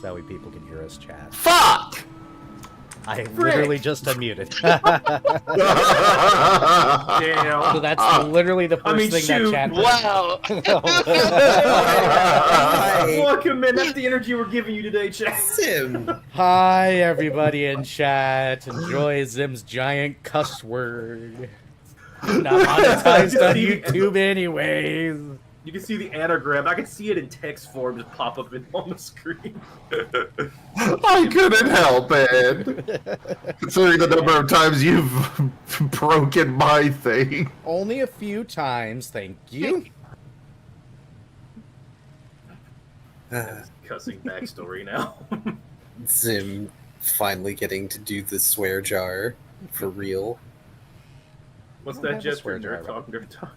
that way people can hear us chat. Fuck! I literally just unmuted. Damn. So that's literally the first thing shoot. that chat. Wow. Welcome, man. That's the energy we're giving you today, chat. Sim. Hi, everybody in chat. Enjoy Zim's giant cuss word. Not monetized on YouTube anyways. You can see the anagram. I can see it in text form just pop up on the screen. I couldn't help it. Considering the number of times you've broken my thing. Only a few times, thank you. Cussing backstory now. Zim finally getting to do the swear jar for real. What's I don't that have a gesture? swear jar. Nerd talk.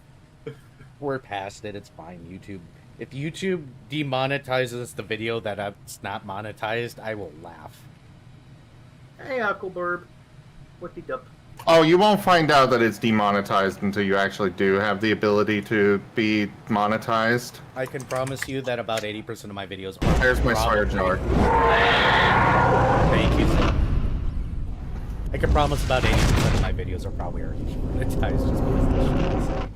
We're past it. It's fine. YouTube. If YouTube demonetizes the video that's not monetized, I will laugh. Hey, Huckleberg. What the dup? Oh, you won't find out that it's demonetized until you actually do have the ability to be monetized. I can promise you that about 80% of my videos are. There's my swear jar. Thank you, sir. I can promise about 80% of my videos are probably already monetized just because of the shit.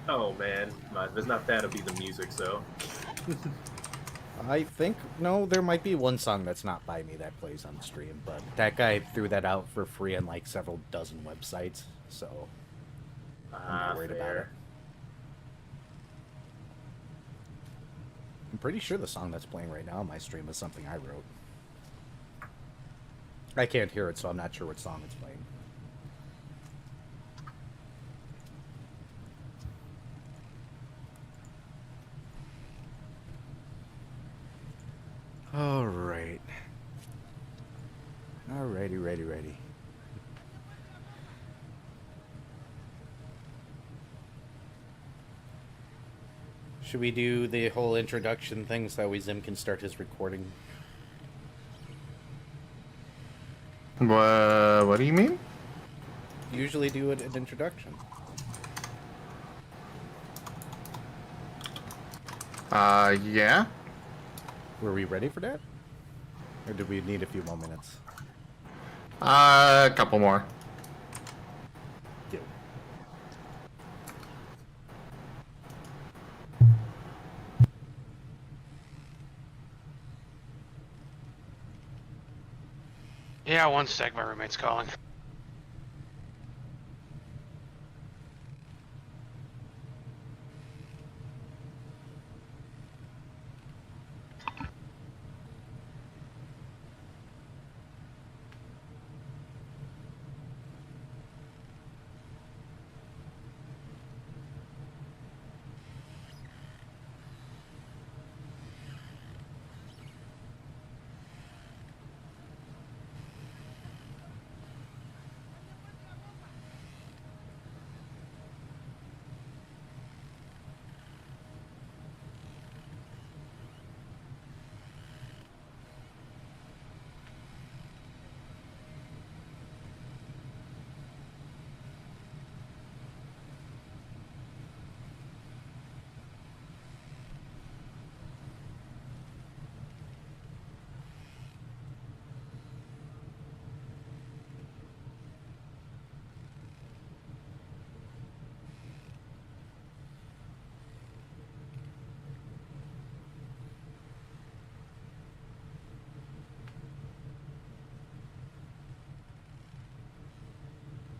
Oh, man. There's not that. It'll be the music, so. I think, no, there might be one song that's not by me that plays on stream, but that guy threw that out for free on like several dozen websites, so I'm not worried about it. I'm pretty sure the song that's playing right now on my stream is something I wrote. I can't hear it, so I'm not sure what song it's playing. All right. Alrighty, ready. Should we do the whole introduction thing so that way Zim can start his recording? What do you mean? Usually do an introduction. Yeah? Were we ready for that? Or did we need a few more minutes? A couple more. Go. Yeah, one sec, my roommate's calling.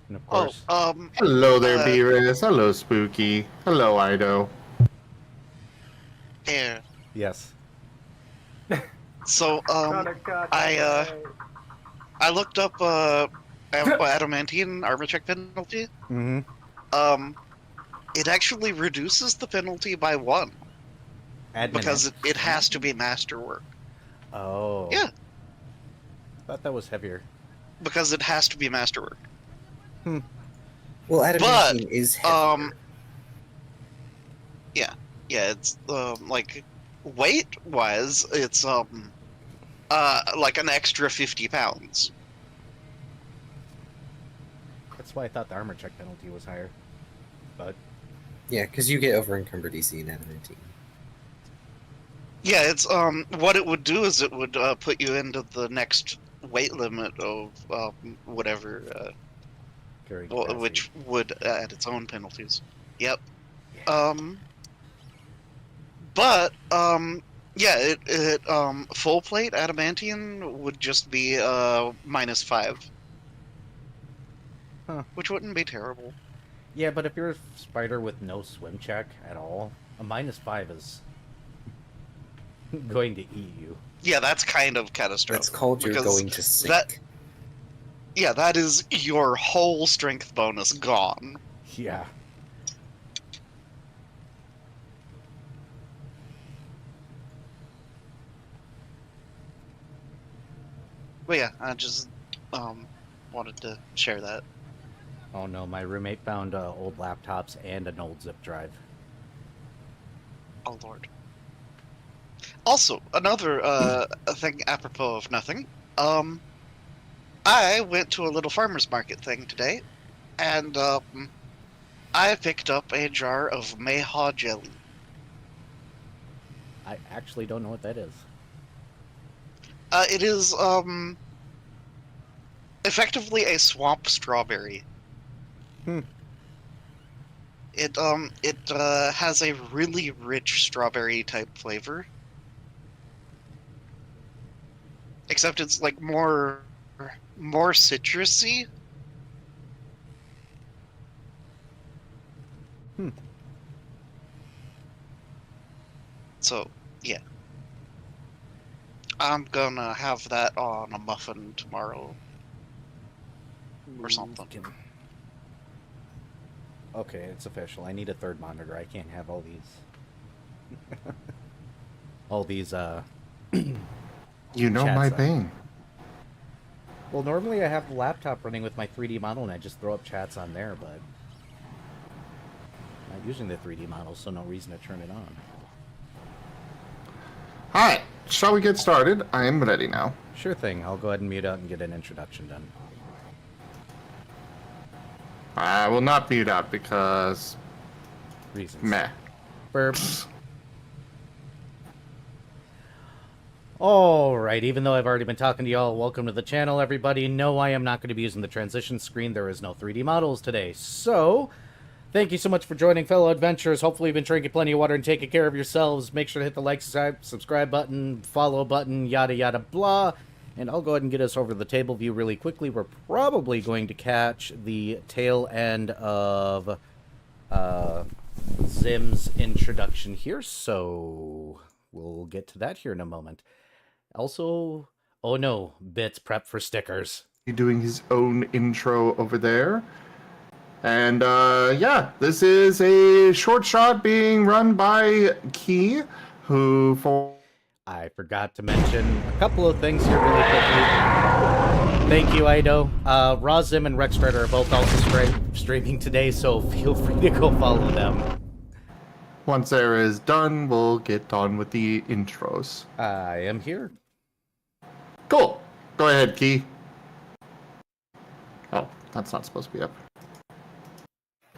And of course, Hello there, Beerus. Hello, Spooky. Hello, Ido. Yeah. yes. So, I looked up, adamantine armor check penalty. Mm-hmm. It actually reduces the penalty by 1. Because it has to be masterwork. Oh. Yeah. I thought that was heavier. Because it has to be masterwork. Well, adamantine is heavier. Yeah, it's like weight-wise, it's like an extra 50 pounds. That's why I thought the armor check penalty was higher. But Yeah, because you get over encumbered EC in adamantine. Yeah, it's what it would do is it would put you into the next weight limit of whatever, Carrying capacity. which would add its own penalties. Yep. Yeah. But yeah, it full plate adamantium would just be -5, Huh. which wouldn't be terrible. Yeah, but if you're a spider with no swim check at all, a -5 is going to eat you. Yeah, that's kind of catastrophic. That's called you're because going to sink. Yeah, that is your whole strength bonus gone. Yeah. But yeah, I just wanted to share that. Oh no, my roommate found old laptops and an old zip drive. Oh lord. Also, another thing apropos of nothing. I went to a little farmer's market thing today, and I picked up a jar of Mayhaw jelly. I actually don't know what that is. It is effectively a swamp strawberry. Hmm. It has a really rich strawberry type flavor. Except it's like more citrusy. Hmm. So, yeah. I'm gonna have that on a muffin tomorrow. Or something. Okay, it's official. I need a third monitor. I can't have all these... all these, You know chats my up. pain. Well, normally I have the laptop running with my 3D model and I just throw up chats on there, but... I'm not using the 3D model, so no reason to turn it on. Alright, shall we get started? I am ready now. Sure thing. I'll go ahead and mute out and get an introduction done. I will not mute out because... Reasons. meh. Burp. Alright, even though I've already been talking to y'all, welcome to the channel, everybody. No, I am not going to be using the transition screen. There is no 3D models today. So, thank you so much for joining, fellow adventurers. Hopefully you've been drinking plenty of water and taking care of yourselves. Make sure to hit the like, subscribe button, follow button, yada yada blah. And I'll go ahead and get us over to the table view really quickly. We're probably going to catch the tail end of Zim's introduction here, so we'll get to that here in a moment. Also, oh no, Bits prep for stickers. Doing his own intro over there. And yeah, this is a short shot being run by Key, who for... I forgot to mention a couple of things here really quickly. Thank you, Ido. Zim and Rex Strider are both also streaming today, so feel free to go follow them. Once there is done, we'll get on with the intros. I am here. Cool. Go ahead, Key. Oh, that's not supposed to be up.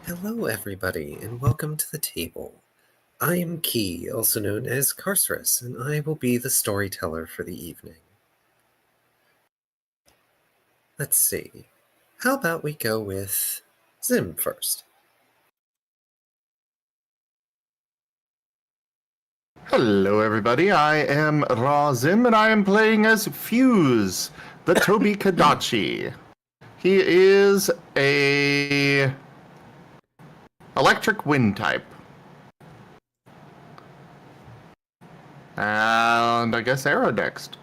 Hello, everybody, and welcome to the table. I am Key, also known as Carcerus, and I will be the storyteller for the evening. Let's see. How about we go with Zim first? Hello, everybody. I am Zim, and I am playing as Fuse, the Toby Kadachi. He is a electric wind type. And I guess Arrow next.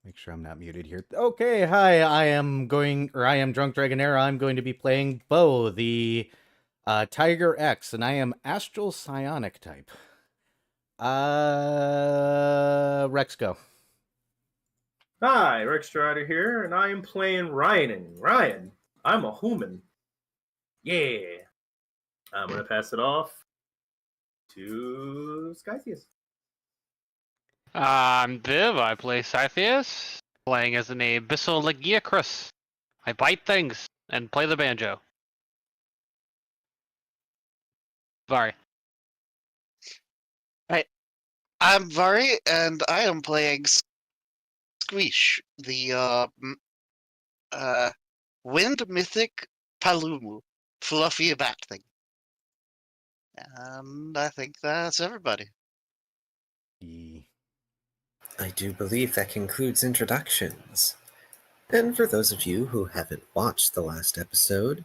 Make sure I'm not muted here. Okay, hi, I am Drunk Dragonera. I'm going to be playing Bo, the Tiger X, and I am Astral Psionic type. Rex, go. Hi, Rex Strider here, and I am playing Ryan. And Ryan, I'm a human. Yeah. I'm gonna pass it off to Skythius. I'm Viv. I play Scythius, playing as an Abyssal Legiacrus. I bite things and play the banjo. Sorry. I'm Vari, and I am playing Squeesh, the wind mythic Palumu, fluffy bat thing. And I think that's everybody. I do believe that concludes introductions. And for those of you who haven't watched the last episode,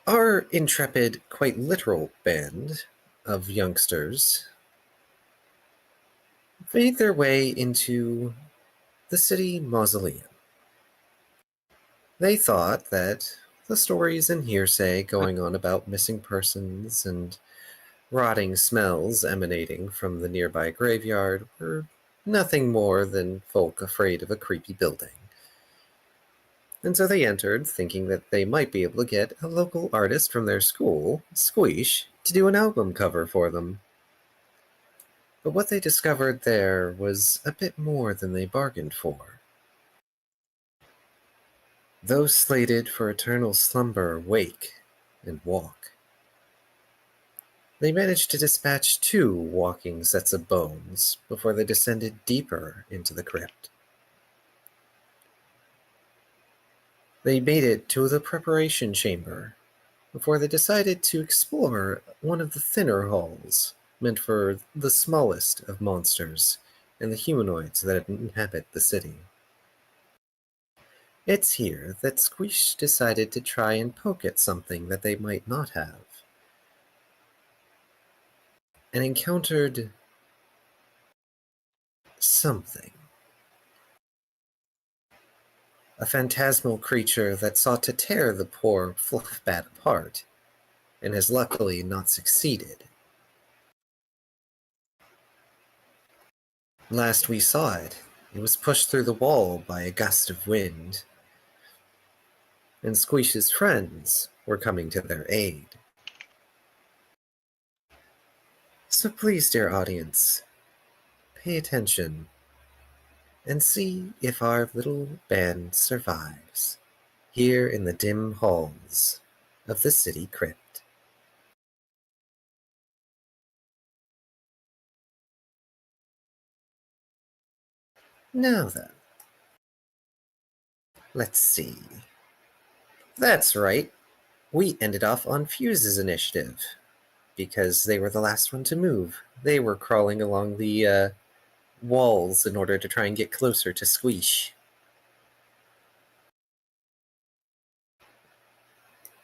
our intrepid, quite literal band of youngsters made their way into the city mausoleum. They thought that the stories and hearsay going on about missing persons and rotting smells emanating from the nearby graveyard were nothing more than folk afraid of a creepy building. And so they entered, thinking that they might be able to get a local artist from their school, Squeesh, to do an album cover for them. But what they discovered there was a bit more than they bargained for. Those slated for eternal slumber wake and walk. They managed to dispatch 2 walking sets of bones before they descended deeper into the crypt. They made it to the preparation chamber before they decided to explore one of the thinner halls meant for the smallest of monsters and the humanoids that inhabit the city. It's here that Squeesh decided to try and poke at something that they might not have, and encountered something. A phantasmal creature that sought to tear the poor fluff bat apart, and has luckily not succeeded. Last we saw it, it was pushed through the wall by a gust of wind, and Squeesh's friends were coming to their aid. So please, dear audience, pay attention and see if our little band survives here in the dim halls of the city crypt. Now then, let's see. That's right, we ended off on Fuse's initiative, because they were the last one to move. They were crawling along the walls in order to try and get closer to Squeesh.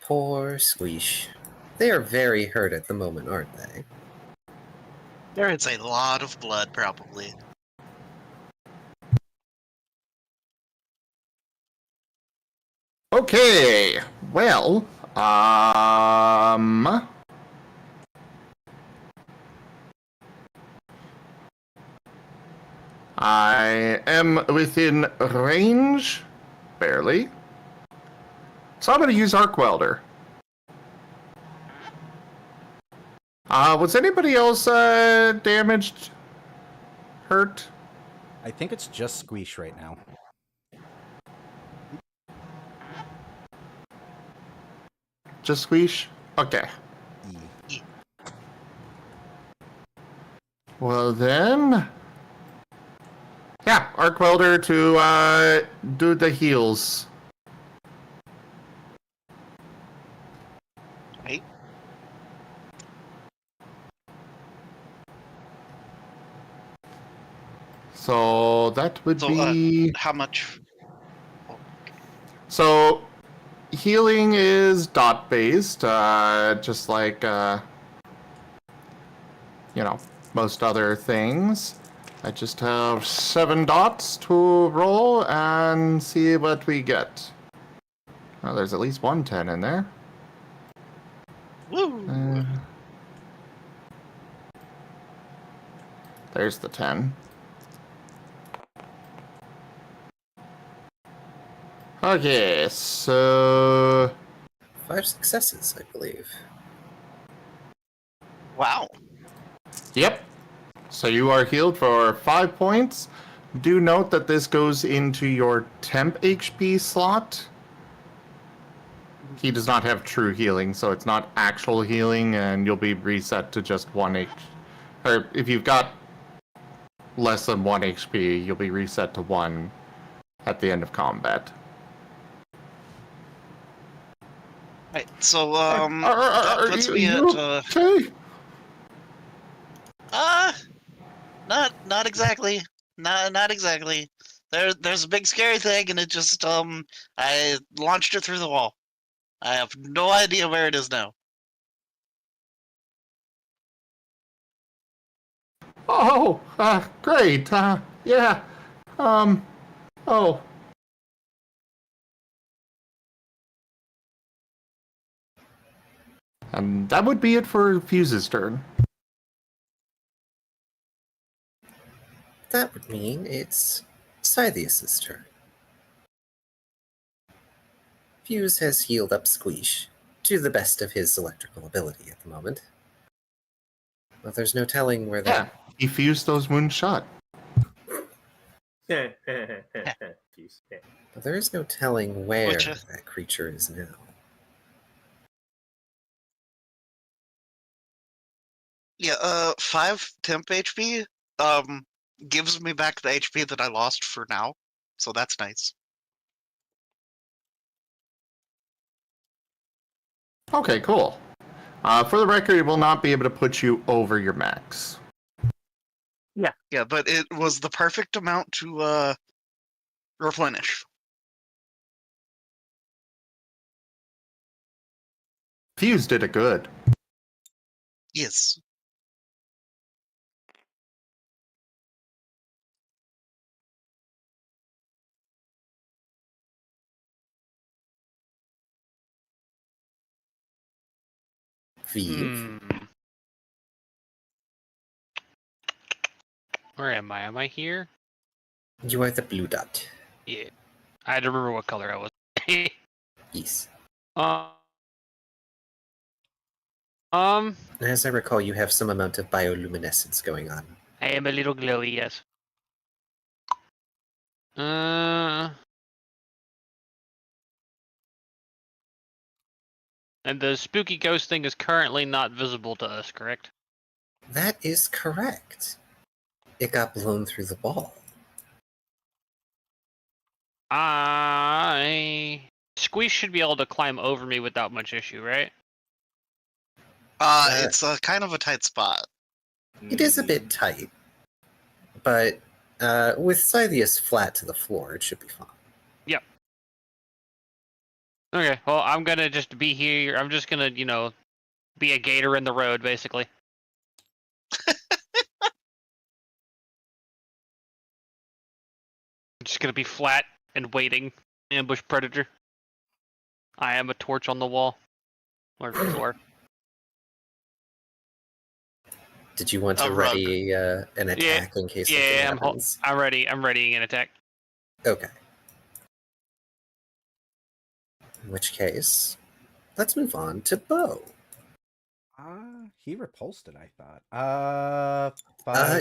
Poor Squeesh. They are very hurt at the moment, aren't they? There is a lot of blood, probably. Okay, well, I am within range, barely. So I'm going to use Arc Welder. Was anybody else damaged? Hurt? I think it's just Squeesh right now. Just Squeesh? Okay. Well then... Yeah, Arc Welder to do the heals. Right? So that would be... how much? So, healing is dot-based, just like, you know, most other things. I just have 7 dots to roll and see what we get. Oh, there's at least one 10 in there. Woo! There's the 10. Okay, so... 5 successes, I believe. Wow. Yep. So you are healed for 5 points. Do note that this goes into your temp HP slot. He does not have true healing, so it's not actual healing, and you'll be reset to just 1 or if you've got less than 1 HP, you'll be reset to 1 at the end of combat. Right, so that puts me at okay? not exactly. Not exactly. There's a big scary thing, and it just I launched it through the wall. I have no idea where it is now. Oh, great. Yeah. Oh. And that would be it for Fuse's turn. That would mean it's Scythius's turn. Fuse has healed up Squeesh, to the best of his electrical ability at the moment. But there's no telling where that... Yeah, he fused those wounds shut. Jeez. But there is no telling where that creature is now. Yeah, 5 temp HP gives me back the HP that I lost for now, so that's nice. Okay, cool. For the record, it will not be able to put you over your max. Yeah, but it was the perfect amount to replenish. Fuse did it good. Yes. Vive. Where am I? Am I here? You are the blue dot. Yeah. I had to remember what color I was. Yes. As I recall, you have some amount of bioluminescence going on. I am a little glowy, yes. And the spooky ghost thing is currently not visible to us, correct? That is correct. It got blown through the wall. Squeeze should be able to climb over me without much issue, right? It's a kind of a tight spot. It is a bit tight, but with Scythius flat to the floor, it should be fine. Yep. Okay, well, I'm gonna just be here. I'm just gonna, be a gator in the road, basically. I'm just gonna be flat and waiting. Ambush predator. I am a torch on the wall. Or floor. Did you want to ready an attack in case something happens? I'm ready. I'm readying an attack. Okay. In which case, let's move on to Bo. He repulsed it, I thought.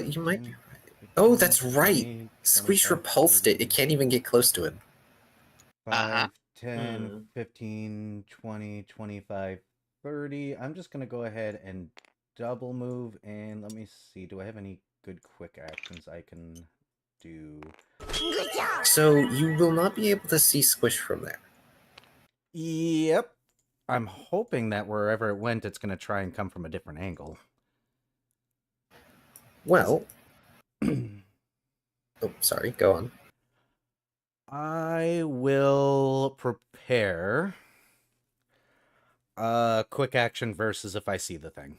You might be right. Oh, that's right. Squeesh repulsed it. It can't even get close to him. 5, 10, 15, 20, 25, 30. I'm just going to go ahead and double move, and let me see. Do I have any good quick actions I can do? So you will not be able to see Squish from there. Yep. I'm hoping that wherever it went, it's going to try and come from a different angle. Well... oh, sorry. Go on. I will prepare a quick action versus if I see the thing.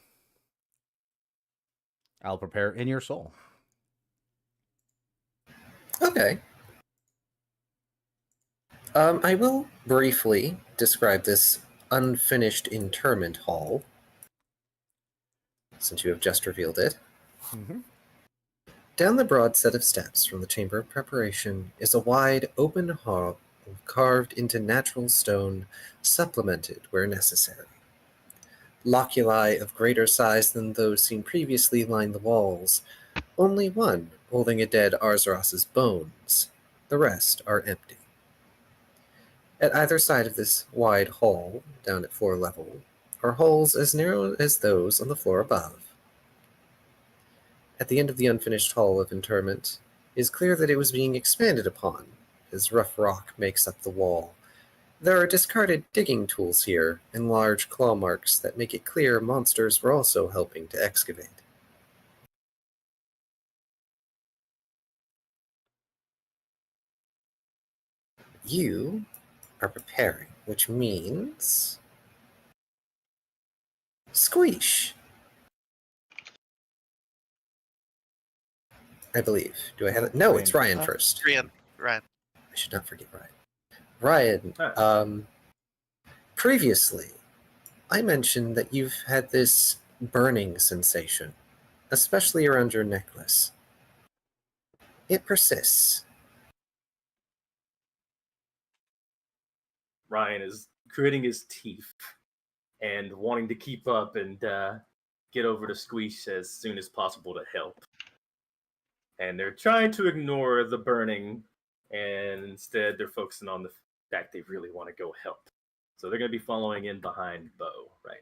I'll prepare in your soul. Okay. I will briefly describe this unfinished interment hall, since you have just revealed it. Mm-hmm. Down the broad set of steps from the Chamber of Preparation is a wide, open hall carved into natural stone, supplemented where necessary. Loculi of greater size than those seen previously line the walls, only one holding a dead Arzaros's bones. The rest are empty. At either side of this wide hall, down at floor level, are holes as narrow as those on the floor above. at the end of the unfinished hall of interment, it is clear that it was being expanded upon, as rough rock makes up the wall. There are discarded digging tools here, and large claw marks that make it clear monsters were also helping to excavate. You are preparing, which means... Squeesh! I believe. Do I have it? No, it's Ryan first. Ryan. Right. I should not forget Ryan. Ryan, previously, I mentioned that you've had this burning sensation, especially around your necklace. It persists. Ryan is gritting his teeth and wanting to keep up and get over to Squeesh as soon as possible to help. And they're trying to ignore the burning, and instead they're focusing on the fact they really want to go help. So they're going to be following in behind Bo right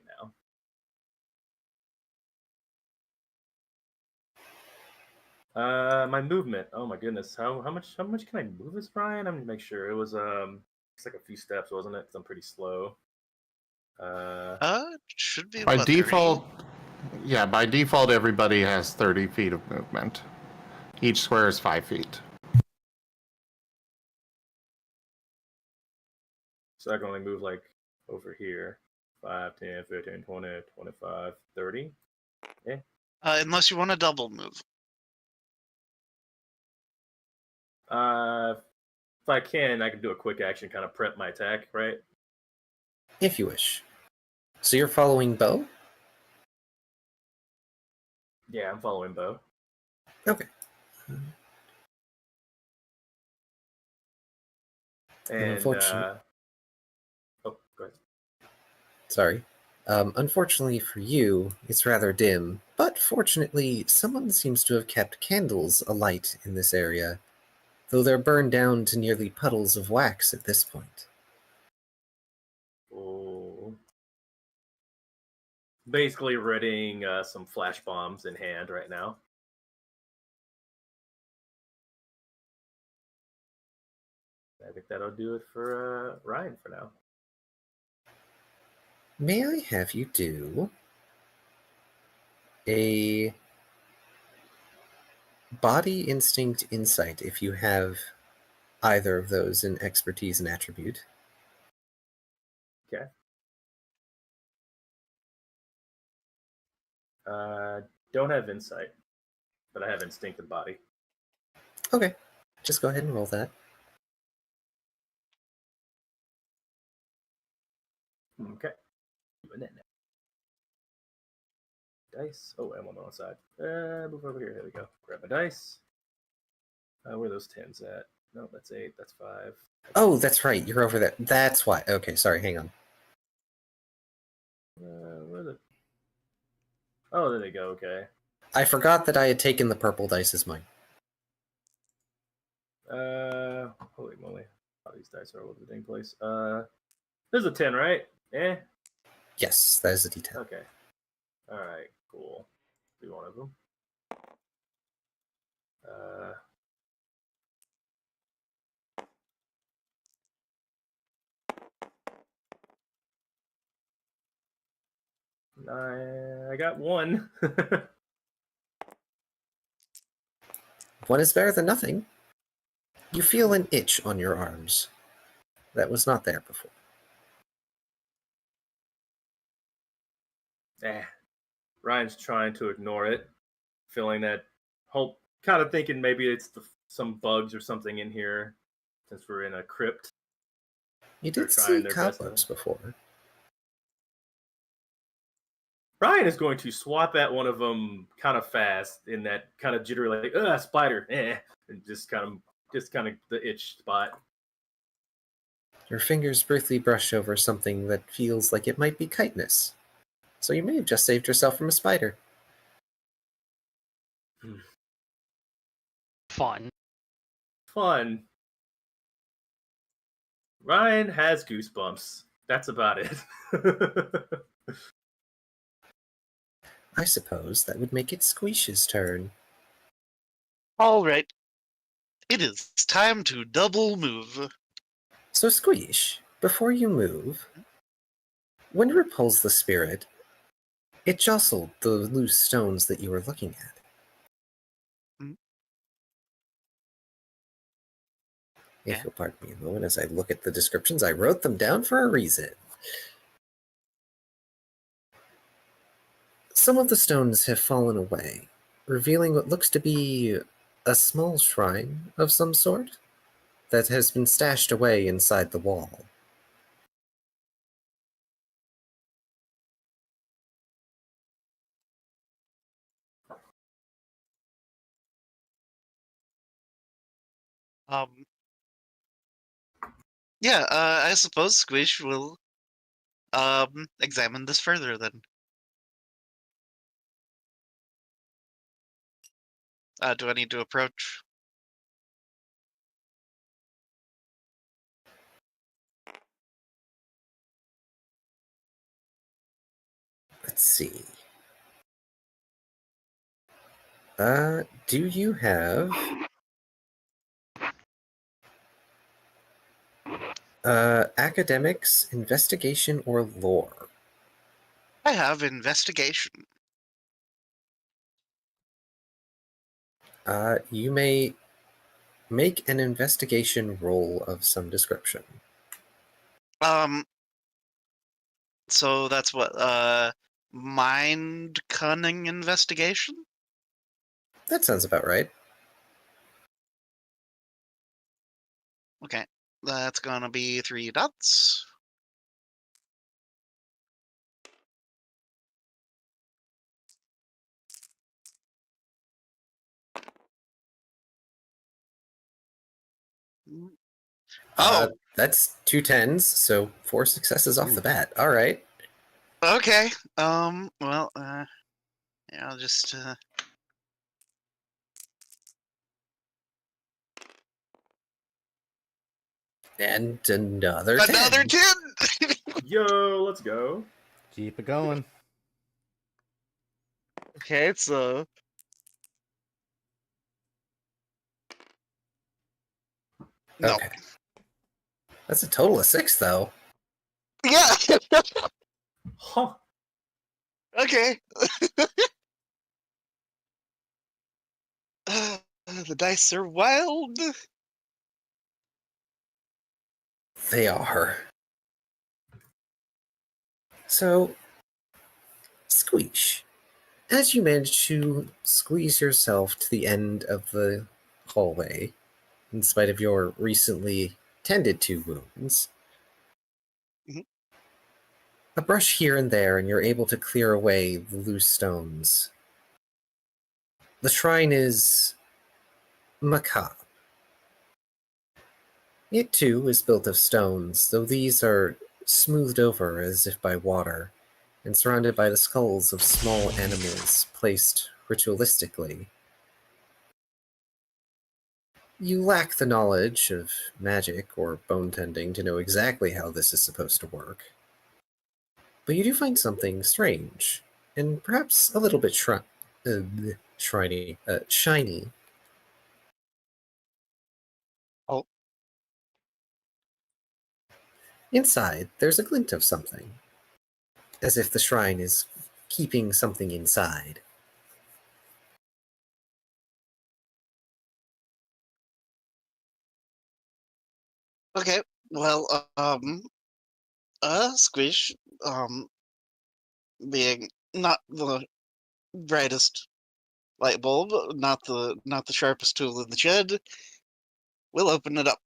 now. My movement. Oh my goodness, how much can I move this, Brian? I'm gonna make sure it was it's like a few steps, wasn't it? Because I'm pretty slow. It should be By what, default, yeah, by default, everybody has 30 feet of movement. Each square is 5 feet. So I can only move like over here. 5, 10, 15, 20, 25, 30. Yeah. Unless you want to double move. If I can do a quick action, kind of prep my attack, right? If you wish. So you're following Bo? Yeah, I'm following Bo. Okay. And unfortunately, oh, go ahead. Sorry. Unfortunately for you, it's rather dim, but fortunately, someone seems to have kept candles alight in this area, though they're burned down to nearly puddles of wax at this point. Oh. Basically readying some flash bombs in hand right now. I think that'll do it for Ryan for now. May I have you do a body instinct insight if you have either of those in expertise and attribute? Okay. Don't have insight, but I have instinctive body. Okay. Just go ahead and roll that. Okay. Doing it now. Dice. Oh, I'm on the wrong side. Move over here. There we go. Grab my dice. Where are those 10s at? No, that's 8. That's 5. Oh, that's right. You're over there. That's why. Okay, sorry. Hang on. Where the... Oh, there they go. Okay. I forgot that I had taken the purple dice as mine. Holy moly. Oh, these dice are all over the dang place. There's a 10, right? Eh? Yes, that is a D10. Okay. Alright, cool. Do one of them. I got 1. One is better than nothing. You feel an itch on your arms. That was not there before. Ryan's trying to ignore it, feeling that hope, kind of thinking maybe it's some bugs or something in here, since we're in a crypt. You did see cobwebs before. Ryan is going to swap at one of them kind of fast in that kind of jittery, like, spider, and just kind of the itch spot. Your fingers briefly brush over something that feels like it might be chitinous. So you may have just saved yourself from a spider. Fun. Ryan has goosebumps. That's about it. I suppose that would make it Squeesh's turn. All right. It is time to double move. So, Squeesh, before you move, when you repulse the spirit, it jostled the loose stones that you were looking at. Mm. If Yeah. you'll pardon me a moment as I look at the descriptions, I wrote them down for a reason. Some of the stones have fallen away, revealing what looks to be a small shrine of some sort that has been stashed away inside the wall. Um. Yeah. I suppose Squish will examine this further then. Do I need to approach? Let's see. Do you have academics, investigation, or lore? I have investigation. You may make an investigation roll of some description. Um. So that's what mind cunning investigation. That sounds about right. Okay, that's gonna be 3 dots. Oh, That's 2 10s, so 4 successes off the bat. All right. okay. Well, yeah, I'll just And another another 10. 10. Yo, let's go. Keep it going. Okay, so no. Okay. That's a total of 6, though. Yeah. Huh. Okay. The dice are wild. They are. So, Squeesh, as you manage to squeeze yourself to the end of the hallway, in spite of your recently tended to wounds, Mhm. a brush here and there, and you're able to clear away the loose stones. The shrine is macabre. It too is built of stones, though these are smoothed over as if by water, and surrounded by the skulls of small animals placed ritualistically. You lack the knowledge of magic or bone tending to know exactly how this is supposed to work. But you do find something strange, and perhaps a little bit shiny. Oh, Inside, there's a glint of something, as if the shrine is keeping something inside. okay. Well, Squish, um, being not the brightest light bulb, not the sharpest tool in the shed, we'll open it up,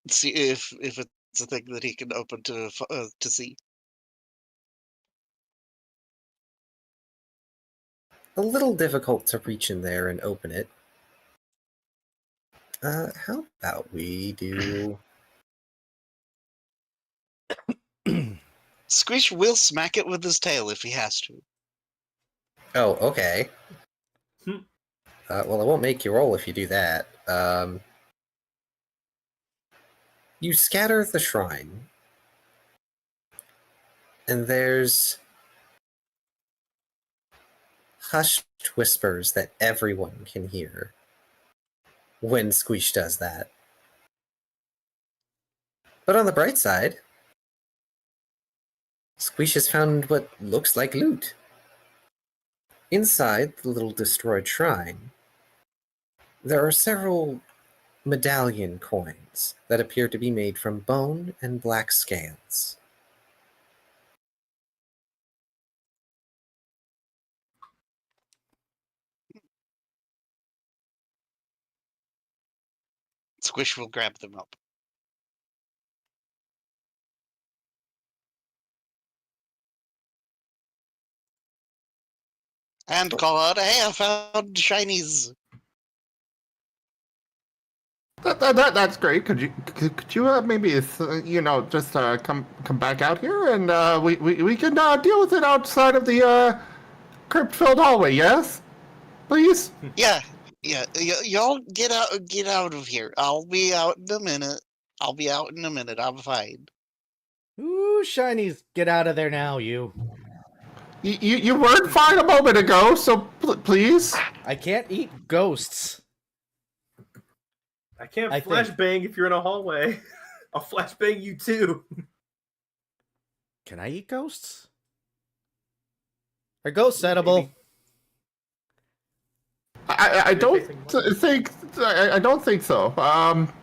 see if it's a thing that he can open to see. A little difficult to reach in there and open it. How about we do... Squish will smack it with his tail if he has to. Oh, okay. Hmm. Well, I won't make you roll if you do that. You scatter the shrine, and there's hushed whispers that everyone can hear. when Squish does that. But on the bright side, Squish has found what looks like loot. Inside the little destroyed shrine, there are several medallion coins that appear to be made from bone and black scales. Squish will grab them up. And call out, "Hey, I found shinies!" That's great. Could you maybe just come back out here and we can deal with it outside of the crypt-filled hallway? Yes, please. Yeah, y'all get out of here. I'll be out in a minute. I'm fine. Ooh, shinies, get out of there now, you. You weren't fine a moment ago, so please. I can't eat ghosts. I can't I flashbang if you're in a hallway. I'll flashbang you too. Can I eat ghosts? Are ghosts edible? Maybe. I don't think I don't think so.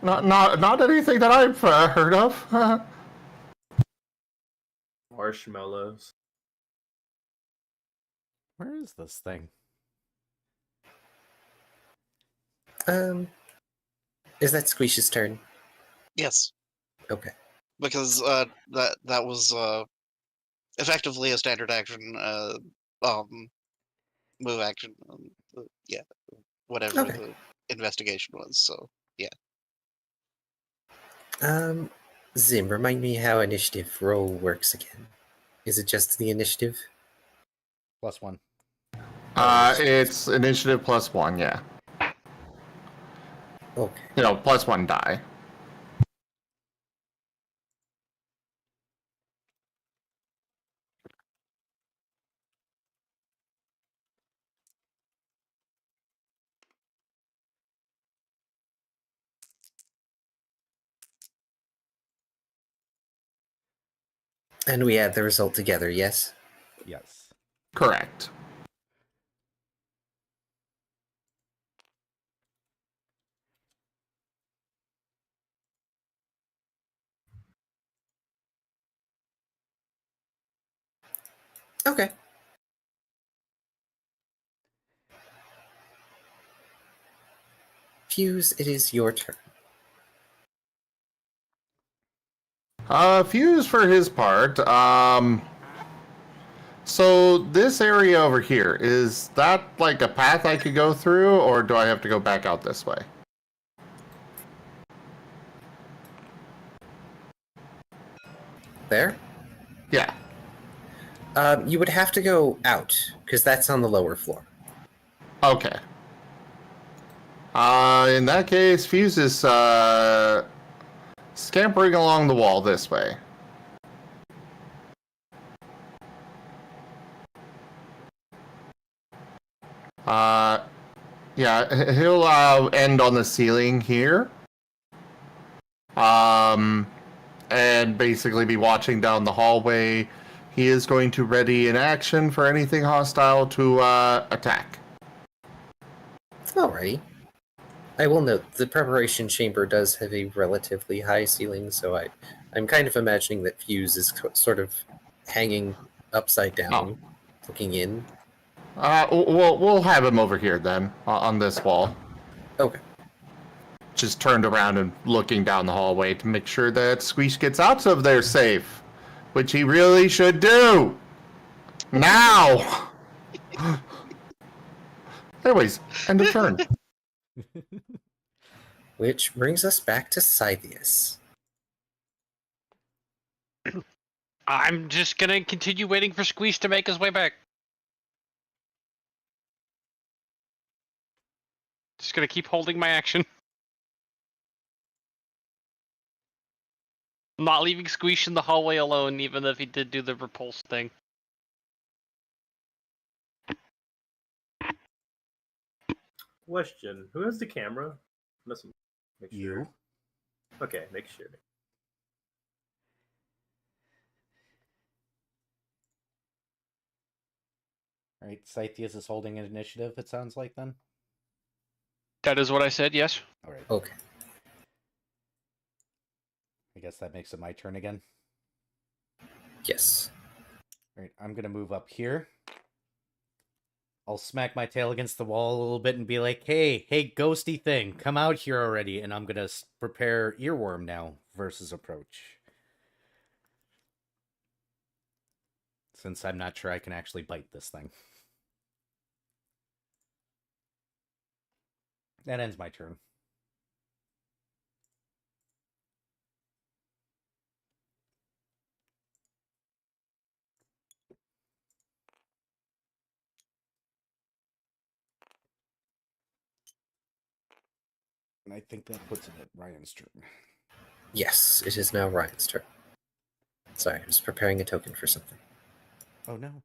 Not anything that I've heard of. Marshmallows. Where is this thing? Is that Squish's turn? Yes, Okay. because that was effectively a standard action, move action. Yeah, whatever Okay. the investigation was. So yeah. Zim, remind me how initiative roll works again. Is it just the initiative? +1. It's initiative +1. Yeah. Okay. +1 die. And we add the result together, yes? Yes. Correct. Okay. Fuse, it is your turn. Fuse for his part. So this area over here, is that like a path I could go through, or do I have to go back out this way? There? Yeah. You would have to go out, because that's on the lower floor. Okay. In that case, Fuse is scampering along the wall this way. Yeah, he'll end on the ceiling here. And basically be watching down the hallway. He is going to ready an action for anything hostile to attack. Alrighty. I will note, the preparation chamber does have a relatively high ceiling, so I'm kind of imagining that Fuse is sort of hanging upside down, looking in. We'll have him over here then, on this wall. Okay. Just turned around and looking down the hallway to make sure that Squeeze gets out of there safe, which he really should do. Now! Anyways, end of turn. Which brings us back to Scythius. I'm just gonna continue waiting for Squeeze to make his way back. Just gonna keep holding my action. I'm not leaving Squeeze in the hallway alone, even if he did do the repulse thing. Question: who has the camera? Let's make sure. You. Okay, make sure. All right, Scythius is holding an initiative, it sounds like, then? That is what I said, yes. All right. Okay. I guess that makes it my turn again. Yes. All right, I'm going to move up here. I'll smack my tail against the wall a little bit and be like, hey, ghosty thing, come out here already. And I'm going to prepare Earworm now versus approach. Since I'm not sure I can actually bite this thing. That ends my turn. And I think that puts it at Ryan's turn. Yes, it is now Ryan's turn. Sorry, I was preparing a token for something. Oh no.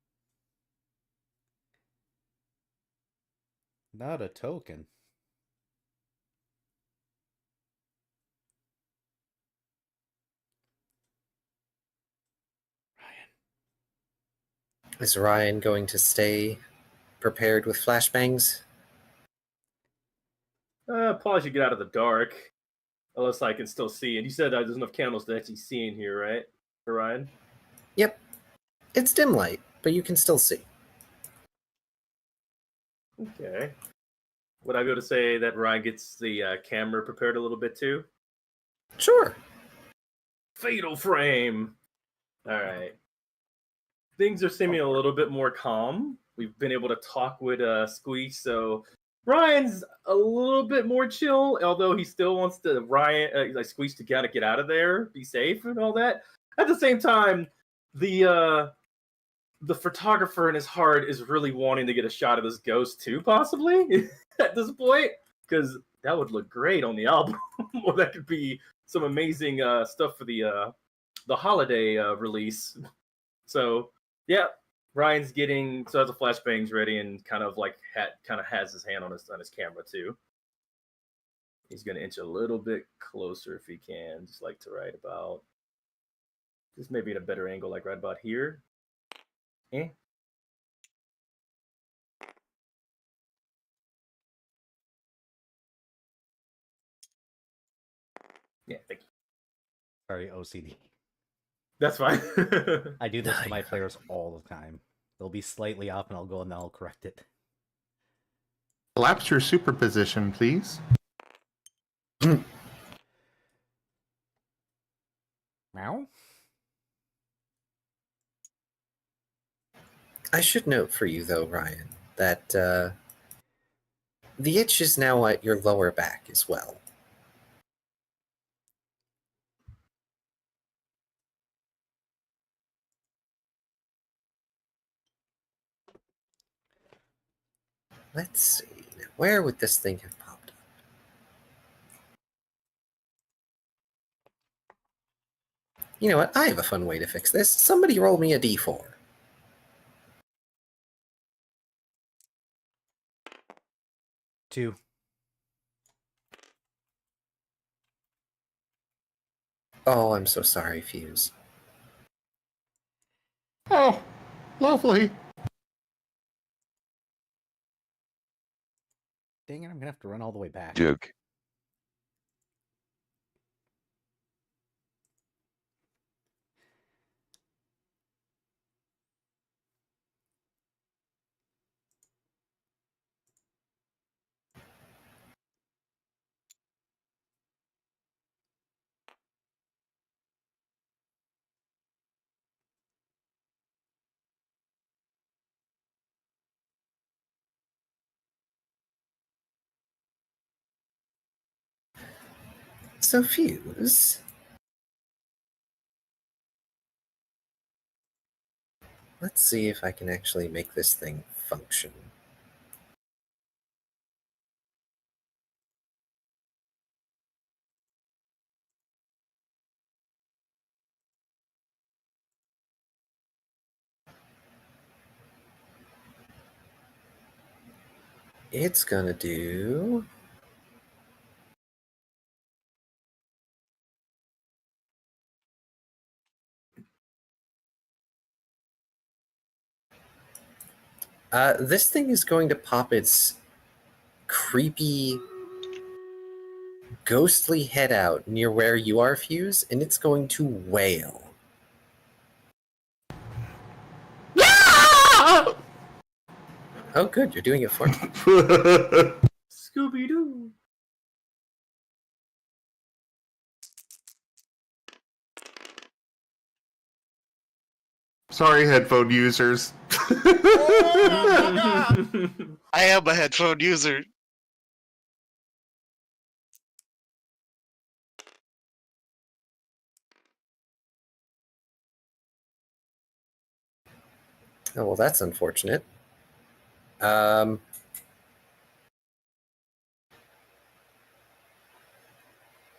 Not a token. Ryan. Is Ryan going to stay prepared with flashbangs? Probably should get out of the dark. Unless I can still see. And you said there's enough candles to actually see in here, right? For Ryan? Yep. It's dim light, but you can still see. Okay. Would I be able to say that Ryan gets the camera prepared a little bit too? Sure. Fatal frame! Alright. Things are seeming a little bit more calm. We've been able to talk with Squeeze, so Ryan's a little bit more chill, although he still wants to Squeeze to kind of get out of there, be safe, and all that. At the same time, the photographer in his heart is really wanting to get a shot of this ghost too, possibly at this point, because that would look great on the album, or that could be some amazing stuff for the holiday release. So yeah, Ryan's has the flashbangs ready and kind of has his hand on his camera too. He's gonna inch a little bit closer if he can, just like to right about, just maybe at a better angle, like right about here. Eh? Yeah, thank you. Sorry, OCD. That's fine. I do this to my players all the time. They'll be slightly off and I'll go and I'll correct it. Collapse your superposition, please. Meow? I should note for you, though, Ryan, that the itch is now at your lower back as well. Let's see. Now, where would this thing have popped up? You know what? I have a fun way to fix this. Somebody roll me a d4. Two. Oh, I'm so sorry, Fuse. Oh, lovely. Dang it, I'm gonna have to run all the way back. Joke. So, Fuse, let's see if I can actually make this thing function. It's gonna do This thing is going to pop its creepy, ghostly head out near where you are, Fuse, and it's going to wail. Oh, good, you're doing it for me. Scooby Doo. Sorry, headphone users. I am a headphone user. Oh, well, that's unfortunate.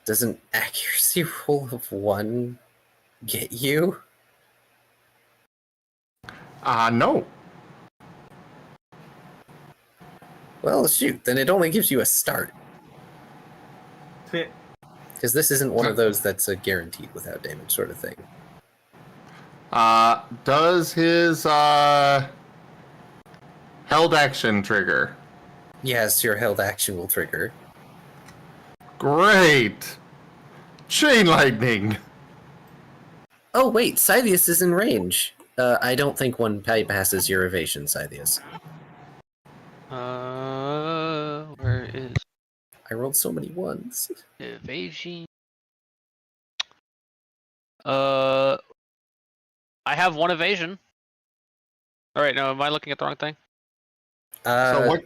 Does an accuracy roll of 1 get you? No. Well, shoot, then it only gives you a start. Because this isn't one of those that's a guaranteed without damage sort of thing. Does his, held action trigger? Yes, your held action will trigger. Great! Chain lightning! Oh, wait, Scythius is in range. I don't think one passes your evasion, Scythius. Where is I rolled so many ones. evasion? I have 1 evasion. All right, no, am I looking at the wrong thing? So what?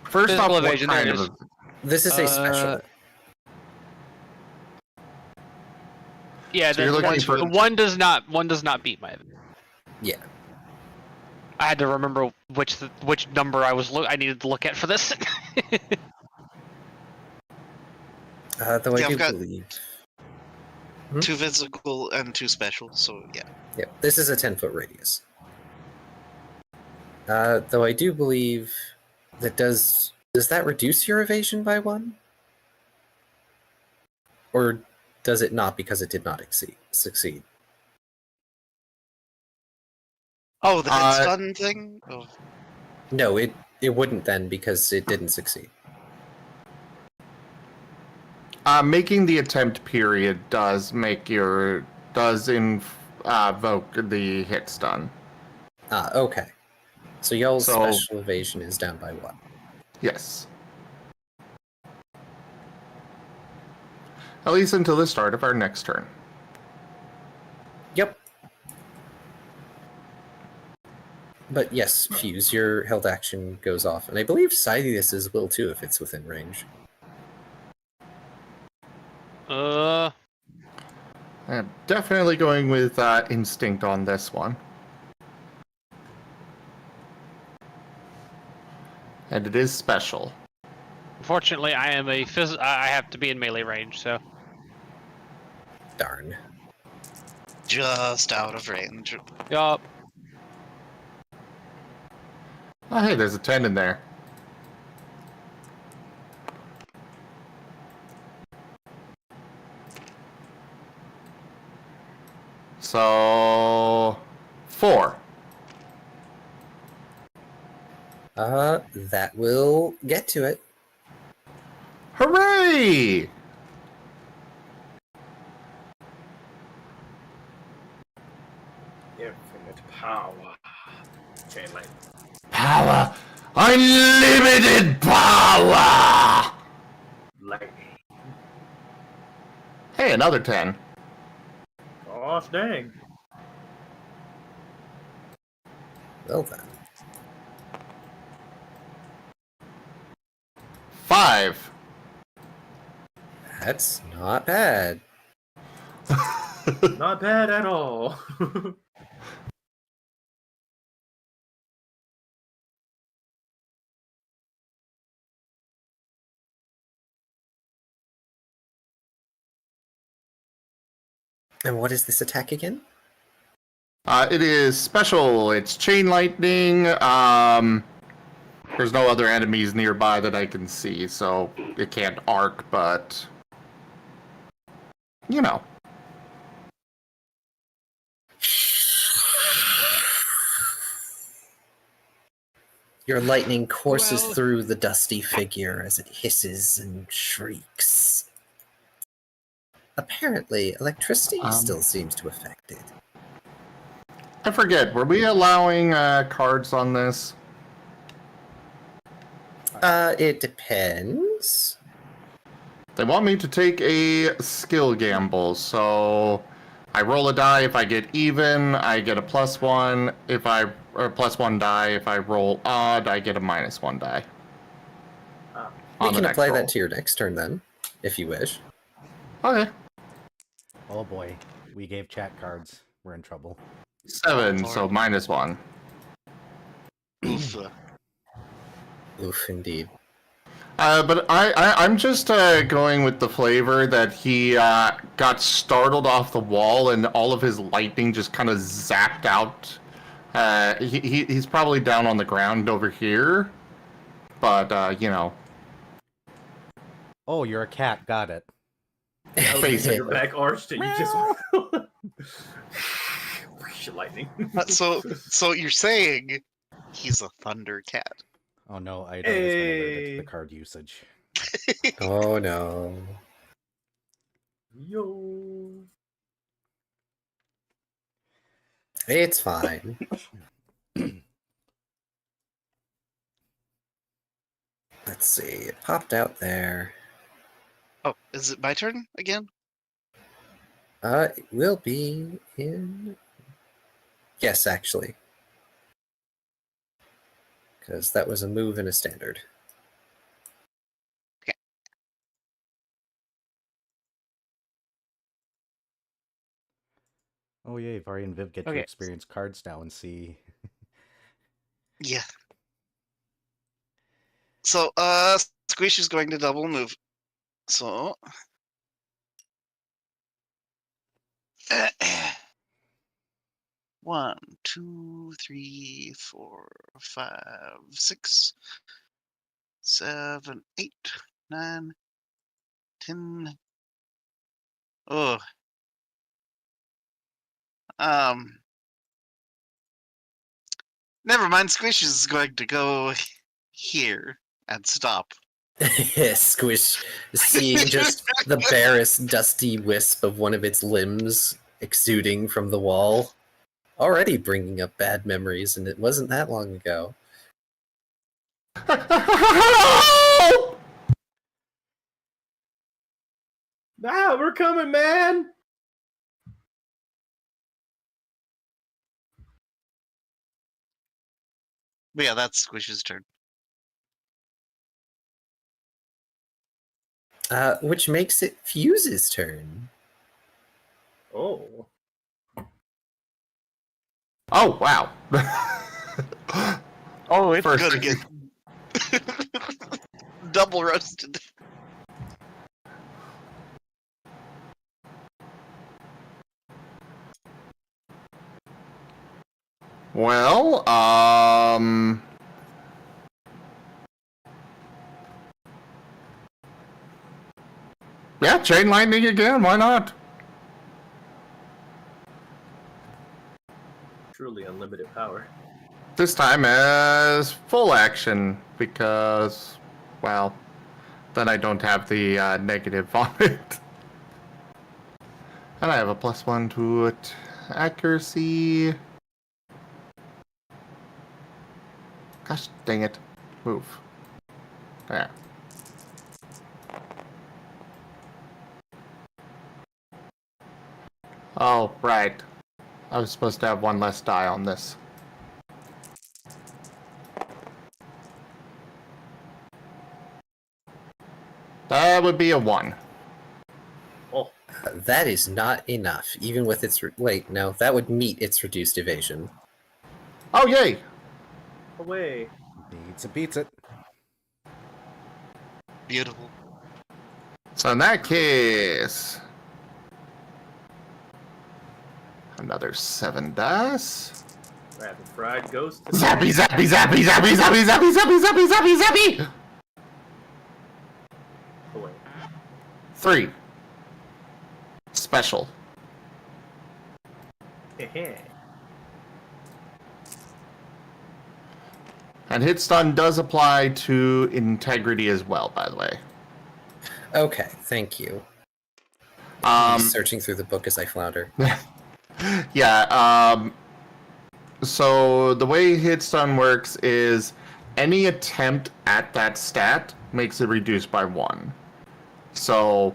First Physical off, what evasion, there kind it is. of? This is a special. Yeah, So you're then looking for- one does not beat my. Yeah. I had to remember which number I needed to look at for this. Though Yeah, I I've do got- believe. 2 physical and 2 special, so yeah. Yeah, this is a 10-foot radius. Though I do believe that does that reduce your evasion by 1? Or does it not because it did not succeed? Oh, the head stun thing? Oh. No, it wouldn't then because it didn't succeed. Making the attempt period does invoke the hit stun. Okay. So y'all's So- special evasion is down by 1. Yes. At least until the start of our next turn. Yep. But yes, Fuse, your held action goes off. And I believe Scythius' will too if it's within range. I'm definitely going with instinct on this one. And it is special. Unfortunately, I am I have to be in melee range, so. Darn. Just out of range. Yup. Oh, hey, there's a 10 in there. So... 4. That will get to it. Hooray! Infinite power. Chain lightning. Power! Unlimited power! Lightning. Hey, another 10. Gosh dang. Well then. 5. That's not bad. Not bad at all. And what is this attack again? It is special. It's chain lightning. There's no other enemies nearby that I can see, so it can't arc, but... You know. Your lightning courses Well- through the dusty figure as it hisses and shrieks. Apparently, electricity still seems to affect it. I forget, were we allowing cards on this? It depends. They want me to take a skill gamble, so I roll a die. If I get even, I get a +1. Or +1 die. If I roll odd, I get a -1 die. We On the can next apply roll. that to your next turn then, if you wish. Okay. Oh boy, we gave chat cards. We're in trouble. 7, Oh, so Lord. -1. Oof. Oof, indeed. But I'm just going with the flavor that he got startled off the wall and all of his lightning just kind of zapped out. He's probably down on the ground over here, but you know. Oh, you're a cat. Got it. Basically. Your back arched and you just lightning. So you're saying he's a thunder cat? Oh no, I'd always been allergic to Hey. the card usage. Oh no. Yo. It's fine. Let's see. It popped out there. Oh, is it my turn again? It will be in. Yes, actually. Because that was a move and a standard. Oh yay, Vari and Viv get to Okay. experience cards now and see. Yeah. So, Squish is going to double move. So. One, two, three, 4, 5, 6, 7, 8, 9, 10. Oh. Never mind. Squish is going to go here and stop. Squish, seeing just the barest dusty wisp of one of its limbs exuding from the wall. Already bringing up bad memories, and it wasn't that long ago. Ah, we're coming, man. But yeah, that's Squish's turn. Which makes it Fuse's turn. Oh. Oh wow. Oh, it's First- gonna get double roasted. Well, yeah, chain lightning again. Why not? Truly unlimited power. This time as full action because, well, then I don't have the negative on it. And I have a +1 to it. Accuracy. Gosh dang it. Move. There. Oh, right. I was supposed to have one less die on this. That would be a 1. Oh, That is not enough, even with its... Wait, no, that would meet its reduced evasion. Oh, yay! away. Beats it. Beautiful. So in that case... Another 7 dice. Rapid fried ghost. Zappy, zappy, zappy, zappy, zappy, zappy, zappy, zappy, zappy, zappy! Away. 3. Special. And hit stun does apply to integrity as well, by the way. Okay, thank you. Searching through the book as I flounder. Yeah, so the way hit stun works is any attempt at that stat makes it reduced by 1. So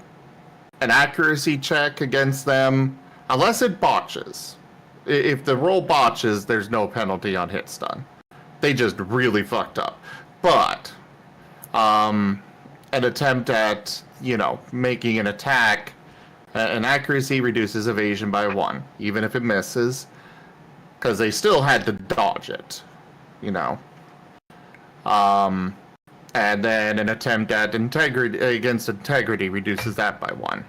an accuracy check against them, unless it botches. If the roll botches, there's no penalty on hit stun. They just really fucked up. But an attempt at, making an attack, an accuracy reduces evasion by 1, even if it misses, because they still had to dodge it, and then an attempt at against integrity reduces that by 1.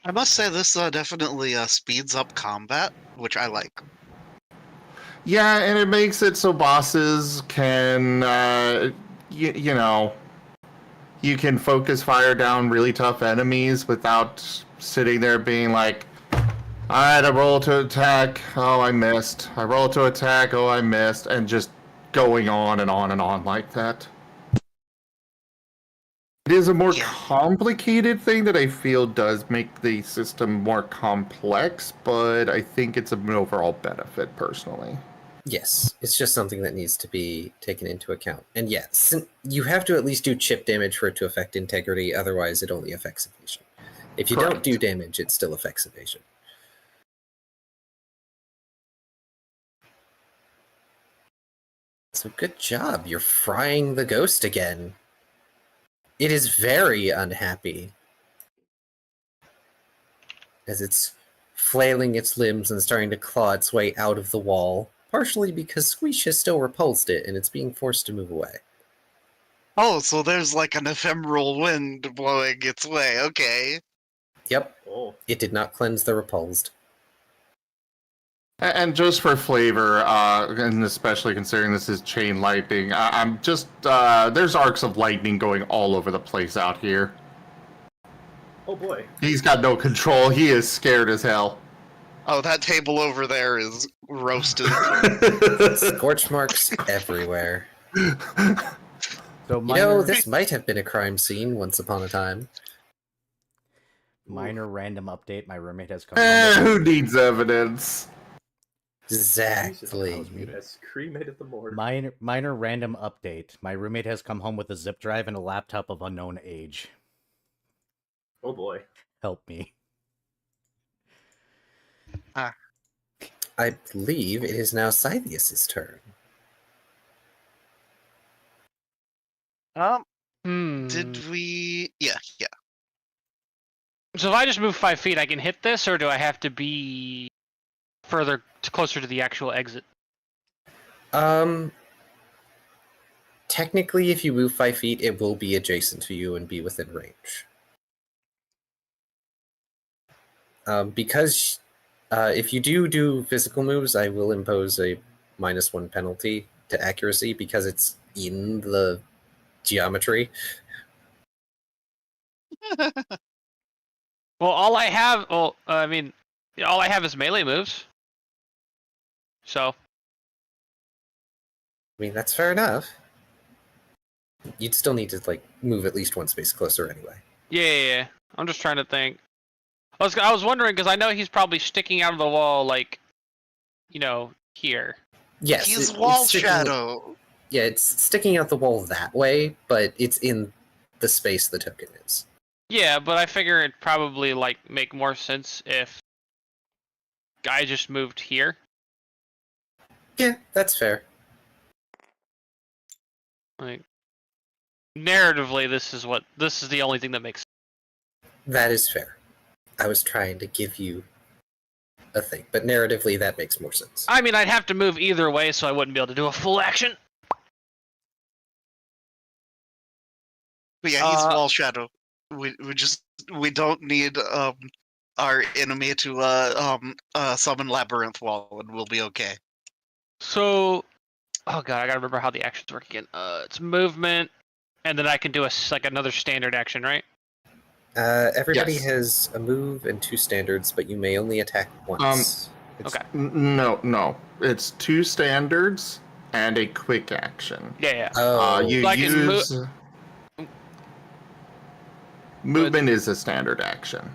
I must say this definitely speeds up combat, which I like. Yeah, and it makes it so bosses can, you can focus fire down really tough enemies without sitting there being like, I had a roll to attack, oh, I missed. I roll to attack, oh, I missed, and just going on and on and on like that. It is a more complicated thing that I feel does make the system more complex, but I think it's an overall benefit, personally. Yes, it's just something that needs to be taken into account. And yes, you have to at least do chip damage for it to affect integrity, otherwise it only affects evasion. If you don't do damage, it still affects evasion. So good job, you're frying the ghost again. It is very unhappy as it's flailing its limbs and starting to claw its way out of the wall, partially because Squeesh has still repulsed it and it's being forced to move away. Oh, so there's like an ephemeral wind blowing its way, okay. Yep, Oh. it did not cleanse the repulsed. And just for flavor, and especially considering this is chain lightning, I'm just, there's arcs of lightning going all over the place out here. Oh boy. He's got no control, he is scared as hell. Oh, that table over there is roasted. Scorch marks everywhere. So this might have been a crime scene once upon a time. Minor random update. My roommate has come home. Who needs evidence? Exactly. That's cremated the morgue. Minor random update. My roommate has come home with a zip drive and a laptop of unknown age. Oh boy. Help me. I believe it is now Scythius's turn. Did we... Yeah. So if I just move 5 feet, I can hit this, or do I have to be closer to the actual exit? Technically, if you move 5 feet, it will be adjacent to you and be within range. Because if you do physical moves, I will impose a -1 penalty to accuracy because it's in the geometry. Well, all I have is melee moves. So. I mean, that's fair enough. You'd still need to, move at least one space closer anyway. Yeah. I'm just trying to think. I was wondering, because I know he's probably sticking out of the wall, here. Yes. He's wall shadow. Yeah, it's sticking out the wall that way, but it's in the space the token is. Yeah, but I figure it'd probably, make more sense if guy just moved here. Yeah, that's fair. Narratively, this is the only thing that makes sense. That is fair. I was trying to give you a thing, but narratively that makes more sense. I mean, I'd have to move either way, so I wouldn't be able to do a full action. But yeah, he's wall shadow. We don't need our enemy to summon Labyrinth Wall, and we'll be okay. So, oh god, I gotta remember how the actions work again. It's movement, and then I can do another standard action, right? Everybody Yes. has a move and 2 standards, but you may only attack once. Okay. No. It's 2 standards, and a quick action. Yeah. Oh, You Like in use movement is a standard action.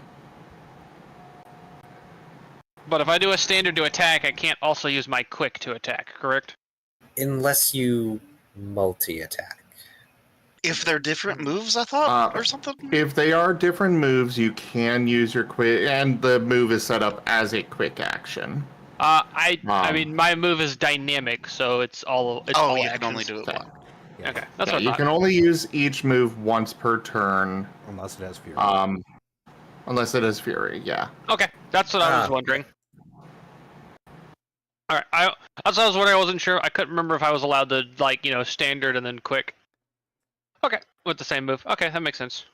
But if I do a standard to attack, I can't also use my quick to attack, correct? unless you multi-attack. If they're different moves, I thought, or something. If they are different moves, you can use your quick, and the move is set up as a quick action. I mean, my move is dynamic, so it's all. It's all You actions. can only do it Okay. once. Yeah, Okay, that's Yeah, what I you thought. can only use each move once per turn, unless it has fury. unless it is fury. Yeah. Okay, that's what I was wondering. All right, that's what I was wondering. I wasn't sure. I couldn't remember if I was allowed to standard and then quick. Okay, with the same move. Okay, that makes sense.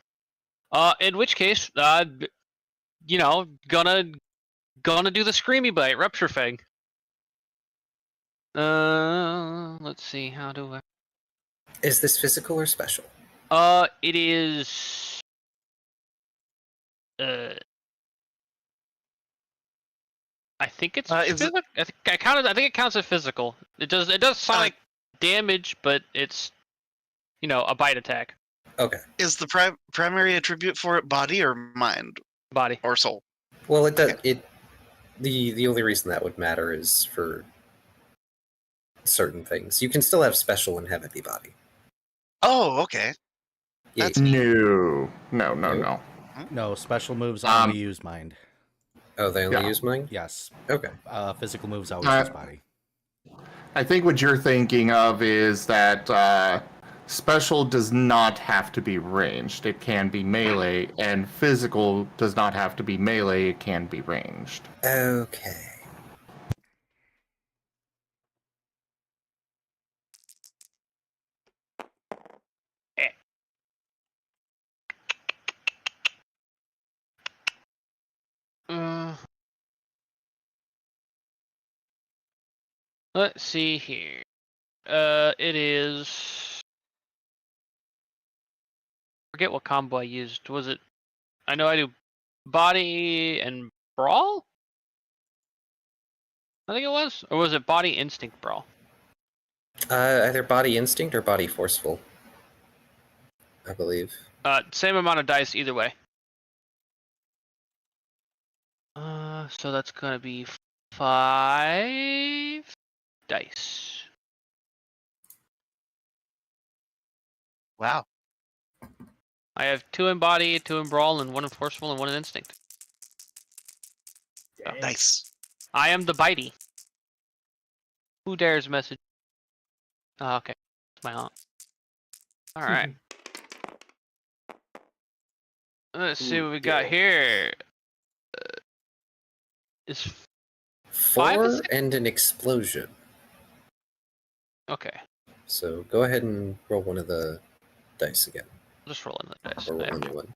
In which case, gonna do the screamy bite, rupture fang. Let's see. How do I? Is this physical or special? It is. I think it's physical. I think it counts as physical. It does sonic damage, but it's a bite attack. Okay. Is the primary attribute for it body or mind Body. or soul? Well, it does. The only reason that would matter is for certain things. You can still have special and heavy body. Oh, okay. Yeah, That's No. No, special moves only use mind. oh, they only Yeah. use mine? Yes. Okay. Physical moves always use body. I think what you're thinking of is that special does not have to be ranged. It can be melee, and physical does not have to be melee. It can be ranged. Okay. Let's see here. It is. Forget what combo I used. Was it? I know I do body and brawl. I think it was, or was it body instinct brawl? Either body instinct or body forceful, I believe. Same amount of dice either way. So that's gonna be 5 dice. wow. I have 2 in body, 2 in brawl, and 1 in forceful, and 1 in instinct. Dang. Nice. I am the bitey. Who dares message? Oh, okay. It's my aunt. Alright. Let's see what we got here. Is 4 is and an explosion. okay. So go ahead and roll one of the dice again. Just roll in the dice. Or roll There. a new one.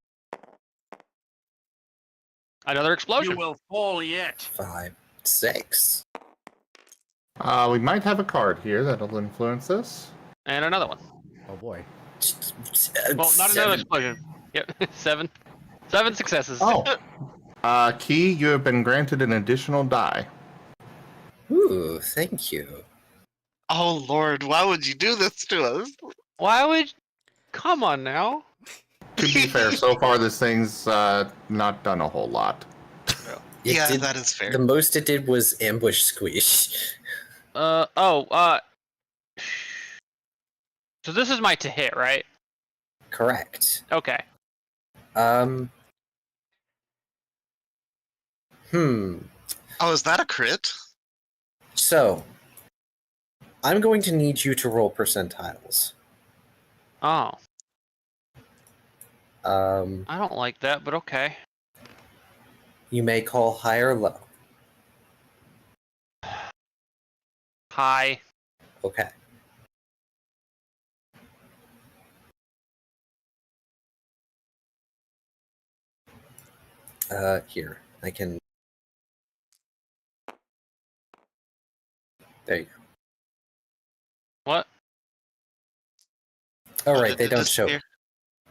Another explosion. You will fall yet. 5, 6. We might have a card here that'll influence this. And another one. Oh boy. Well, not another explosion. Yep. 7 successes. Oh. Key, you have been granted an additional die. Ooh, thank you. Oh Lord, why would you do this to us? Why would? Come on now. To be fair, so far this thing's not done a whole lot. Yeah, did- that is fair. The most it did was ambush squish. So this is my to hit, right? Correct. Okay. Oh, is that a crit? So, I'm going to need you to roll percentiles. Oh, Um, I don't like that, but okay. you may call high or low. Hi. Okay. Here, I can. There you go. What? Oh, Oh, right, did they it don't show. disappear?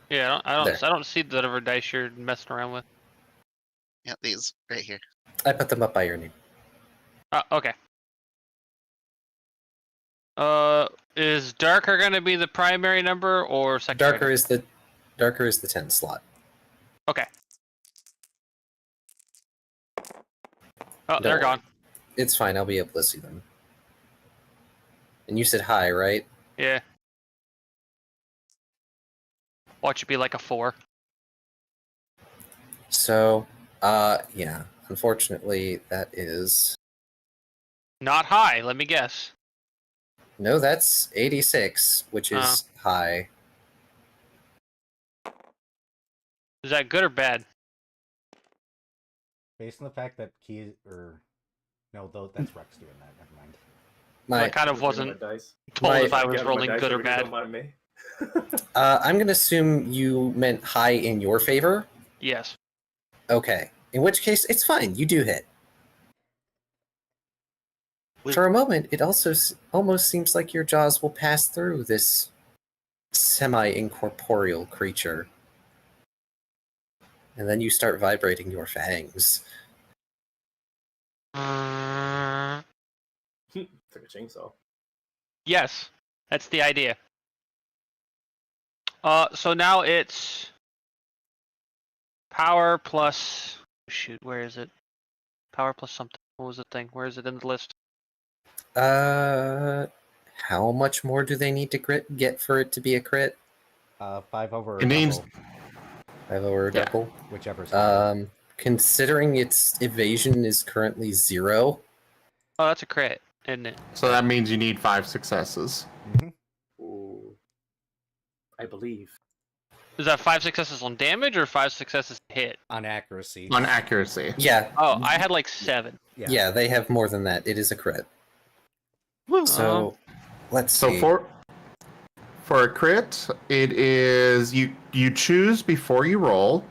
Yeah, I There. don't see whatever dice you're messing around with. Yeah, these right here. I put them up by your name. Okay. Is darker gonna be the primary number or secondary? Darker is the 10 slot. Okay. Oh, Don't they're worry. gone. It's fine. I'll be able to see them. And you said high, right? Yeah. Watch it be like a 4. So, yeah. Unfortunately, that is... Not high, let me guess. No, that's 86, which is high. Is that good or bad? Based on the fact that Key or no, though that's Rex doing that. Never mind. I kind of Looking at wasn't my dice. told my- if I I was gather my rolling dice good or over here, bad. don't mind me. I'm going to assume you meant high in your favor. Yes. Okay. In which case, it's fine. You do hit. Wait. For a moment, it also almost seems like your jaws will pass through this semi-incorporeal creature. And then you start vibrating your fangs. Took a chainsaw. Yes, that's the idea. So now it's power plus. Shoot, where is it? Power plus something. What was the thing? Where is it in the list? How much more do they need to get for it to be a crit? 5 over It needs- double, 5 over Yeah. double? whichever's higher. Considering its evasion is currently 0, Oh, that's a crit, isn't it? So that means you need 5 successes. Mhm. Ooh. I believe. Is that 5 successes on damage or 5 successes hit? On accuracy. On accuracy. yeah, Oh, I had like 7. yeah, they have more than that. It is a crit. So, let's So see. for a crit, it is you choose before you roll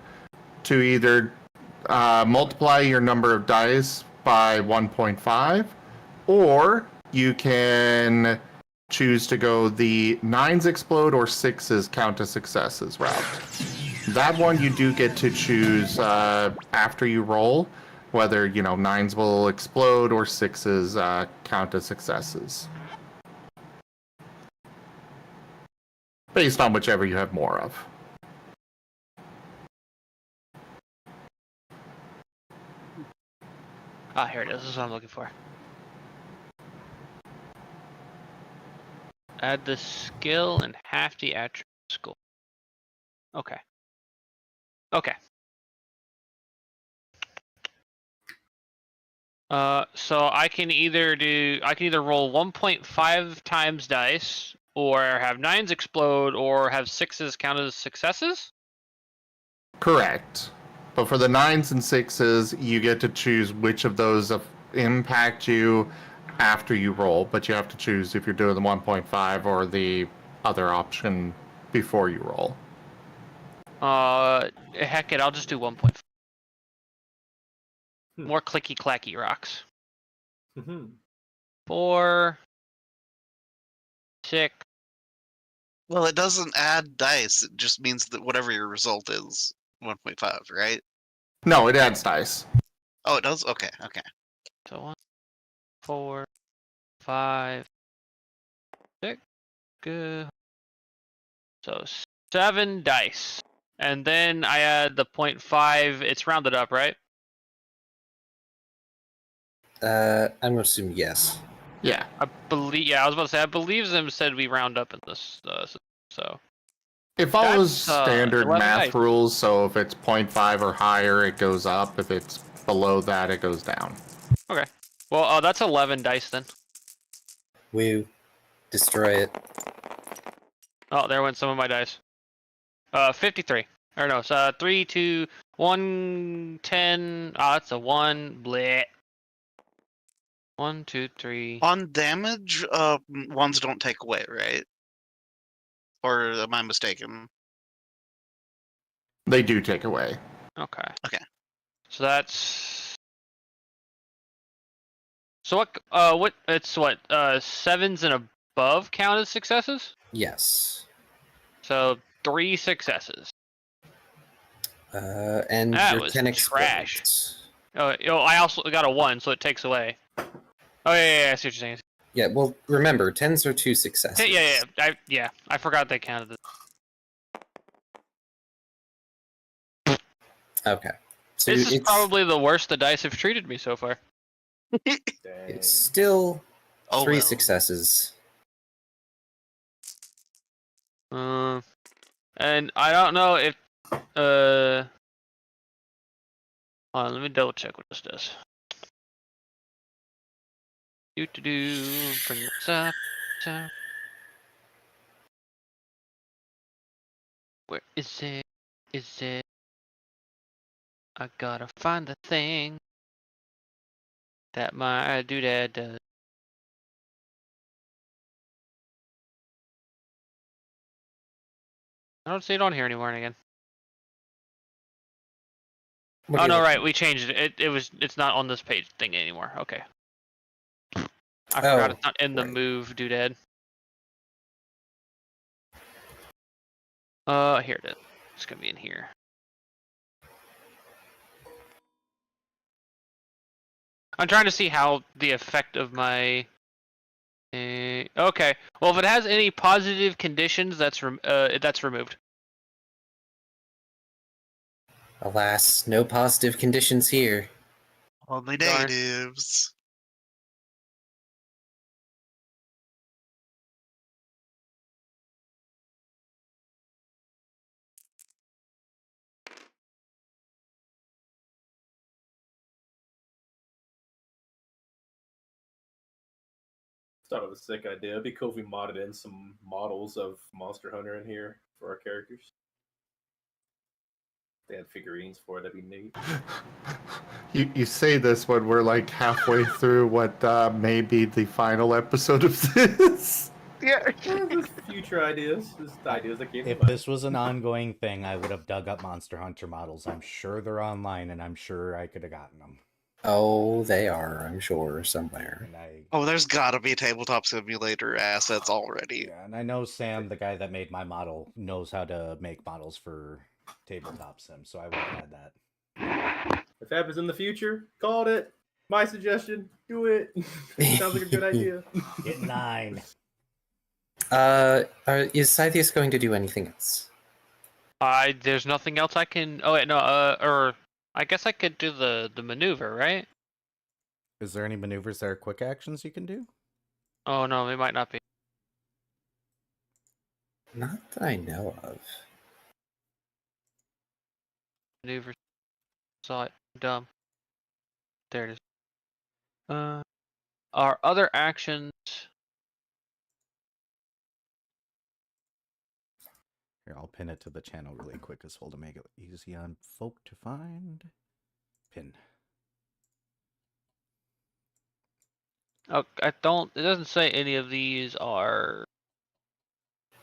to either multiply your number of dice by 1.5, or you can choose to go the 9s explode or 6s count as successes route. That one you do get to choose after you roll whether 9s will explode or 6s count as successes. Based on whichever you have more of. Ah, here it is. This is what I'm looking for. Add the skill and half the attribute score. Okay. Okay. So I can either roll 1.5 times dice, or have 9s explode, or have 6s count as successes. Correct. But for the 9s and 6s, you get to choose which of those impact you after you roll, but you have to choose if you're doing the 1.5 or the other option before you roll. Heck it, I'll just do 1.5. Hmm. More clicky clacky rocks. Mhm. 4, 6. Well, it doesn't add dice. It just means that whatever your result is, 1.5, right? No, it adds dice. Oh, it does? Okay, okay. So 1, 4, 5, 6. Good. So 7 dice. And then I add the 0.5. It's rounded up, right? I'm gonna assume yes. Yeah. I believe. Yeah, I was about to say. I believe Zim said we round up in this. So. It follows That's, standard 11 math dice. rules, so if it's 0.5 or higher, it goes up. If it's below that, it goes down. Okay. Well, that's 11 dice then. Woo. Destroy it. Oh, there went some of my dice. 53. Or no, so 3, 2, 1, 10. Oh, that's a 1. Bleh. 1, 2, 3. On damage, ones don't take away, right? Or am I mistaken? They do take away. Okay. Okay. So that's. So what? It's what? 7s and above count as successes. Yes. So 3 successes. And That your was 10 trash. explodes. Oh, I also got a 1, so it takes away. Oh yeah, I see what you're saying. Yeah, well, remember, 10s are 2 successes. I forgot they counted this. Okay. So This is it's, probably the worst the dice have treated me so far. Dang. it's still Oh, 3 well. successes. And I don't know if hold on, let me double check what this does. Bring this up. Where is it? Is it? I gotta find the thing that my doodad does. I don't see it on here anymore again. What Oh are you no, looking right, we changed it. It's not on this page thing anymore. Okay. I Oh, forgot it's not in the right. move doodad. Here it is. It's gonna be in here. I'm trying to see how the effect of my. Okay. Well, if it has any positive conditions, that's removed. Alas, no positive conditions here. Only Darn. negatives. Thought of a sick idea. It'd be cool if we modded in some models of Monster Hunter in here for our characters. They had figurines for it. That'd be neat. You say this when we're like halfway through what may be the final episode of this. Yeah. Just future ideas. Just ideas that came to If mind. this was an ongoing thing, I would have dug up Monster Hunter models. I'm sure they're online, and I'm sure I could have gotten them. Oh, they are, I'm sure, somewhere. And Oh, there's gotta be tabletop simulator assets already. yeah, and I know Sam, the guy that made my model, knows how to make models for tabletop sim, so I would have had that. If it happens in the future, called it. My suggestion, do it. Sounds like a good idea. Get 9. Is Scythius going to do anything else? There's nothing else I can. Oh wait, no. Or I guess I could do the maneuver, right? Is there any maneuvers that are quick actions you can do? Oh no, it might not be. Not that I know of. Maneuver. Saw it. Dumb. There it is. Our other actions. Here, I'll pin it to the channel really quick as well to make it easy on folk to find. Pin. Oh, I don't. It doesn't say any of these are.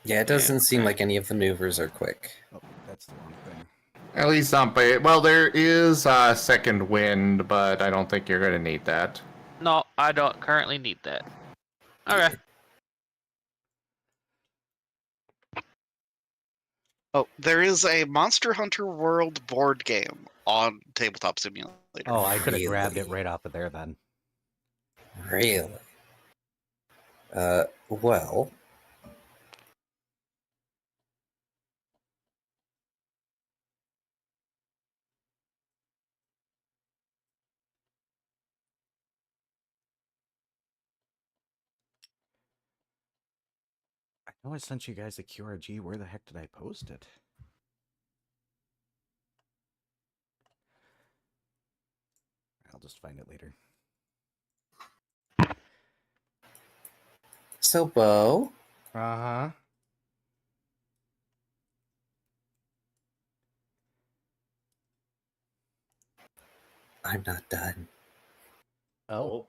Yeah, it doesn't seem like any of the maneuvers are quick. Oh, that's the wrong thing. At least not by. Well, there is second wind, but I don't think you're going to need that. No, I don't currently need that. Okay. Oh, there is a Monster Hunter World board game on Tabletop Simulator. Oh, I could have grabbed it Really? right off of there then. Really? Well. I know I sent you guys a QRG. Where the heck did I post it? I'll just find it later. So, Bo, Uh-huh. I'm not done. Oh.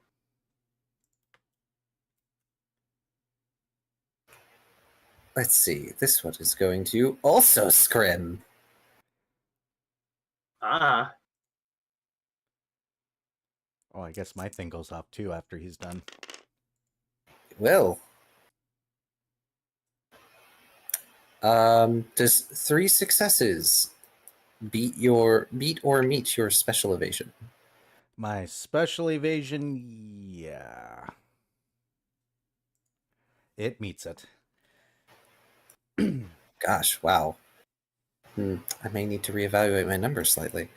Let's see. This one is going to also scrim. Ah. Oh, I guess my thing goes off too after he's done. Well. Does 3 successes beat or meet your special evasion? My special evasion, yeah. it meets it. Gosh, wow. I may need to reevaluate my numbers slightly.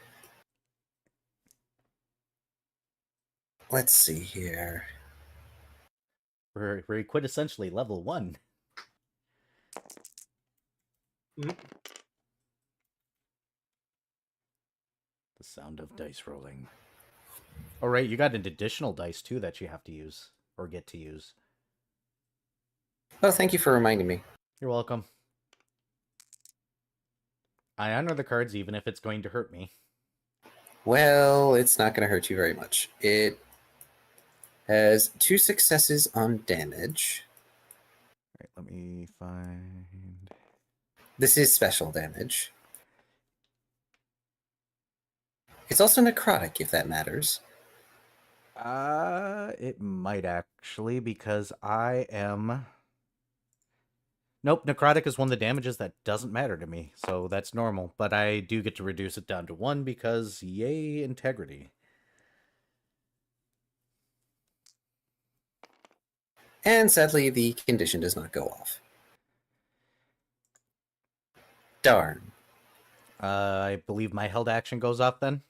Let's see here. We're quintessentially level 1. Mhm. The sound of dice rolling. Oh, right, you got an additional dice, too, that you have to use, or get to use. Oh, thank you for reminding me. You're welcome. I honor the cards even if it's going to hurt me. Well, it's not going to hurt you very much. It has 2 successes on damage. All right, let me find... This is special damage. It's also necrotic, if that matters. It might actually, because I am... Nope, necrotic is one of the damages that doesn't matter to me, so that's normal. But I do get to reduce it down to 1 because, yay, integrity. And sadly, the condition does not go off. Darn. I believe my held action goes off then.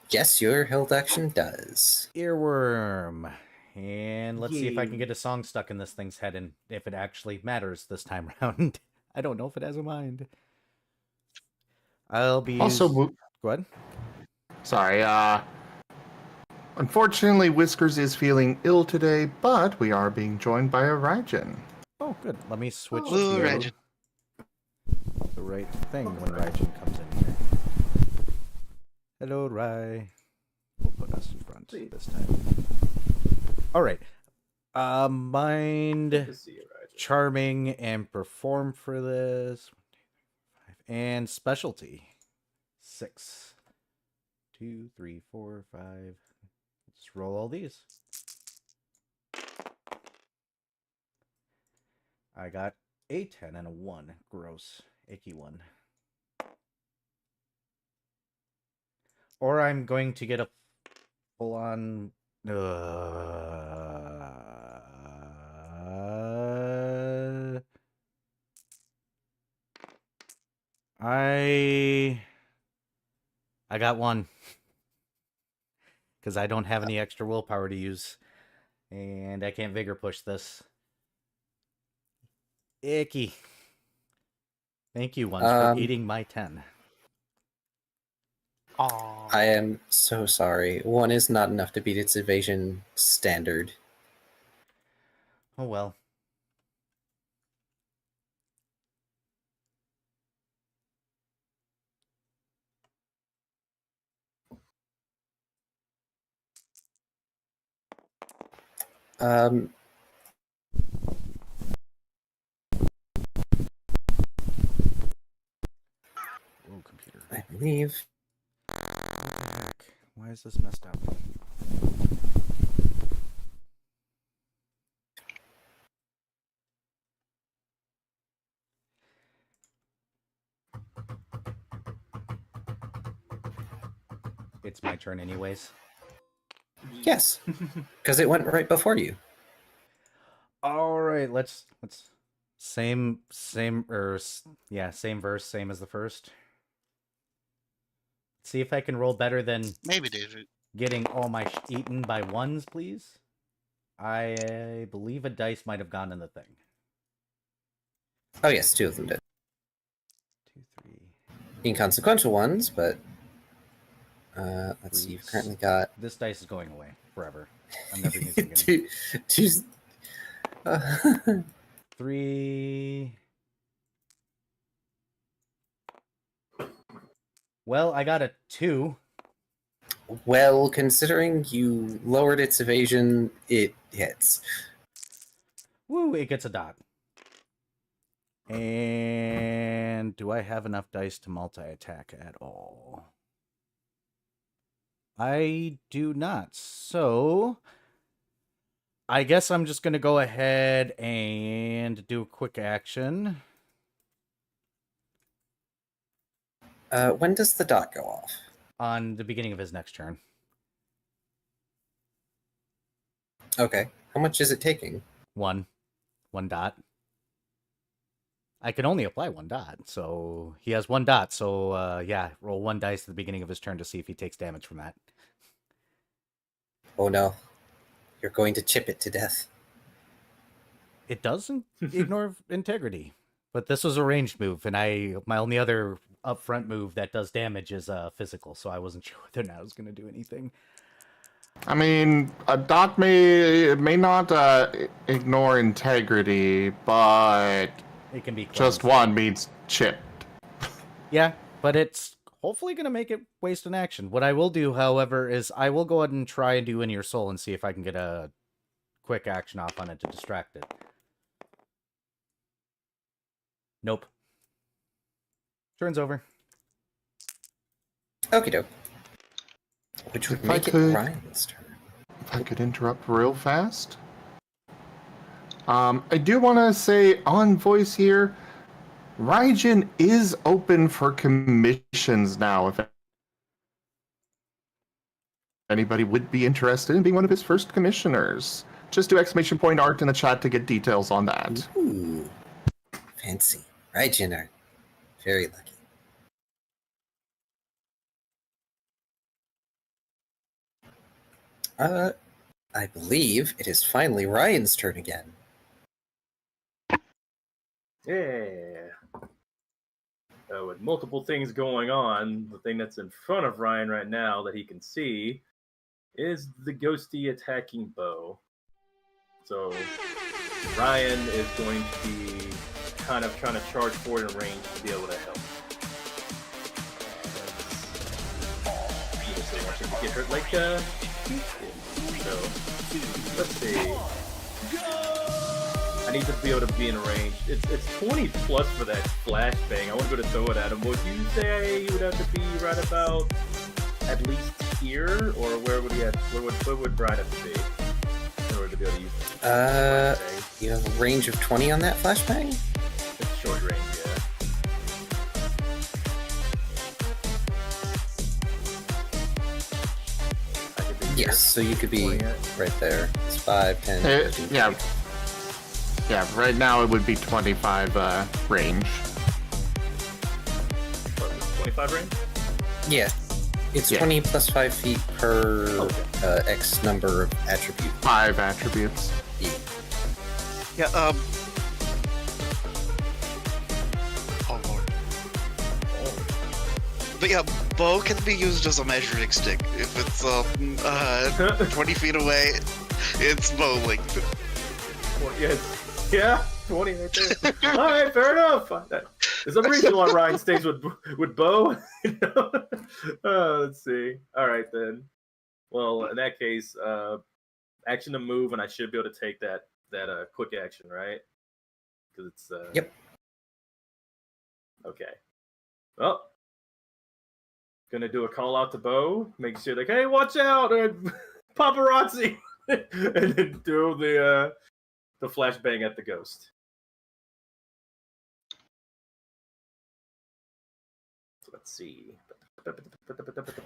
Yes, your held action does. Earworm. And let's see if I can Yay. get a song stuck in this thing's head and if it actually matters this time around. I don't know if it has a mind. I'll be Also, Go ahead. sorry. Unfortunately, Whiskers is feeling ill today, but we are being joined by a Raijin. Oh, good. Let me switch Ooh, to Raijin. the right thing when Raijin comes in here. Hello, Rai. We'll put us in front this time. All right. Good Mind, to see you, Raijin. charming, and perform for this. 1, 2, 3, 4, 5. And specialty. 6. 2, 3, 4, 5. Let's roll all these. I got a 10 and a 1. Gross. Icky one. Or I'm going to get a full-on... I got 1. Because I don't have any extra willpower to use. And I can't vigor push this. Icky. Thank you, ones, for eating my 10. Aw. I am so sorry. 1 is not enough to beat its evasion standard. Oh well. Um, Oh, computer. I believe. What the heck? Why is this messed up? It's my turn anyways. Yes, because it went right before you. All right, let's same verse, same as the first. See if I can roll better than Maybe, David. getting all my eaten by 1s, please. I believe a dice might have gone in the thing. Oh yes, 2 of them did. 2, 3. Inconsequential ones, but let's see. You've currently got This dice is going away forever. I'm never using it. two. 3. Well, I got a 2. Well, considering you lowered its evasion, it hits. Woo, it gets a dot. And do I have enough dice to multi-attack at all? I do not. So I guess I'm just going to go ahead and do a quick action. When does the dot go off? On the beginning of his next turn. Okay. How much is it taking? 1. 1 dot. I can only apply 1 dot, so he has 1 dot. So yeah, roll 1 dice at the beginning of his turn to see if he takes damage from that. Oh no. You're going to chip it to death. It doesn't ignore integrity, but this was a ranged move, and my only other upfront move that does damage is physical, so I wasn't sure whether or not I was going to do anything. I mean, a dot may not ignore integrity, but It can be just cleansed. one means chipped. Yeah, but it's hopefully going to make it waste an action. What I will do, however, is I will go ahead and try and do In Your Soul and see if I can get a quick action off on it to distract it. Nope. Turn's over. Okie doke. Which would If I make it could- Ryan's turn. If I could interrupt real fast. I do want to say on voice here, Raijin is open for commissions now. If anybody would be interested in being one of his first commissioners, just do exclamation point art in the chat to get details on that. Ooh. Fancy. Raijin are very lucky. I believe it is finally Ryan's turn again. Yeah. With multiple things going on, the thing that's in front of Ryan right now that he can see is the ghosty attacking bow. So Ryan is going to be kind of trying to charge forward in range to be able to help. Previously wanting to get hurt like so let's see. I need to be able to be in range. It's 20 plus for that flashbang. I want to go to throw it at him. Would you say you would have to be right about at least here, or where would he have? Where would Brian have to be in order to be able to use it? You have a range of 20 on that flashbang? It's short range, yeah. I could be here. Yes, so you could be 20 at- right there. It's 5, 10, 15, Yeah. 20. Yeah, right now it would be 25 range. What, 25 range? Yeah. It's Yeah. 20 plus 5 feet per Okay. X number of attribute. 5 attributes. Yeah, oh lord. But yeah, bow can be used as a measuring stick. If it's 20 feet away, it's bow length. 20, yeah, 20 right there. All right, fair enough. There's a reason why Ryan stays with Bo. Let's see. All right then. Well, in that case, action to move, and I should be able to take that quick action, right? Because it's Yep. Okay. Well, gonna do a call out to Bo, make sure like, hey, watch out, paparazzi, and then do the flashbang at the ghost. So let's see.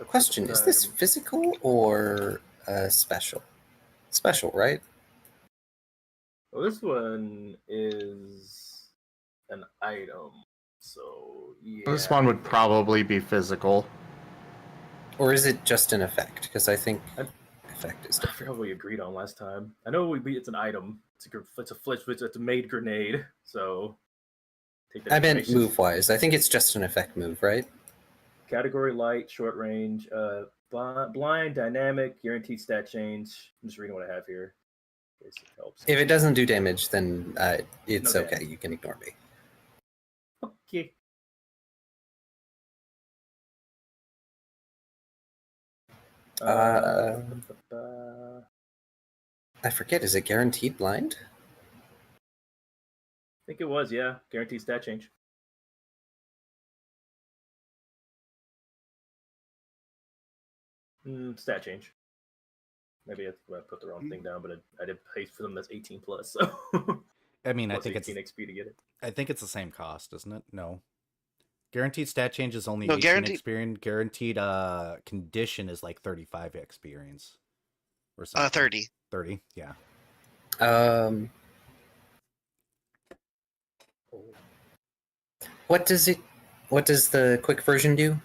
Question, is this physical or special? Special, right? Well, this one is an item, so yeah. This one would probably be physical. Or is it just an effect? Because I think I'm- effect is I different. forgot what we agreed on last time. I know it's an item. It's a made grenade. So take that I meant information. move-wise. I think it's just an effect move, right? Category light, short range, blind, dynamic, guaranteed stat change. I'm just reading what I have here. In case it helps. If it doesn't do damage, then it's No okay. damage. You can ignore me. Okay. I forget. Is it guaranteed blind? think it was, yeah. Guaranteed stat change. Stat change. Maybe I put the wrong thing down, but I did pay for them that's 18 plus, so I mean, I plus think it's 18 XP to get it. I think it's the same cost, isn't it? No. Guaranteed stat change is only No, 18 guaranteed- experience. Guaranteed condition is like 35 experience. Or something. 30. 30, yeah. What does the quick version do?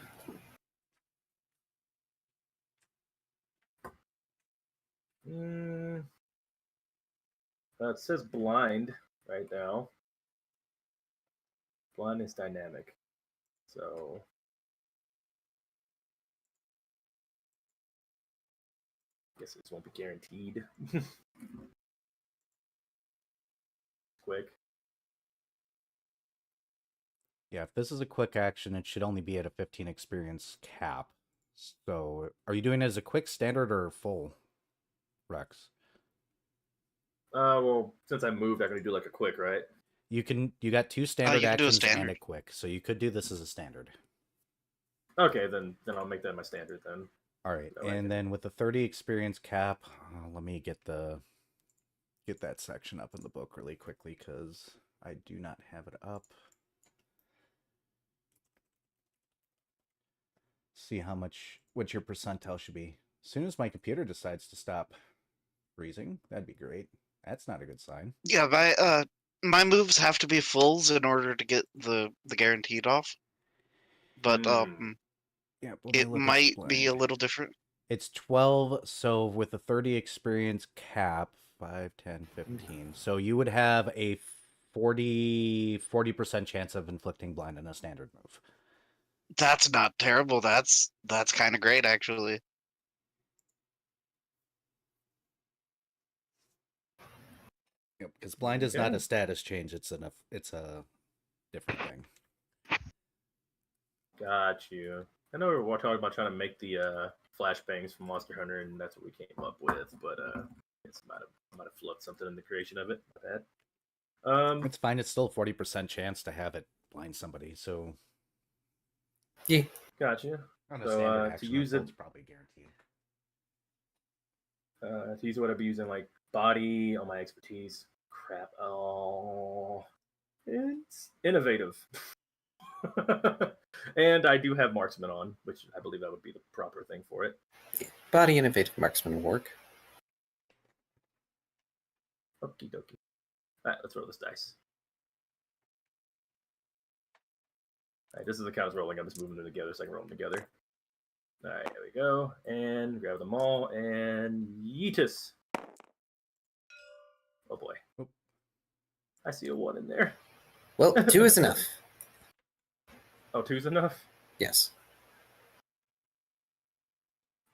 It says blind right now. Blind is dynamic. So I guess this won't be guaranteed. Quick. Yeah, if this is a quick action, it should only be at a 15 experience cap. So, are you doing it as a quick, standard, or full, Rex? Well, since I moved, I can do like a quick, right? You got 2 standard you can do a actions and standard. a quick, so you could do this as a standard. Okay, then I'll make that my standard then. All right, I like and it. then with the 30 experience cap, let me get that section up in the book really quickly because I do not have it up. See what your percentile should be. As soon as my computer decides to stop freezing, that'd be great. That's not a good sign. Yeah, my moves have to be fulls in order to get the guaranteed off. But Yeah, it might be a little different. It's 12, so with the 30 experience cap, 5, 10, 15. So you would have a 40% chance of inflicting blind in a standard move. That's not terrible. That's kind of great, actually. Yep, because blind is not a status change, it's a different thing. Got you. I know we were talking about trying to make the flashbangs from Monster Hunter, and that's what we came up with. But it's might have flubbed something in the creation of it. My bad. It's fine. It's still 40% chance to have it blind somebody. So Yeah. Got you. on a So, standard to action, use it's it- probably guaranteed. To use what I'd be using, like body on my expertise. Crap. Oh, it's innovative. And I do have marksman on, which I believe that would be the proper thing for it. Body innovative marksman work. Okie dokie. Alright, let's roll this dice. Alright, this is the count as rolling. I'm just moving them together so I can roll them together. Alright, there we go. And grab them all and yeetus. Oh boy. Oop. I see a 1 in there. Well, 2 is enough. Oh, 2's enough? Yes.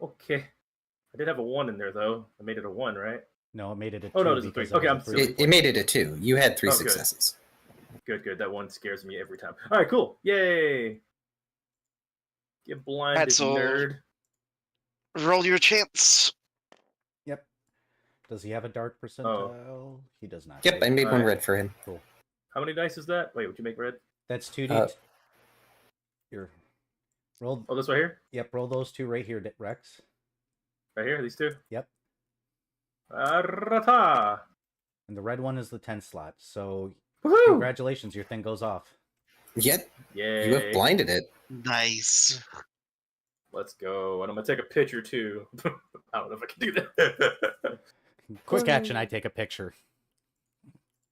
Okay. I did have a 1 in there though. I made it a 1, right? No, it made it a 2. Oh, no, it is a because 3. Okay, it I'm was a silly. 3. It made it a 2. You had 3 Oh, good. successes. Good. That one scares me every time. Alright, cool. Yay! Get blinded, so- nerd. Roll your chance. Yep. Does he have a dark percentile? He does not. Yep, I made one Alright. red for him. Cool. How many dice is that? Wait, would you make red? That's 2d. Here. Roll. Oh, this right here? Yep, roll those 2 right here, Rex. Right here? These 2? Yep. Arata! And the red one is the 10 slot. So Woohoo! congratulations, your thing goes off. Yet, Yay. you have blinded it. Nice. Let's go. And I'm going to take a picture too. I don't know if I can do that. Quick action, I take a picture.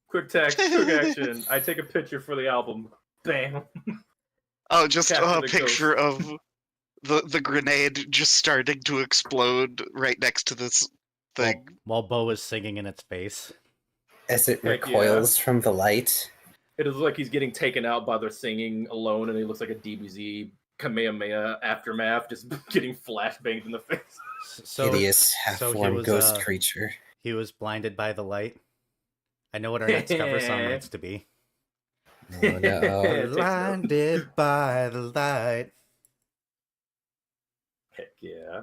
Quick action. I take a picture for the album. Bam. Oh, just Capture a the picture of the grenade just starting to explode right next to this thing. While Bo is singing in its face. As it Heck recoils from the light. It is like he's getting taken out by the singing alone, and he looks like a DBZ Kamehameha aftermath, just getting flashbanged in the face. So Hideous, so he half-formed was, ghost creature. he was blinded by the light. I know what our next cover song needs to be. Oh, no. Takes Blinded by the light. Heck yeah.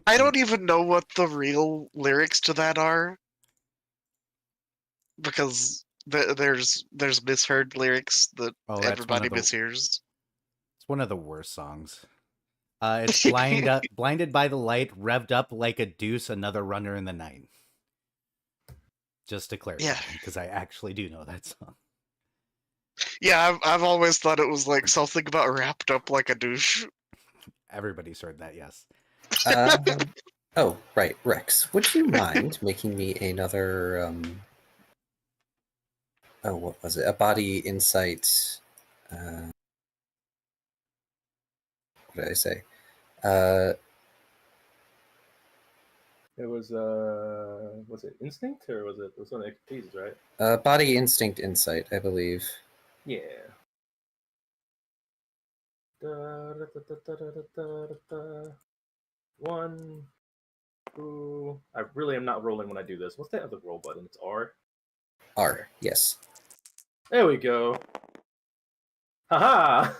I don't even know what the real lyrics to that are, because there's misheard lyrics that Oh, that's everybody one of the- mishears. It's one of the worst songs. It's blinded by the light, revved up like a deuce, another runner in the night. Just to clarify, Yeah. because I actually do know that song. Yeah, I've always thought it was like something about wrapped up like a douche. Everybody's heard that, yes. Oh, right, Rex. Would you mind making me another? Oh, what was it? A body insight What did I say? Was it instinct or was it one of the expertise, right? Body instinct insight, I believe. Yeah. Da, da, da, da, da, da, da, da. 1, 2. I really am not rolling when I do this. What's that other roll button? It's R. R, yes. There we go. Haha!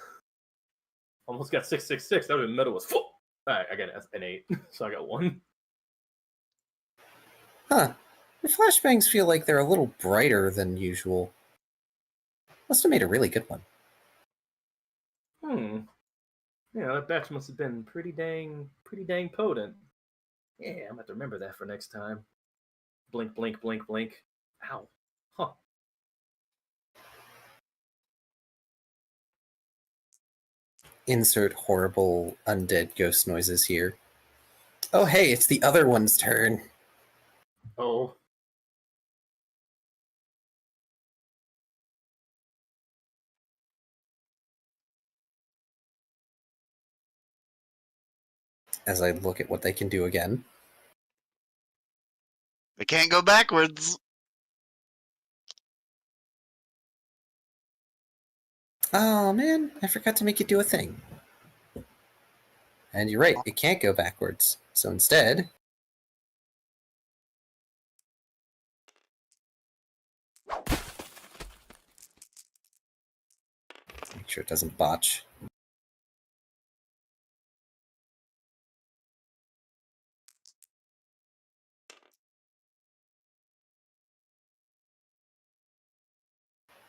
Almost got 666. That would have been metal was full. Alright, I got an 8, so I got 1. Huh. The flashbangs feel like they're a little brighter than usual. Must have made a really good one. Yeah, that batch must have been pretty dang potent. Yeah, I'm gonna have to remember that for next time. Blink, blink, blink, blink. Ow. Huh. Insert horrible undead ghost noises here. Oh hey, it's the other one's turn. Oh. As I look at what they can do again. I can't go backwards. Oh man, I forgot to make it do a thing. And you're right, it can't go backwards. So instead... Make sure it doesn't botch.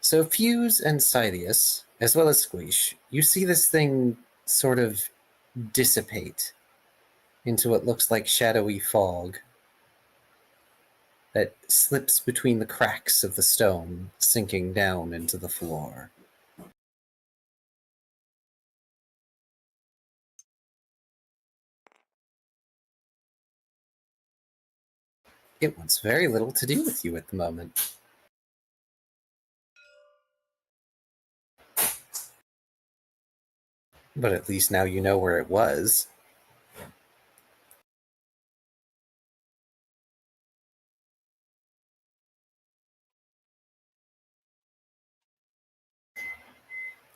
So Fuse and Scythius, as well as Squeesh, you see this thing sort of dissipate into what looks like shadowy fog that slips between the cracks of the stone, sinking down into the floor. It wants very little to do with you at the moment. But at least now you know where it was.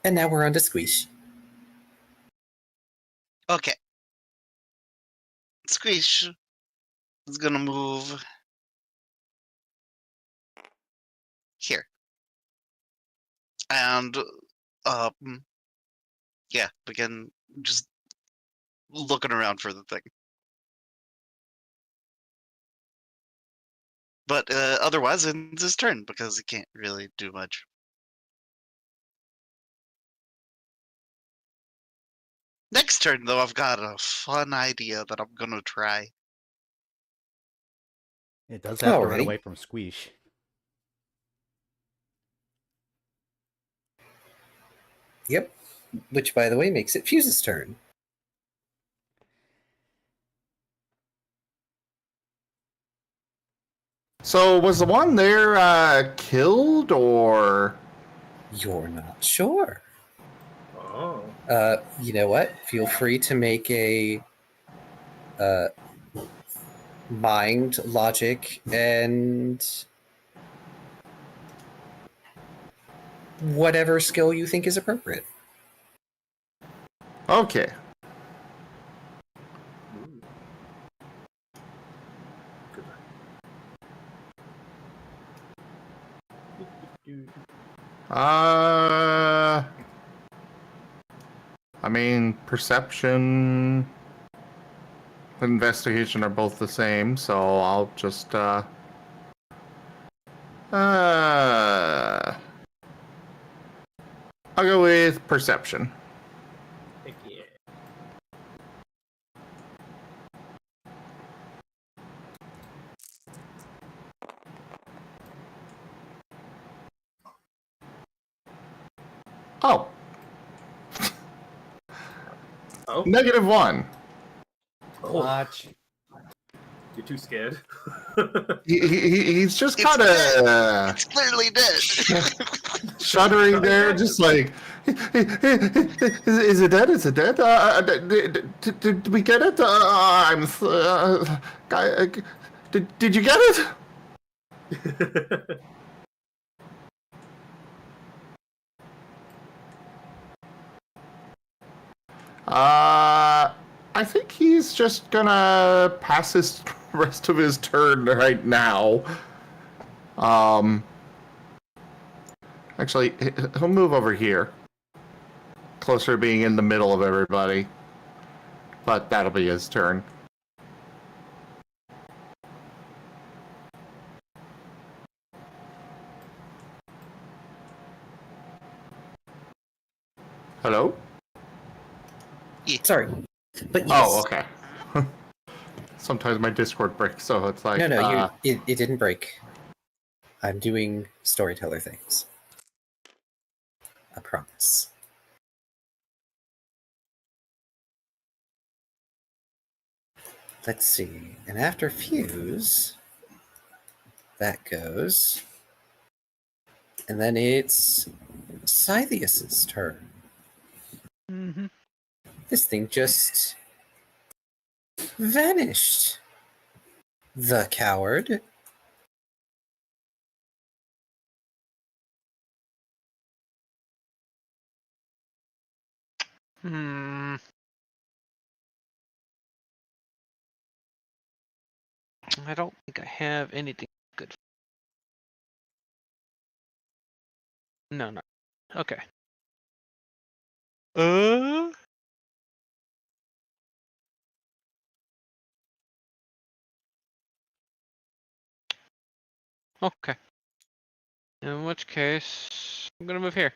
And now we're on to Squeesh. Okay. Squeesh is gonna move here. And yeah, begin just looking around for the thing. But otherwise, it's his turn because he can't really do much. Next turn, though, I've got a fun idea that I'm gonna try. It does have to run Alrighty. away from Squeesh. Yep. Which, by the way, makes it Fuse's turn. So was the one there killed or? You're not sure. Oh. You know what? Feel free to make a mind, logic, and whatever skill you think is appropriate. Okay. I mean, perception, investigation are both the same, so I'll just I'll go with perception. Heck yeah. Oh, Oh. -1. Oh. Watch. You're too scared. He's just It's kind dead. of It's clearly dead. shuddering there, just like, is it dead? Is it dead? Did we get it? Did you get it? I think he's just gonna pass his rest of his turn right now. Actually, he'll move over here, closer to being in the middle of everybody. But that'll be his turn. Hello? Sorry. But yes. Oh, okay. Sometimes my Discord breaks, so it's like... No, it didn't break. I'm doing storyteller things. I promise. Let's see. And after Fuse, that goes. And then it's Scythius's turn. Mm-hmm. This thing just vanished. The coward. Hmm. I don't think I have anything good. No, no. Okay. Okay. In which case, I'm gonna move here.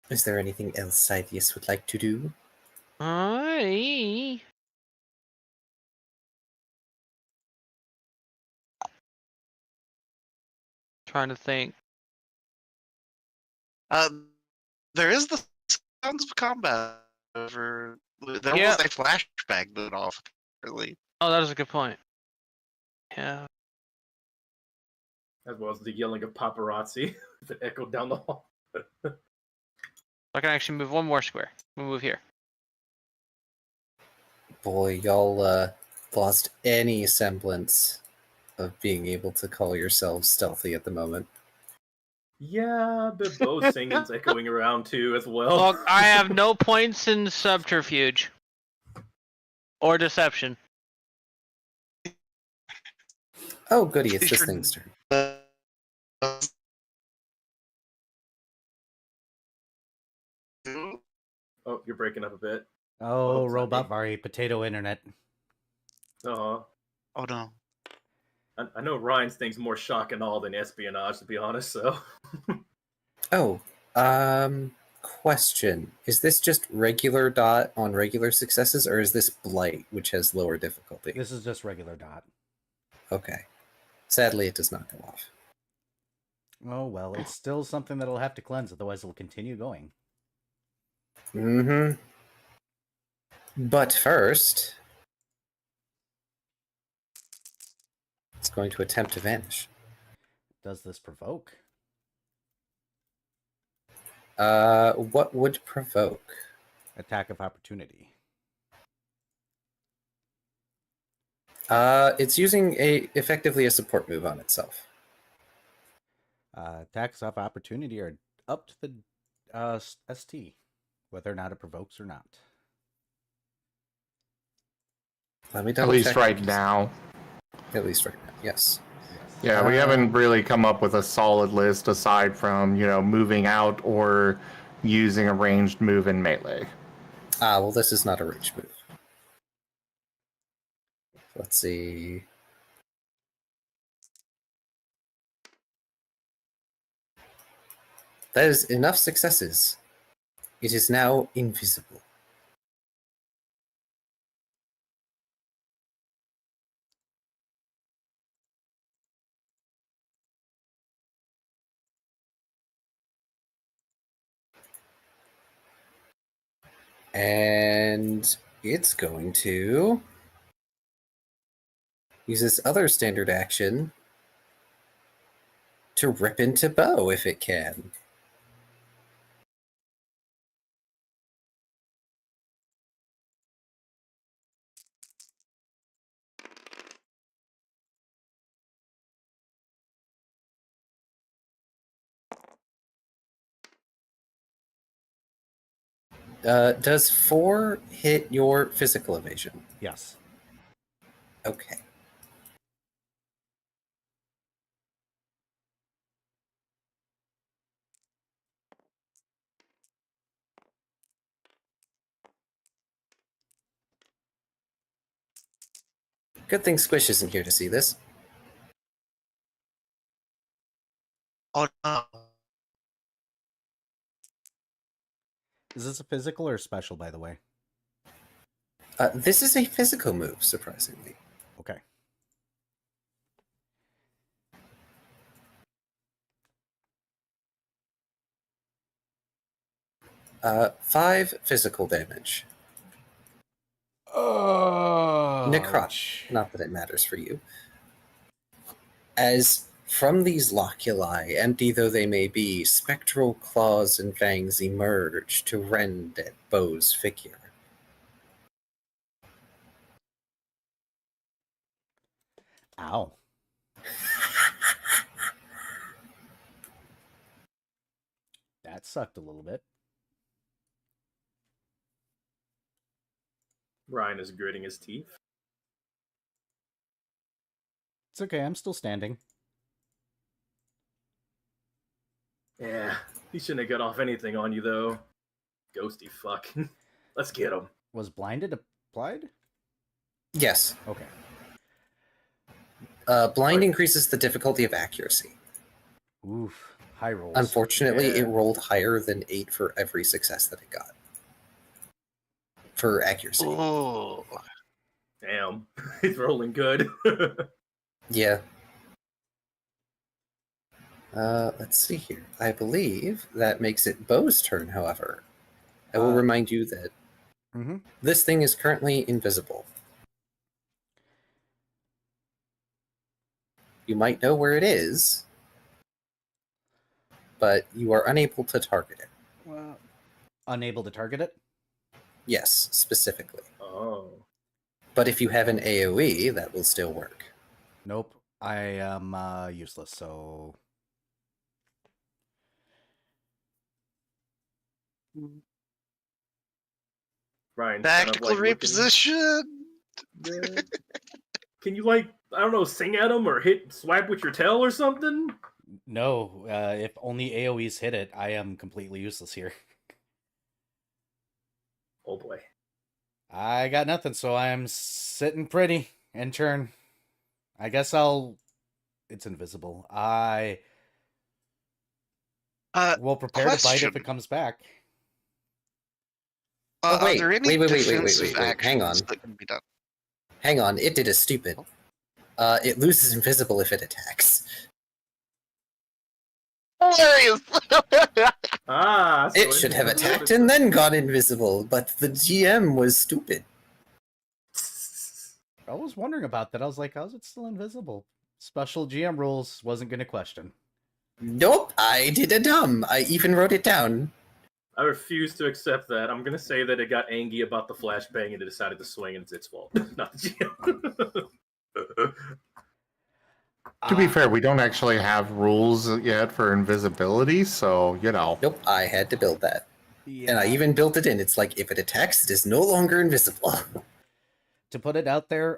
Is there anything else Scythius would like to do? I trying to think. Uh, there is the sounds of combat over. There Yeah. was a flashback that off. Really. Oh, that is a good point. Yeah. As well as the yelling of paparazzi that echoed down the hall. I can actually move one more square. We'll move here. Boy, y'all lost any semblance of being able to call yourselves stealthy at the moment. Yeah, but Bo's singing's echoing around too as well. Look, I have no points in subterfuge or deception. Oh, goody, it's this thing's turn. Oh, you're breaking up a bit. Oh, it's not Robot me. Vari, potato internet. Uh-huh. Oh no. I know Ryan's thing's more shock and all than espionage, to be honest, so... Oh, question. Is this just regular dot on regular successes, or is this blight, which has lower difficulty? This is just regular dot. Okay. Sadly, it does not go off. Oh, well, it's still something that'll have to cleanse, otherwise it'll continue going. Mm-hmm. But first, it's going to attempt to vanish. Does this provoke? What would provoke? Attack of opportunity. It's using effectively a support move on itself. Attacks of opportunity are up to the ST, whether or not it provokes or not. Let me At double least check. right now. At least right now, yes. Yeah, we haven't really come up with a solid list aside from, moving out or using a ranged move in melee. Well, this is not a ranged move. Let's see. That is enough successes. It is now invisible. And it's going to use its other standard action to rip into Bo if it can. Does 4 hit your physical evasion? Yes. Okay. Good thing Squish isn't here to see this. Oh no. Is this a physical or special, by the way? This is a physical move, surprisingly. Okay. Five physical damage. Oh. Necrotic. Not that it matters for you. As from these loculi, empty though they may be, spectral claws and fangs emerge to rend at Bo's figure. Ow. That sucked a little bit. Ryan is gritting his teeth. It's okay, I'm still standing. Yeah, he shouldn't have got off anything on you, though. Ghosty fuck. Let's get him. Was blinded applied? Yes. Okay. Blind Right. increases the difficulty of accuracy. Oof. High rolls. Unfortunately, Yeah. it rolled higher than 8 for every success that it got. For accuracy. Ooh. Damn, he's rolling good. Yeah. Let's see here. I believe that makes it Bo's turn, however. I will remind you that Mm-hmm. this thing is currently invisible. You might know where it is, but you are unable to target it. Well, unable to target it? Yes, specifically. Oh. But if you have an AoE, that will still work. Nope. I am useless, so... Ryan. Tactical reposition. Can you, like, I don't know, sing at him or swipe with your tail or something? No, if only AoEs hit it, I am completely useless here. Oh boy. I got nothing, so I am sitting pretty. End turn. I guess I'll... It's invisible. I will prepare to bite if question. it comes back. Oh, wait, Are there any wait. defensive Hang on. actions that can be done? Hang on, it did a stupid. It loses invisible if it attacks. Hilarious! Ah, so It should have attacked and then gone invisible, but the GM was stupid. I was wondering about that. I was like, how's it still invisible? Special GM rules, wasn't going to question. Nope, I did a dumb. I even wrote it down. I refuse to accept that. I'm gonna say that it got angry about the flashbang and it decided to swing, and it's its fault, not the GM. To be fair, we don't actually have rules yet for invisibility, so, you know. Nope, I had to build that. Yeah. And I even built it in. It's like, if it attacks, it is no longer invisible. To put it out there,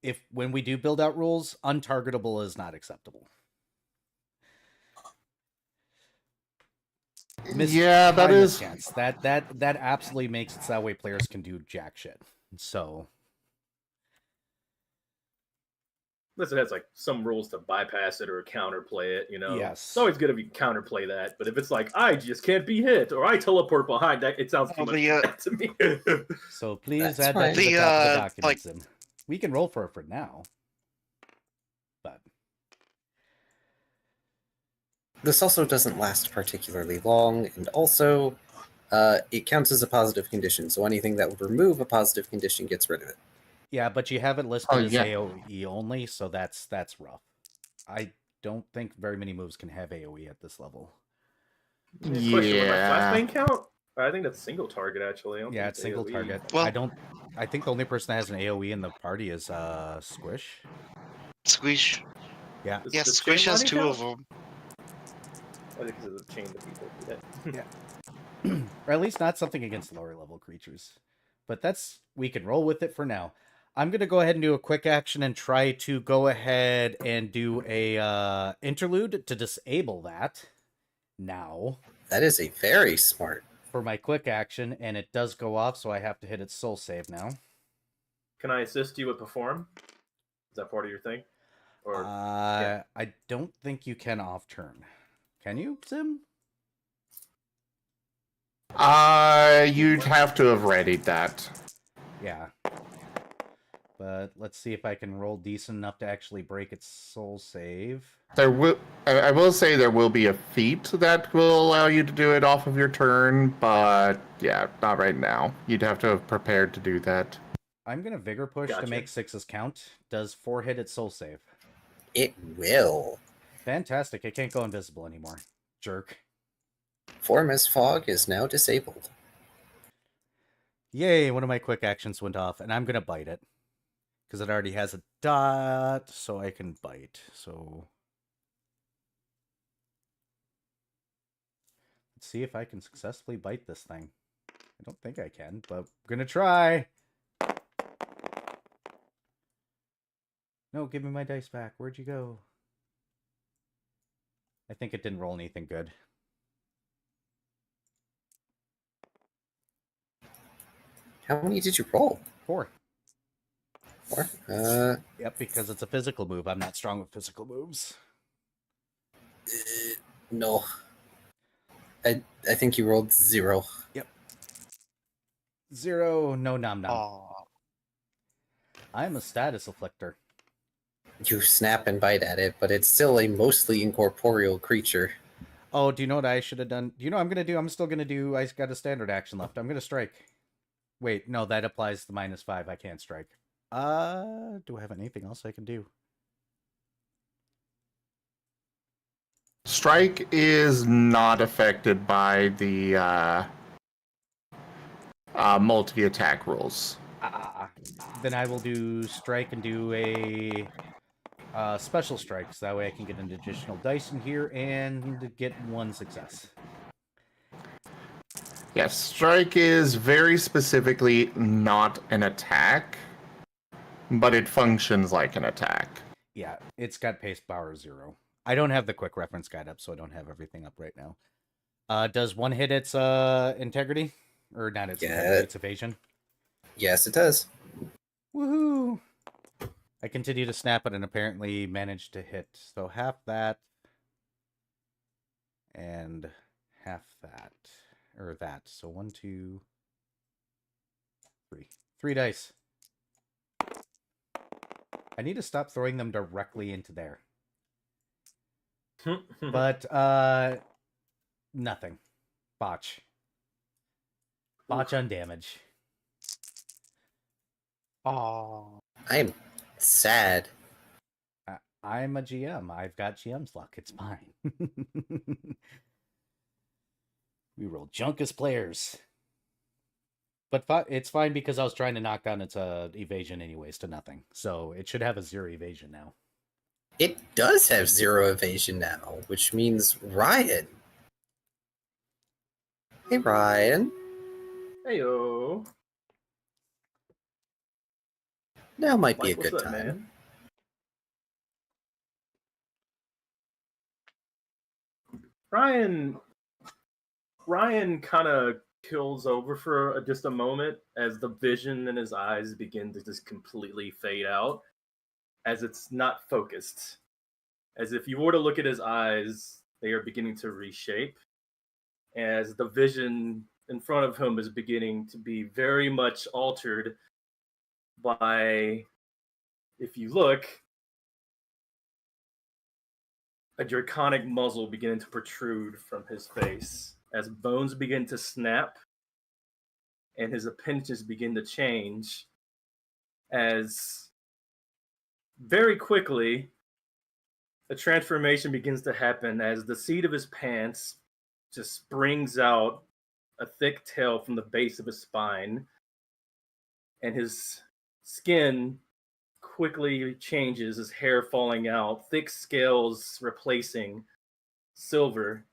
if when we do build out rules, untargetable is not acceptable. Yeah, that High is... mischance. That absolutely makes it so that way players can do jack shit. So Unless it has like some rules to bypass it or counterplay it, you know. Yes. It's always good if you counterplay that, but if it's like I just can't be hit or I teleport behind, that it sounds too much like that to me. So please That's add fine. that to the The, top of the like- documents. And we can roll for it for now. But This also doesn't last particularly long, and also, It counts as a positive condition, so anything that would remove a positive condition gets rid of it. Yeah, but you have it listed Oh, as yeah. AoE only, so that's rough. I don't think very many moves can have AoE at this level. Question: would my Yeah. flashbang count? I think that's single target actually. I don't Yeah, think it's single AoE. target. Well- I think the only person that has an AoE in the party is Squish. Squish. Yeah. Does- Yes, does Squish chain has lightning 2 of count? them. I think it's a chain of people. Yeah. Or at least not something against lower level creatures. But we can roll with it for now. I'm going to go ahead and do a quick action and try to go ahead and do a interlude to disable that now That is a very smart. for my quick action, and it does go off, so I have to hit its soul save now. Can I assist you with perform? Is that part of your thing? Or yeah. I don't think you can off turn. Can you, Sim? You'd have to have readied that. Yeah. But let's see if I can roll decent enough to actually break its soul save. I will say there will be a feat that will allow you to do it off of your turn, but yeah, not right now. You'd have to have prepared to do that. I'm going to Vigor Push to Gotcha. make 6s count. Does 4 hit its soul save? It will. Fantastic. It can't go invisible anymore. Jerk. Formless Fog is now disabled. Yay, one of my quick actions went off, and I'm going to bite it. Because it already has a dot, so I can bite. So let's see if I can successfully bite this thing. I don't think I can, but I'm going to try. No, give me my dice back. Where'd you go? I think it didn't roll anything good. How many did you roll? 4. 4? Yep, because it's a physical move. I'm not strong with physical moves. No. I think you rolled 0. 0, no nom nom. Aw. I'm a status afflictor. You snap and bite at it, but it's still a mostly incorporeal creature. Oh, do you know what I should have done? Do you know what I'm going to do? I'm still going to do... I got a standard action left. I'm going to strike. Wait, no, that applies to -5. I can't strike. Do I have anything else I can do? Strike is not affected by the multi-attack rules. Then I will do strike and do a special strike, so that way I can get an additional dice in here and get 1 success. Yes, strike is very specifically not an attack, but it functions like an attack. Yeah, it's got pace power 0. I don't have the quick reference guide up, so I don't have everything up right now. Does 1 hit its integrity? Or not its integrity, its evasion? Yes, it does. Woohoo! I continue to snap it and apparently managed to hit. So half that. And half that. Or that. So 1, 2, 3. 3 dice. I need to stop throwing them directly into there. But, nothing. Botch. Botch on damage. Aw. I'm sad. I'm a GM. I've got GM's luck. It's fine. We roll junk as players. But it's fine because I was trying to knock down its evasion anyways to nothing. So it should have a 0 evasion now. It does have 0 evasion now, which means Ryan. Hey, Ryan. Heyo. Now might be Mike, a what's good up, time. man? Ryan kind of kills over for just a moment as the vision in his eyes begin to just completely fade out, as it's not focused. As if you were to look at his eyes, they are beginning to reshape, as the vision in front of him is beginning to be very much altered by, if you look, a draconic muzzle beginning to protrude from his face as bones begin to snap and his appendages begin to change, as very quickly the transformation begins to happen as the seat of his pants just springs out a thick tail from the base of his spine, and his skin quickly changes, his hair falling out, thick scales replacing silver,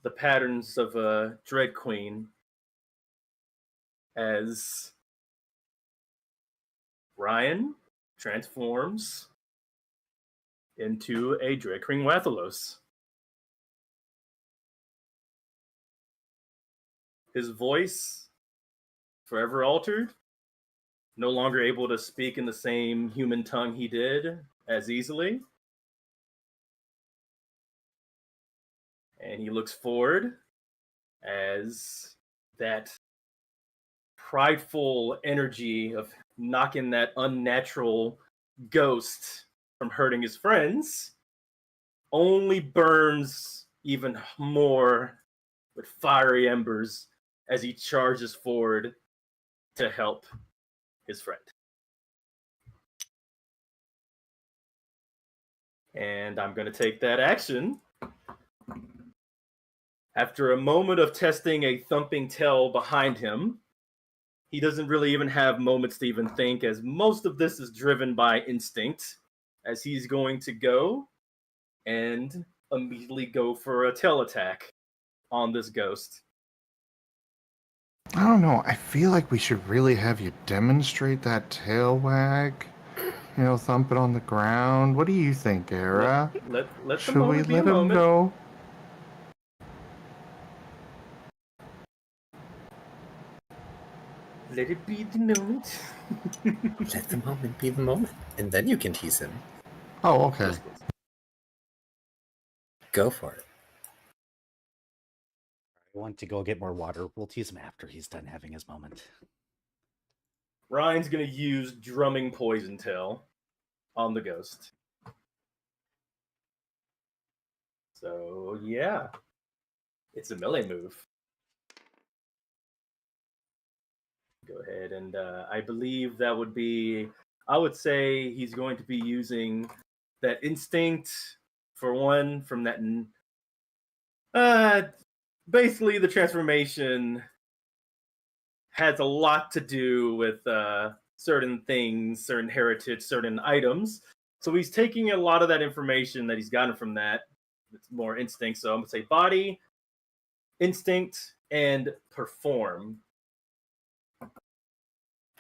the patterns of a Dread Queen, as Ryan transforms into a Dread Queen Wathalos. His voice forever altered, no longer able to speak in the same human tongue he did as easily. And he looks forward as that prideful energy of knocking that unnatural ghost from hurting his friends only burns even more with fiery embers as he charges forward to help his friend. And I'm going to take that action. After a moment of testing a thumping tail behind him, he doesn't really even have moments to even think, as most of this is driven by instinct, as he's going to go and immediately go for a tail attack on this ghost. I don't know. I feel like we should really have you demonstrate that tail wag. You know, thump it on the ground. What do you think, Era? Let the Should we moment be a let him moment. go? Let it be the moment. Let the moment be the moment, and then you can tease him. Oh, okay. Go for it. I want to go get more water. We'll tease him after he's done having his moment. Ryan's going to use drumming poison tail on the ghost. So, yeah. It's a melee move. Go ahead, and I believe that would be... I would say he's going to be using that instinct, for one, from that... basically, the transformation has a lot to do with certain things, certain heritage, certain items. So he's taking a lot of that information that he's gotten from that. It's more instinct. So I'm going to say body, instinct, and perform.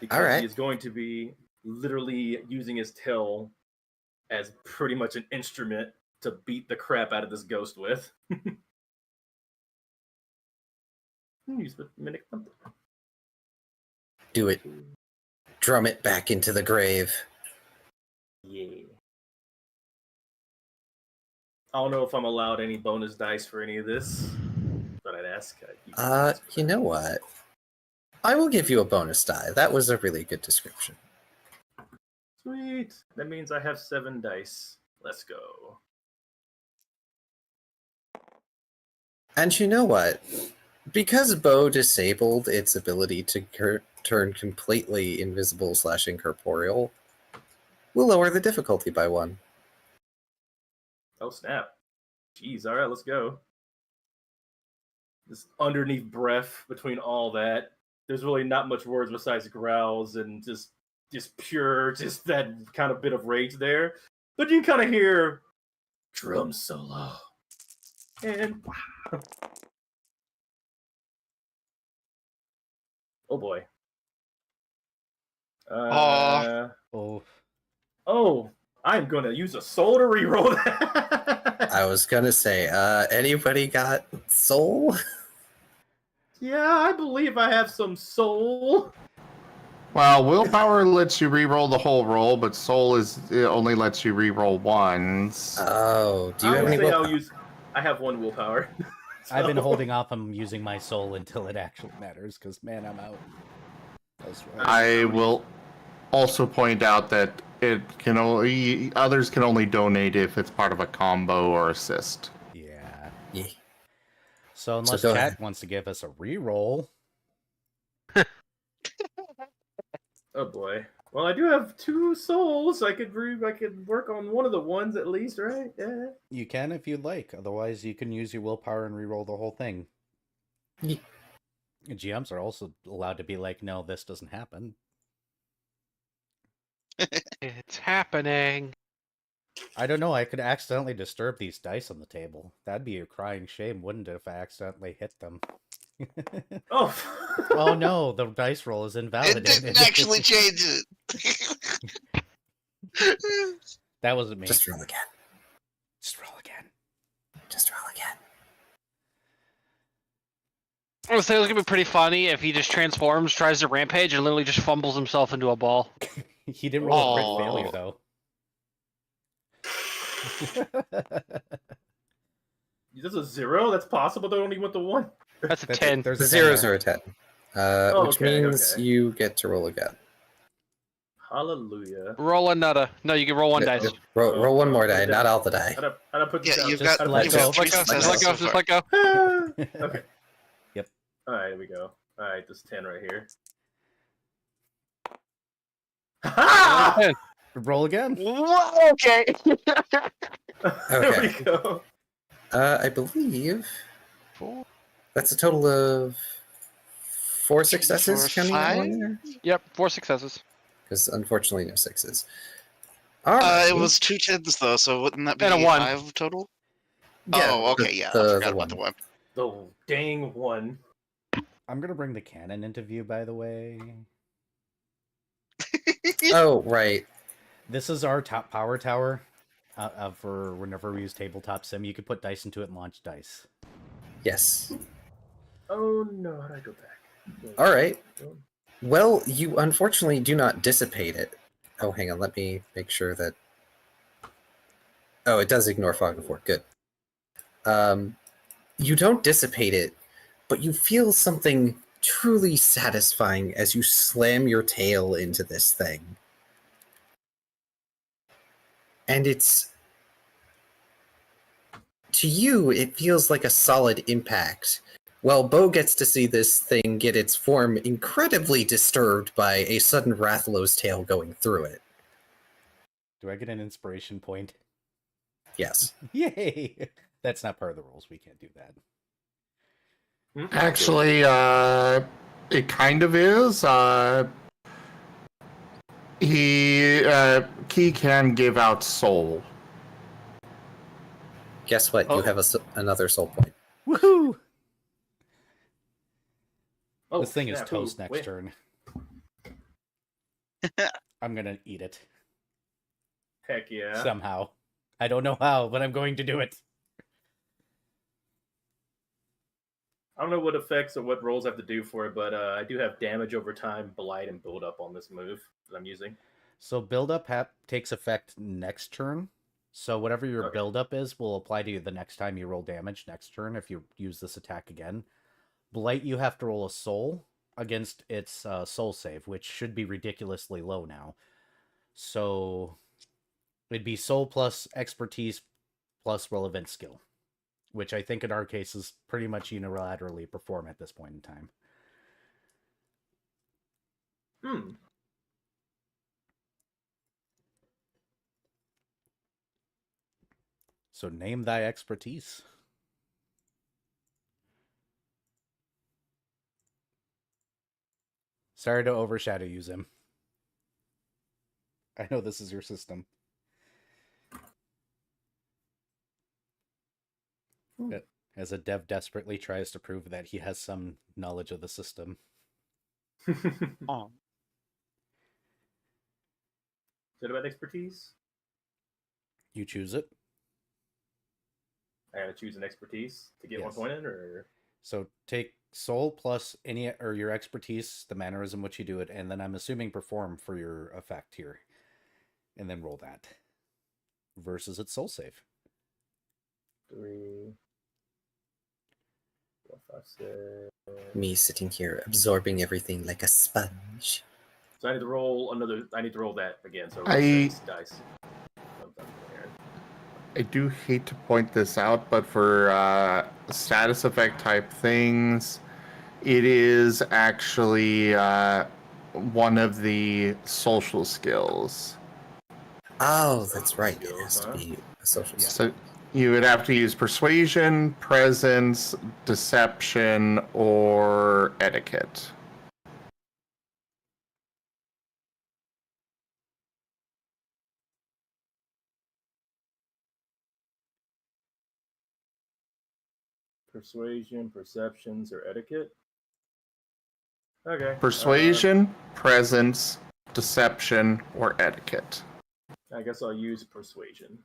Because All right. he is going to be literally using his tail as pretty much an instrument to beat the crap out of this ghost with. Use the mimic thunder. Do it. Drum it back into the grave. Yeah. I don't know if I'm allowed any bonus dice for any of this, but I'd ask. You know what? I will give you a bonus die. That was a really good description. Sweet. That means I have 7 dice. Let's go. And you know what? Because Bo disabled its ability to turn completely invisible / incorporeal, we'll lower the difficulty by 1. Oh, snap. Jeez, all right, let's go. This underneath breath between all that. There's really not much words besides growls and just pure, just that kind of bit of rage there. But you can kind of hear drum solo. And wow. Oh boy. Oh, I'm gonna use a soul to reroll that. I was gonna say, anybody got soul? Yeah, I believe I have some soul. Well, willpower lets you re-roll the whole roll, but soul it only lets you re-roll once. Oh, do you have any willpower? I have 1 willpower. So... I've been holding off on using my soul until it actually matters, because, man, I'm out. I will also point out that others can only donate if it's part of a combo or assist. Yeah. So unless go chat ahead. wants to give us a reroll, Oh boy. Well, I do have 2 souls. I could work on one of the ones at least, right? Yeah. you can if you'd like. Otherwise, you can use your willpower and reroll the whole thing. Ye- GMs are also allowed to be like, no, this doesn't happen. It's happening. I don't know, I could accidentally disturb these dice on the table. That'd be a crying shame, wouldn't it, if I accidentally hit them? Oh. Oh no, the dice roll is It invalidated. didn't actually change it. That wasn't me. Just roll again. Just roll again. Just roll again. I was saying it was gonna be pretty funny if he just transforms, tries to rampage, and literally just fumbles himself into a ball. He didn't roll a crit Oh. failure, though. That's a 0? That's possible. They only went to 1. That's a 10. There's The a 10 zeros there. are a 10. Which okay, means okay. you get to roll again. Hallelujah. Roll another. No, you can roll one Yeah, dice. Roll one more die, Okay. not all the die. How to put this Yeah, down? you've Just got, let you've go. got 3 Just let successes go. so Just far. let go. Okay. Yep. Alright, here we go. Alright, this 10 right here. Ha! 10. Roll again. Whoa, okay. There we Okay. go. I believe that's a total of 4 successes 4, counting that 5? one there? Yep, 4 successes. Because unfortunately no 6s. Alright. It was 2 10s though, so wouldn't that be And a 1. 5 total? Yeah, Oh, okay, yeah. I forgot about the 1. The dang 1. I'm gonna bring the cannon into view, by the way. Oh, right. This is our top power tower. For whenever we use tabletop sim, you could put dice into it and launch dice. Yes. Oh no, how do I go back? Alright. Well, you unfortunately do not dissipate it. Oh, hang on. Let me make sure that... Oh, it does ignore Fog of War. Good. You don't dissipate it, but you feel something truly satisfying as you slam your tail into this thing. And it's... To you, it feels like a solid impact. Well, Bo gets to see this thing get its form incredibly disturbed by a sudden Rathlow's tail going through it. Do I get an inspiration point? Yes. Yay! That's not part of the rules. We can't do that. Actually, it kind of is. He can give out soul. Guess what? You Oh. have another soul point. Woohoo! Oh, This thing is snap. toast Ooh, next wait. turn. I'm gonna eat it. Heck yeah. Somehow. I don't know how, but I'm going to do it. I don't know what effects or what rolls I have to do for it, but I do have damage over time, blight, and build up on this move that I'm using. So build up takes effect next turn. So whatever your Okay. build up is will apply to you the next time you roll damage next turn if you use this attack again. Blight, you have to roll a soul against its soul save, which should be ridiculously low now. So it'd be soul plus expertise plus relevant skill, which I think in our case is pretty much unilaterally perform at this point in time. So name thy expertise. Sorry to overshadow you, Zim. I know this is your system. As a dev desperately tries to prove that he has some knowledge of the system. Oh. Is it about expertise? You choose it. I gotta choose an expertise to get 1 Yes. point in, or So take soul plus any or your expertise, the manner in which you do it, and then I'm assuming perform for your effect here. And then roll that. Versus its soul save. 3, 4, 5, 6. Me sitting here absorbing everything like a sponge. So I need to roll another. I need to roll that again. So I- 6 dice. I do hate to point this out, but for status effect type things, it is actually one of the social skills. Oh, that's right. It Skills, has to huh? be a social Yeah. skill. So you would have to use persuasion, presence, deception, or etiquette. Persuasion, perceptions, or etiquette. Okay. Persuasion, presence, deception, or etiquette. I guess I'll use persuasion.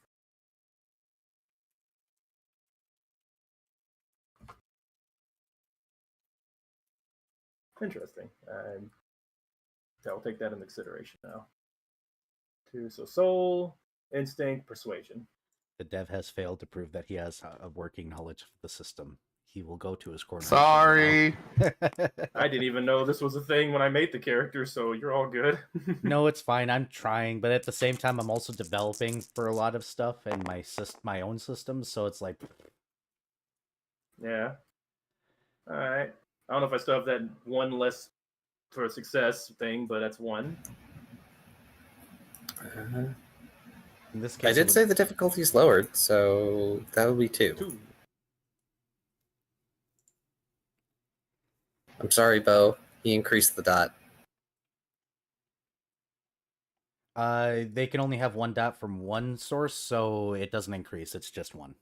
Interesting. I'll take that into consideration now. Two. So soul, instinct, persuasion. The dev has failed to prove that he has a working knowledge of the system. He will go to his corner. Sorry. I didn't even know this was a thing when I made the character, so you're all good. No, it's fine. I'm trying, but at the same time, I'm also developing for a lot of stuff and my own systems. So it's like, Yeah. All right. I don't know if I still have that one less for a success thing, but that's one. in this case, I it did would- say the difficulty is lowered, so that would be 2. Two. I'm sorry, Bo. He increased the dot. they can only have one dot from one source, so it doesn't increase. It's just one.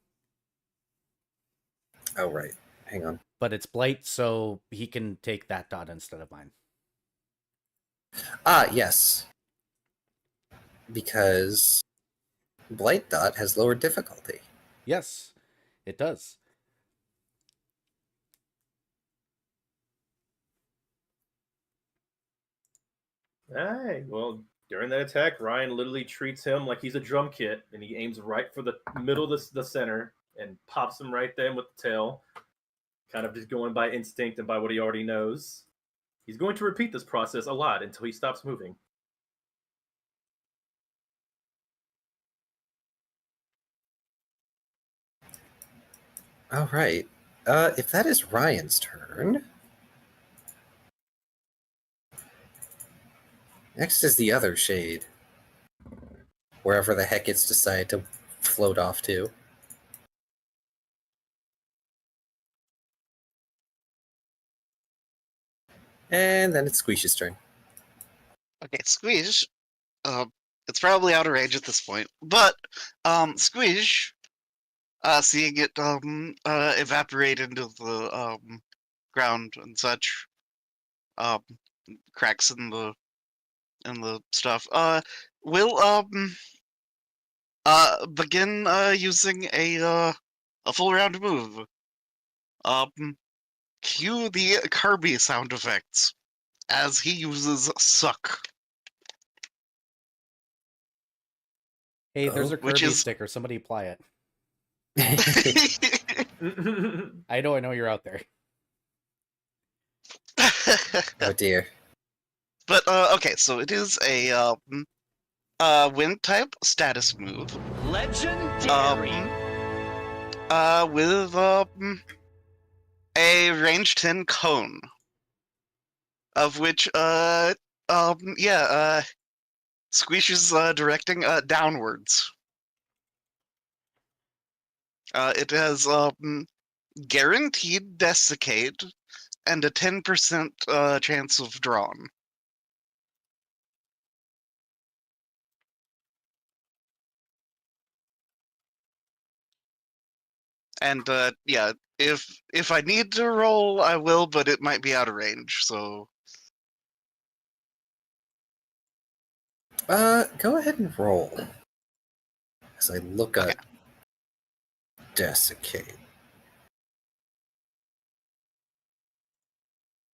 Oh, right. Hang on. But it's blight, so he can take that dot instead of mine. Ah, yes. Because Blight Dot has lowered difficulty. Yes, it does. All right. Well, during that attack, Ryan literally treats him like he's a drum kit, and he aims right for the middle of the center and pops him right then with the tail, kind of just going by instinct and by what he already knows. He's going to repeat this process a lot until he stops moving. All right. If that is Ryan's turn, next is the other shade. Wherever the heck it's decided to float off to. And then it's Squeesh's turn. Okay, Squeeze. It's probably out of range at this point, but Squeeze, seeing it evaporate into the ground and such, cracks in the stuff, will begin using a full round move. Cue the Kirby sound effects as he uses suck. Hey, there's a Which Kirby is- sticker. Somebody apply it. Oh I know you're out there. dear. But okay, so it is a wind type status move. Legendary. With a range 10 cone, of which Squeeze is directing downwards. It has guaranteed desiccate and a 10% chance of drawn. And yeah, if I need to roll, I will, but it might be out of range. So Go ahead and roll. As I look Okay. at Desiccate.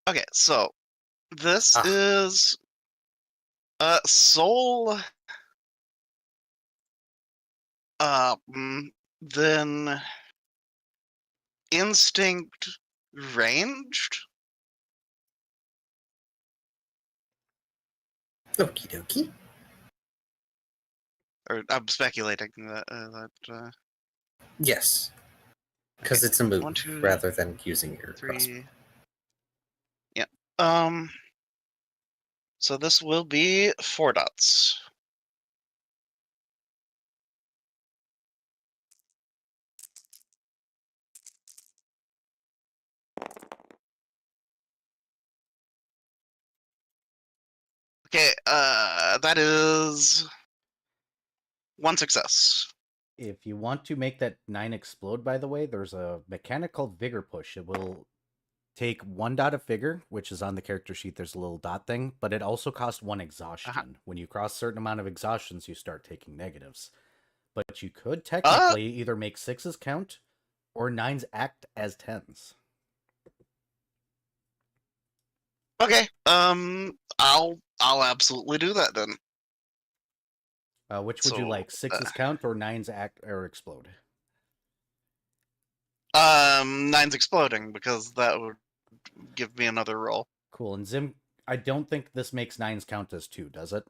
okay, so this Ah. is soul. Then instinct ranged. Okie dokie. Or I'm speculating that. Yes. Because it's a move 1, 2, rather than using your 3. crossbow. Yeah. So this will be 4 dots. Okay, that is 1 success. If you want to make that 9 explode, by the way, there's a mechanic called Vigor Push. It will take 1 dot of Vigor, which is on the character sheet. There's a little dot thing, but it also costs 1 exhaustion. When you cross a certain amount of exhaustions, you start taking negatives. But you could technically either make 6s count or 9s act as 10s. Okay. I'll absolutely do that then. Which would you So, like, 6s count or 9s act or explode? 9's exploding because that would give me another roll. Cool. And Zim, I don't think this makes 9s count as 2, does it?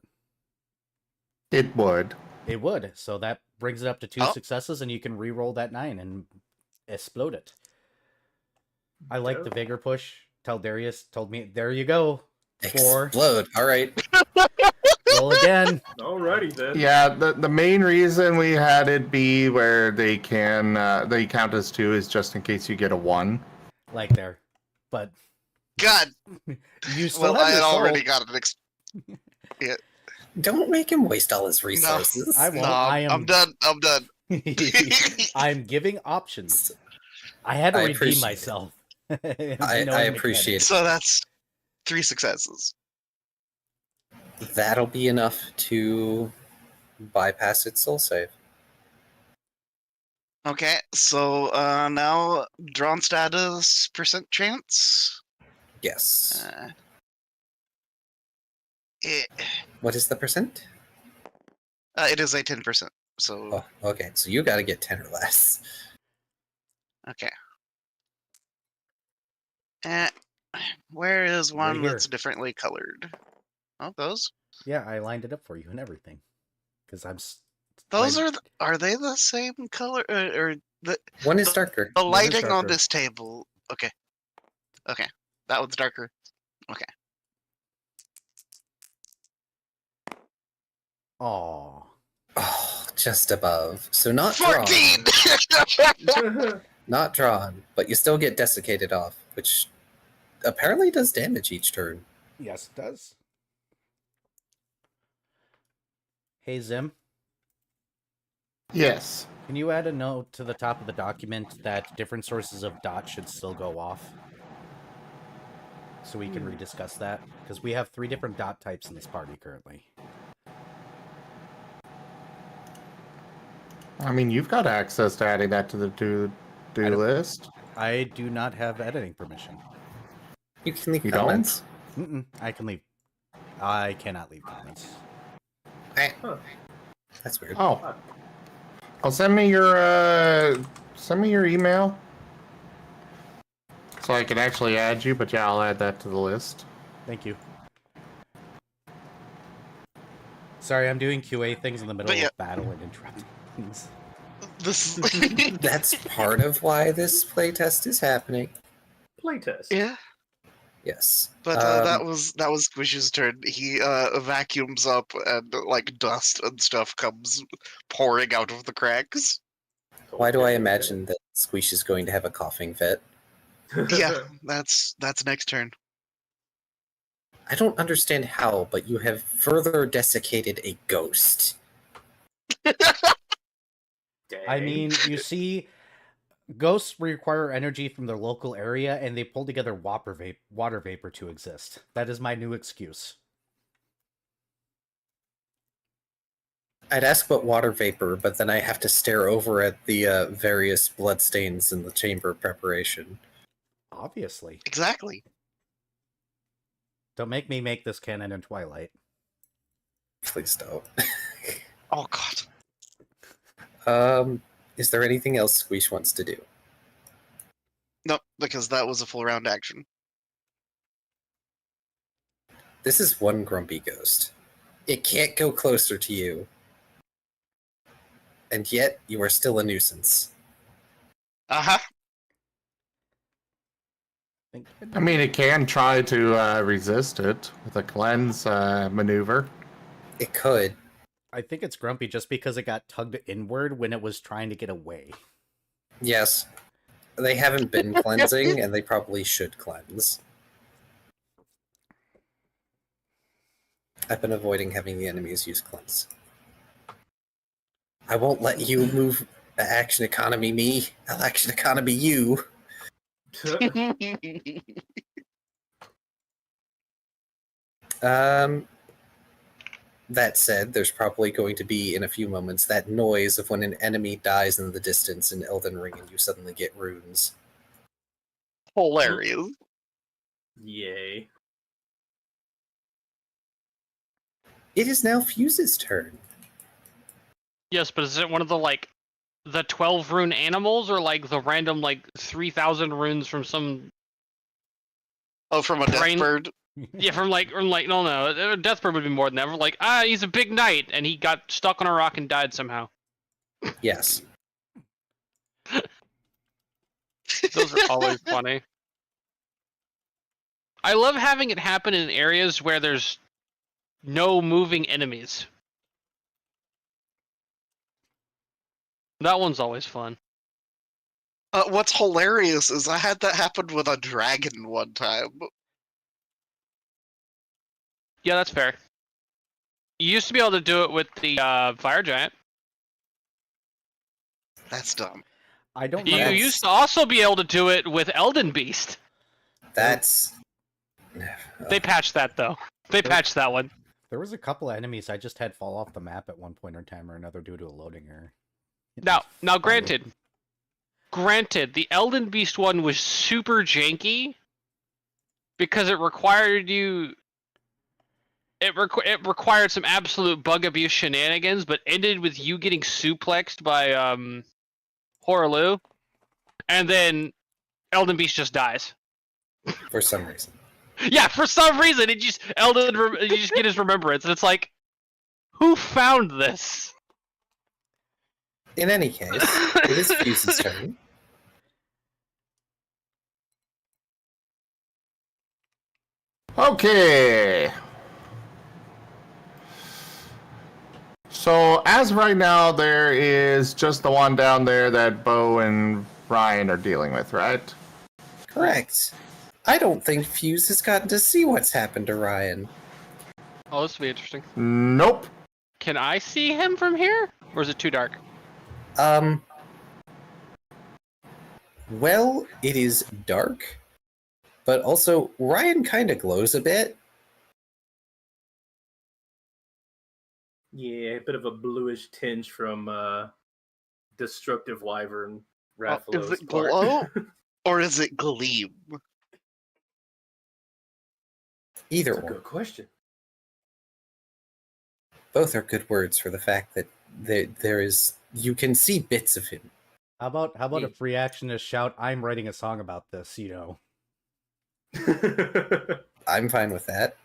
It would. It would. So that brings it up to 2 Oh. successes, and you can re-roll that 9 and explode it. I like the Vigor Push. Tell Darius, told me, there you go. 4. Explode. All right. Roll again. Alrighty then. Yeah, the main reason we had it be where they can they count as 2 is just in case you get a 1. Like there. But God. you still Well, have I your had soul. already got an Don't make him waste all his resources. I won't. No, I'm done. I'm done. I'm giving options. I had to I redeem appreciate myself. I appreciate it. So that's 3 successes. That'll be enough to bypass its soul save. Okay, so now drawn status percent chance. Yes. It What is the percent? it is a 10%. So Oh, okay. So you got to get 10 or less. okay. Where is one here. that's differently colored? Oh, those. Yeah, I lined it up for you and everything. Because Those are they the same color or the One is darker. the One is lighting on darker. this table? Okay, that one's darker. Okay. Aw. Oh, just above. So not drawn. 14. Not drawn, but you still get desiccated off, which apparently does damage each turn. Yes, it does. Hey, Zim, Yes. can you add a note to the top of the document that different sources of dot should still go off? So we can rediscuss that? Because we have 3 different dot types in this party currently. I mean, you've got access to adding that to the do list. I do not have editing permission. You can leave You don't? comments. I can leave. I cannot leave comments. That's weird. Oh. I'll send me your email. So I can actually add you, but yeah, I'll add that to the list. Thank you. Sorry, I'm doing QA things in the middle But yeah. of battle and interrupting things. This. That's part of why this playtest is happening. Playtest. Yeah. Yes. But that was Squish's turn. He vacuums up and like dust and stuff comes pouring out of the cracks. Why do I imagine that Squish is going to have a coughing fit? Yeah, that's next turn. I don't understand how, but you have further desiccated a ghost. I mean, you see, ghosts require energy from their local area, and they pull together water vapor to exist. That is my new excuse. I'd ask about water vapor, but then I have to stare over at the various bloodstains in the chamber preparation. Obviously. Exactly. Don't make me make this canon in Twilight. Please don't. Oh god. Is there anything else Squish wants to do? No, because that was a full round action. This is one grumpy ghost. It can't go closer to you. And yet, you are still a nuisance. Uh-huh. I mean, it can try to resist it with a cleanse maneuver. It could. I think it's grumpy just because it got tugged inward when it was trying to get away. Yes. They haven't been cleansing, and they probably should cleanse. I've been avoiding having the enemies use cleanse. I won't let you move action economy me. I'll action economy you. That said, there's probably going to be, in a few moments, that noise of when an enemy dies in the distance in Elden Ring and you suddenly get runes. Hilarious. Yay. It is now Fuse's turn. Yes, but is it one of the 12 rune animals, or like the random 3,000 runes from some? Oh, from a death Brain- bird? Yeah, from no, Deathbird would be more than that. Like, he's a big knight, and he got stuck on a rock and died somehow. Yes. Those are always funny. I love having it happen in areas where there's no moving enemies. That one's always fun. What's hilarious is I had that happen with a dragon one time. Yeah, that's fair. You used to be able to do it with the fire giant. That's dumb. I don't You know. used to also be able to do it with Elden Beast. That's... They patched that, though. They patched that one. There was a couple of enemies I just had fall off the map at one point in time or another due to a loading error. Now, funny. granted, the Elden Beast one was super janky because it required you. It required some absolute bug abuse shenanigans, but ended with you getting suplexed by Horaloo, and then Elden Beast just dies. For some reason. Yeah, for some reason, you just get his remembrance, and it's like, who found this? In any case, it is Fuse's turn. Okay. So, as right now, there is just the one down there that Bo and Ryan are dealing with, right? Correct. I don't think Fuse has gotten to see what's happened to Ryan. Oh, this will be interesting. Nope. Can I see him from here, or is it too dark? Well, it is dark, but also Ryan kind of glows a bit. Yeah, a bit of a bluish tinge from Destructive Wyvern Rathalos. Is it glow? Or is it gleam? Either That's a one. good question. Both are good words for the fact that there is... You can see bits of him. How about a free action to shout, "I'm writing a song about this," you know? I'm fine with that.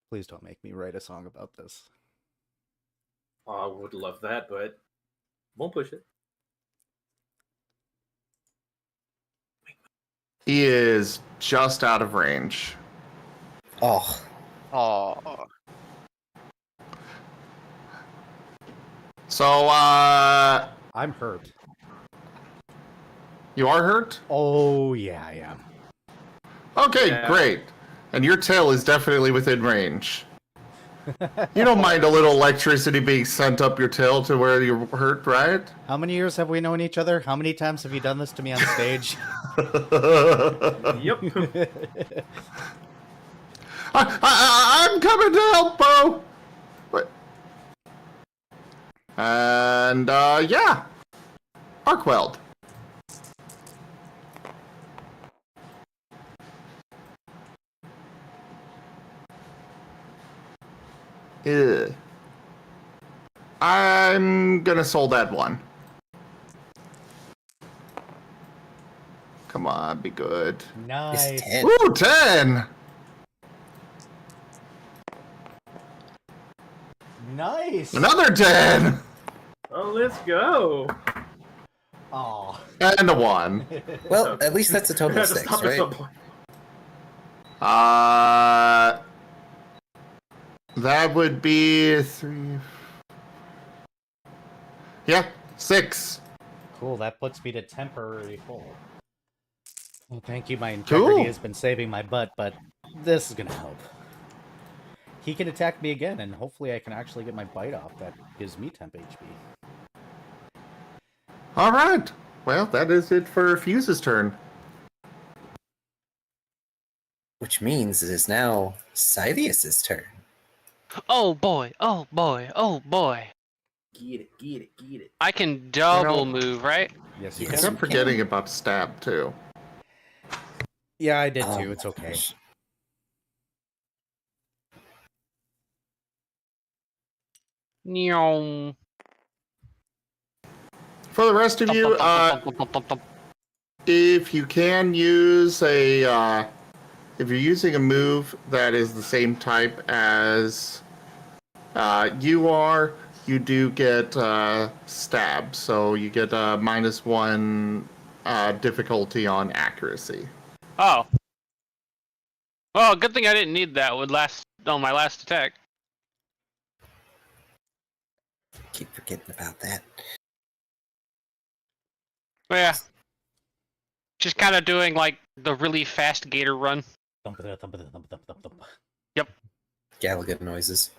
Please don't make me write a song about this. I would love that, but won't push it. He is just out of range. Oh, Oh. So, I'm hurt. you are hurt? Oh, yeah, I am. Okay, Yeah. great. And your tail is definitely within range. You don't mind a little electricity being sent up your tail to where you're hurt, right? How many years have we known each other? How many times have you done this to me on stage? Yep. I'm coming to help, Bo! What? And, yeah. Arkweld. Ugh. I'm gonna soul that one. Come on, be good. Nice. it's 10. Ooh, 10! Nice. Another 10! Oh, let's go. Oh. And a 1. Well, at least that's a total of Had to 6, stop at some right? point. That would be 3. Yeah, 6. Cool, that puts me to temporary full. Well, thank you, my integrity Cool. has been saving my butt, but this is gonna help. He can attack me again, and hopefully I can actually get my bite off. That gives me temp HP. Alright. Well, that is it for Fuse's turn. Which means it is now Scythius's turn. Oh boy, oh boy, oh boy. Get it, get it, get it. I can double move, right? Yes, you Yes. can. I'm forgetting about stab, too. Yeah, I did Oh too. my It's okay. gosh. Nyong. For the rest of you, if you can use a, if you're using a move that is the same type as you are, you do get stab, so you get a -1 difficulty on accuracy. Oh. Well, good thing I didn't need that with my last attack. Keep forgetting about that. But yeah. Just kind of doing like the really fast gator run. Thump, thump, thump, thump, thump, thump, thump. Gallagher noises.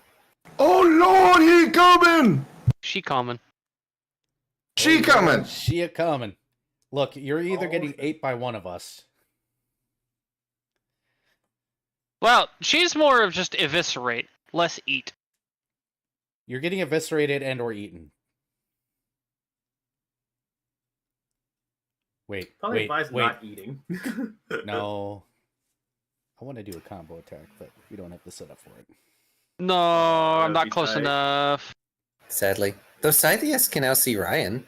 Oh Lord, he coming! She coming. She coming! She a coming. Look, you're either Oh. getting ate by one of us. Well, she's more of just eviscerate, less eat. You're getting eviscerated and or eaten. Wait, Probably wait, advise wait. not eating. No. I want to do a combo attack, but we don't have the setup for it. No, I'm that'd not be close tight. enough. Sadly. Though Scythius can now see Ryan.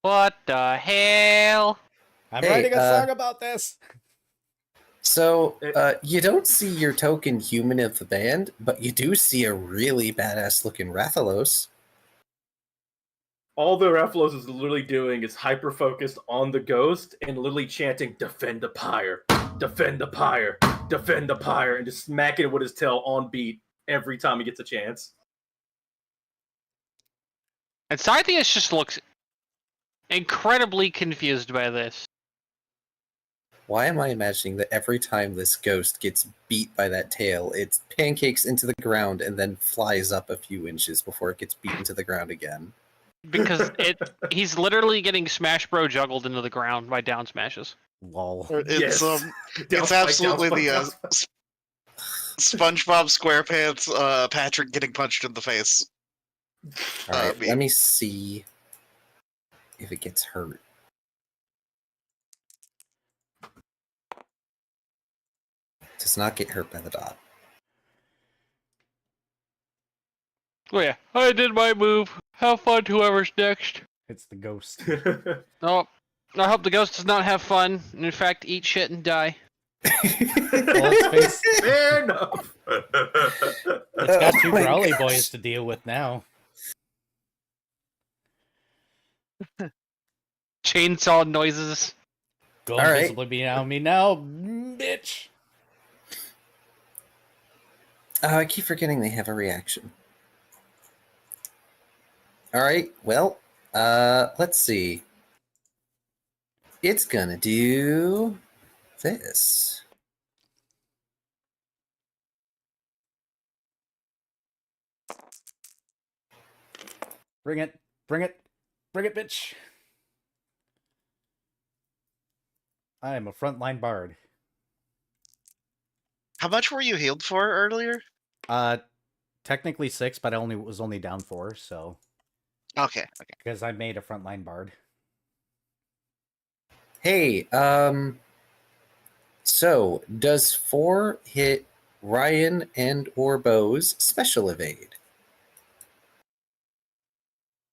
What the hell? I'm Hey, writing a song about this! So, you don't see your token human of the band, but you do see a really badass looking Rathalos. All the Raphalos is literally doing is hyper focused on the ghost and literally chanting "Defend the pyre, defend the pyre, defend the pyre," and just smacking it with his tail on beat every time he gets a chance. And Scythius just looks incredibly confused by this. Why am I imagining that every time this ghost gets beat by that tail, it pancakes into the ground and then flies up a few inches before it gets beaten to the ground again? Because he's literally getting Smash Bro juggled into the ground by down smashes. Lol. It's Yes. it's absolutely the SpongeBob SquarePants Patrick getting punched in the face. Alright, Me. let me see if it gets hurt. Does not get hurt by the dot. Oh yeah, I did my move. Have fun, whoever's next. It's the ghost. Oh, I hope the ghost does not have fun, and in fact eat shit and die. Well, it's Fair enough. It's got two Oh my Growly gosh. boys to deal with now. Chainsaw noises. Go All right. invisibly behind me now, bitch! I keep forgetting they have a reaction. Alright, well, let's see. It's gonna do this. Bring it, bring it, bring it, bitch! I am a frontline bard. How much were you healed for earlier? Technically 6, but I was only down 4, so Okay. because I made a frontline bard. Hey, so does 4 hit Ryan and or Bo's special evade?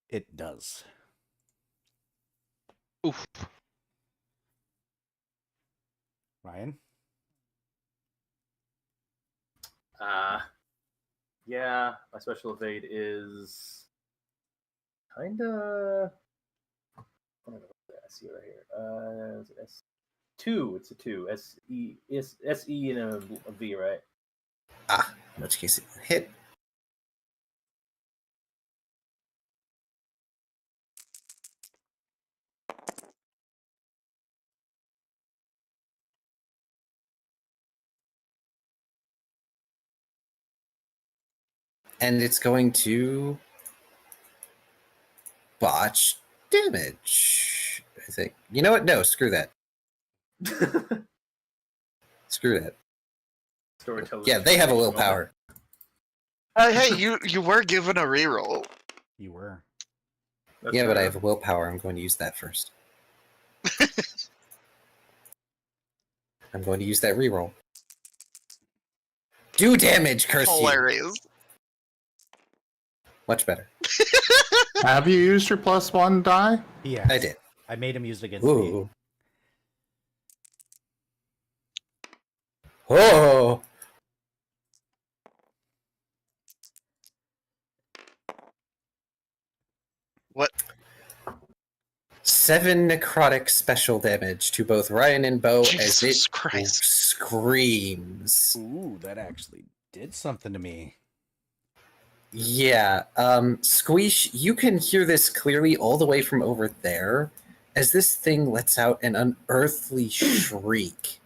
It does. Oof. Ryan? Yeah, my special evade is kinda. I see it right here. Is it S2? It's a 2. S-E and a V, right? Ah, in which case it will hit. And it's going to botch damage, I think. You know what? No, screw that. Screw that. Storyteller's Yeah, they have a choice willpower. Hey, you were given a reroll. You were. That's Yeah, but I fair. have a willpower. I'm going to use that first. I'm going to use that reroll. Do damage, curse you! Hilarious. Much better. Have you used your +1 die? Yeah. I did. I made him use it against me. Ooh. Oh! What? 7 necrotic special damage to both Ryan and Bo as Jesus it Christ. screams. Ooh, that actually did something to me. Yeah, Squeesh, you can hear this clearly all the way from over there as this thing lets out an unearthly shriek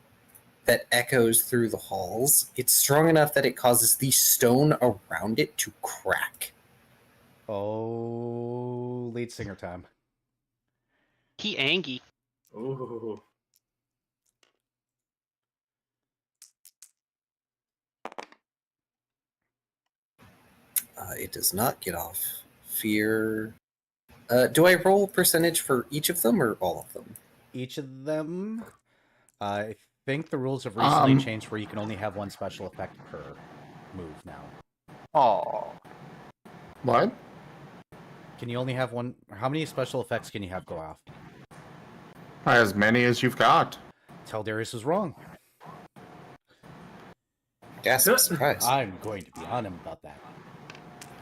that echoes through the halls. It's strong enough that it causes the stone around it to crack. Oh, lead singer time. He angy. Ooh. It does not get off fear. Do I roll percentage for each of them or all of them? Each of them, I think the rules have recently Um, changed where you can only have one special effect per move now. Oh. What? Can you only have one? How many special effects can you have go off? As many as you've got. Tell Darius is wrong. Yes, I'm surprised. I'm going to be on him about that.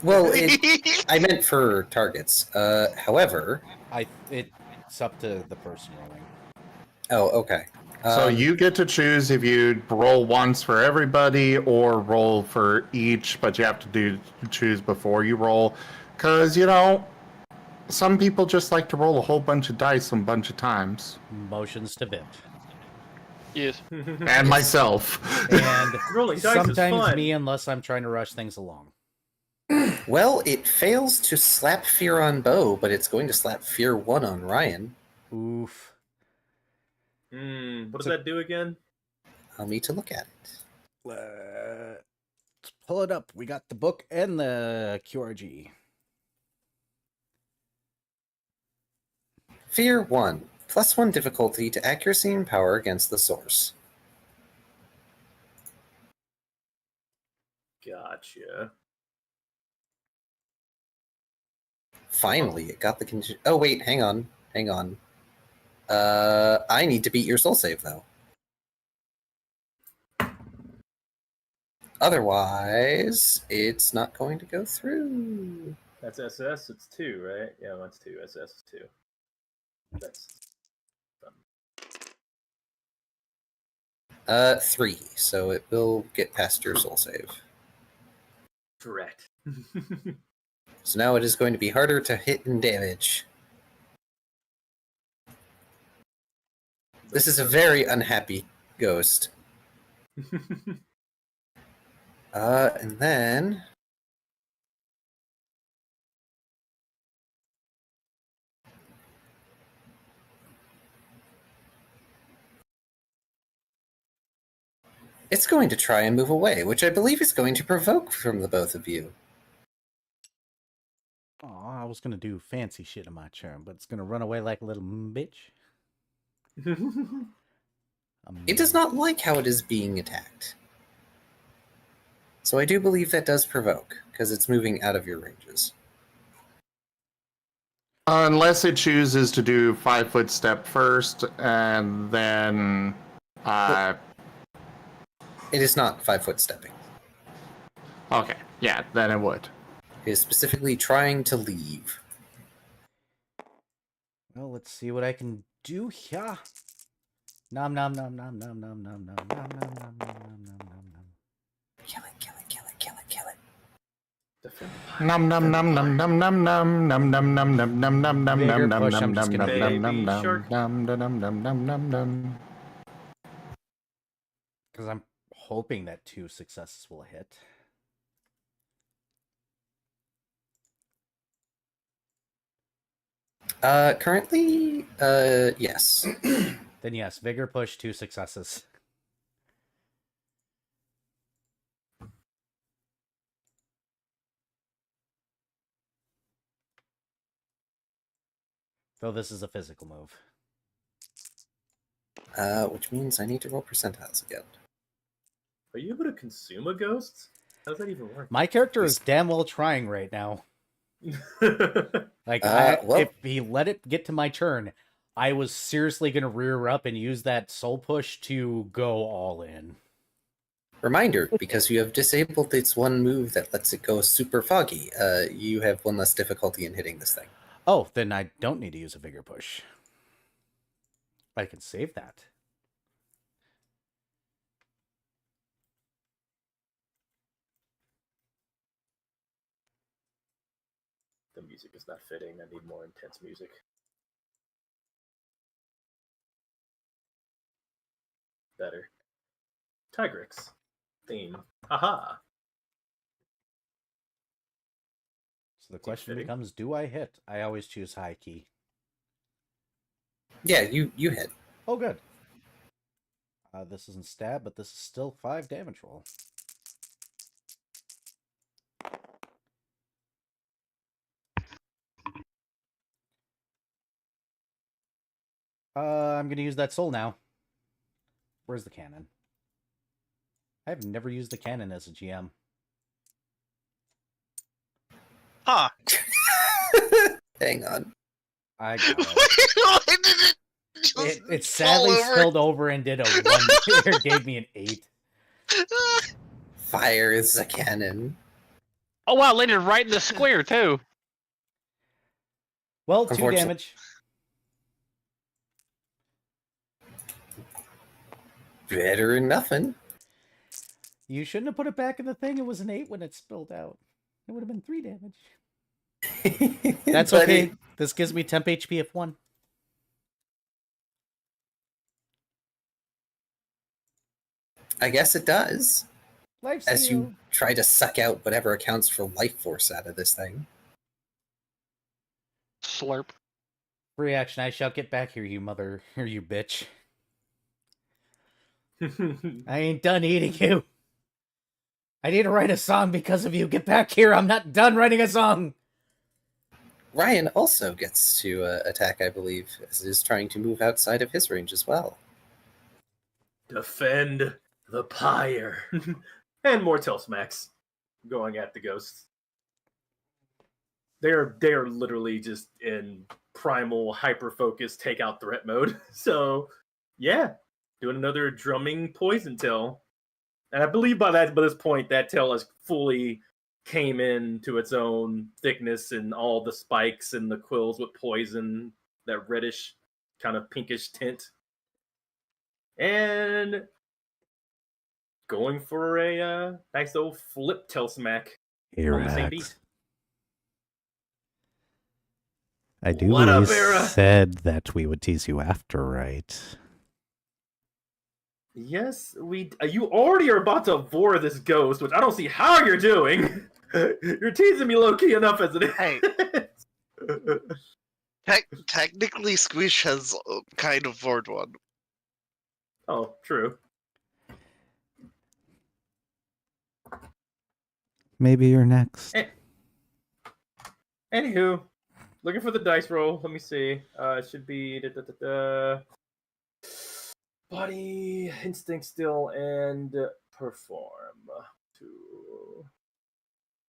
Well, I meant for targets. However... It's up to the person rolling. Oh, okay. So you get to choose if you roll once for everybody or roll for each, but you have to choose before you roll. Because, some people just like to roll a whole bunch of dice a bunch of times. Motions to Viv. Yes. And myself. And Rolling dice is sometimes fun. me, unless I'm trying to rush things along. Well, it fails to slap fear on Bo, but it's going to slap fear 1 on Ryan. Oof. What does that do again? I'll need to look at it. Let's pull it up. We got the book and the QRG. Fear 1. +1 difficulty to accuracy and power against the source. Gotcha. Finally, it got the condition. Oh, wait, hang on. I need to beat your soul save, though. Otherwise, it's not going to go through. That's SS. It's 2, right? Yeah, that's 2. SS is 2. That's 3, so it will get past your soul save. correct. So now it is going to be harder to hit and damage. This is a very unhappy ghost. And then... it's going to try and move away, which I believe is going to provoke from the both of you. Oh, I was gonna do fancy shit in my turn, but it's gonna run away like a little bitch. It does not like how it is being attacked. So I do believe that does provoke, because it's moving out of your ranges. Unless it chooses to do 5-foot step first, and then... It is not 5-foot stepping. Okay. Yeah, then it would. He is specifically trying to leave. Well, let's see what I can do here. Nom nom nom nom nom nom nom nom nom nom nom nom nom nom nom. Kill it, kill it, kill it, kill it, kill it. Defend. Num num num num num num num num num num num num num num Bigger num push, num I'm just num gonna num hit. num Baby num shark. num num num num num num num. Because I'm hoping that 2 successes will hit. Currently, yes. Then yes, vigor push, 2 successes. Though this is a physical move. Which means I need to roll percentiles again. Are you able to consume a ghost? How does that even work? My character is damn well trying right now. Like, well- if he let it get to my turn, I was seriously going to rear up and use that soul push to go all in. Reminder, because you have disabled its one move that lets it go super foggy, you have one less difficulty in hitting this thing. Oh, then I don't need to use a vigor push. I can save that. The music is not fitting. I need more intense music. Better. Tigrix. Theme. Haha. So the question fitting. becomes, do I hit? I always choose high key. Yeah, you hit. Oh, good. This isn't stab, but this is still 5 damage roll. I'm going to use that soul now. Where's the cannon? I've never used the cannon as a GM. Huh. Hang on. I got it. Why did it just It fall sadly over? spilled over and did a 1. It gave me an 8. Fire is a cannon. Oh wow, landed right in the square too. Well, 2 Unfortunate- damage. Better than nothing. You shouldn't have put it back in the thing. It was an 8 when it spilled out. It would have been 3 damage. That's But okay. it- This gives me temp HP of 1. I guess it does. Life As steal. you try to suck out whatever accounts for life force out of this thing. Slurp. Free action. I shall get back here, you mother. Or you bitch. I ain't done eating you. I need to write a song because of you. Get back here. I'm not done writing a song. Ryan also gets to attack, I believe, as is trying to move outside of his range as well. Defend the pyre. And more tail smacks going at the ghosts. They're literally just in primal hyper focus takeout threat mode. So yeah, doing another drumming poison tail. And I believe by this point that tail has fully came into its own thickness and all the spikes and the quills with poison, that reddish kind of pinkish tint. And going for a nice old flip tail smack. On the same beat. I do What up, Era? said that we would tease you after, right? Yes, we. You already are about to vor this ghost, which I don't see how you're doing. You're teasing me low key enough as it is. Hey. Technically, Squish has kind of bored one. Oh, true. Maybe you're next. Anywho, looking for the dice roll. Let me see. It should be body, instinct, still, and perform. 2,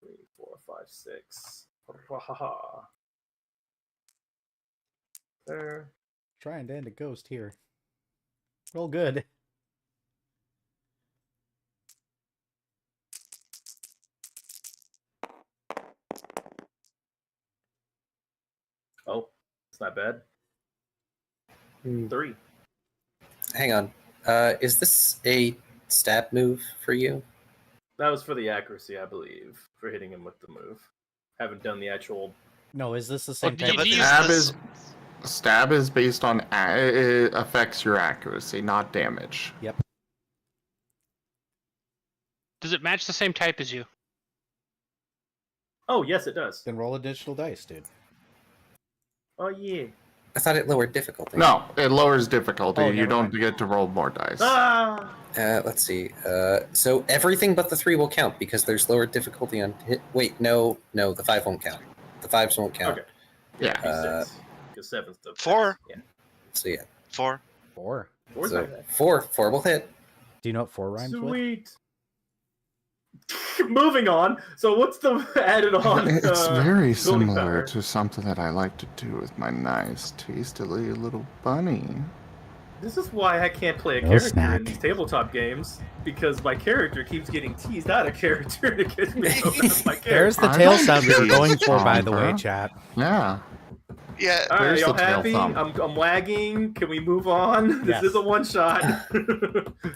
3, 4, 5, 6. There. Trying to end a ghost here. Roll good. not bad. Hmm. 3. Hang on. Is this a stab move for you? That was for the accuracy, I believe, for hitting him with the move. Haven't done the actual. No, is this the same do type? you- do you- Stab is based on it affects your accuracy, not damage. Yep. Does it match the same type as you? Oh, yes, it does. Then roll additional dice, dude. Oh, yeah. I thought it lowered difficulty. No, it lowers difficulty. Oh, You never don't mind. get to roll more dice. Ah! Let's see. So everything but the 3 will count because there's lower difficulty on hit. Wait, no, the 5 won't count. The 5s won't count. Okay. Yeah. D6. Because 7's the. 4. Yeah. So yeah. 4. 4. 4's So not bad. 4 will hit. Do you know what 4 rhymes with? Sweet. Moving on. So what's the added on? It's very building similar power? to something that I like to do with my nice, tastily little bunny. This is why I can't play a No character snack. in these tabletop games, because my character keeps getting teased out of character to get me out of my character. There's the I tail like sound we were these, going for, by the way, Chandra. chat. Yeah. Yeah. All right, Where's y'all the tail happy? thumb? I'm lagging. Can we move on? This Yes. is a one shot.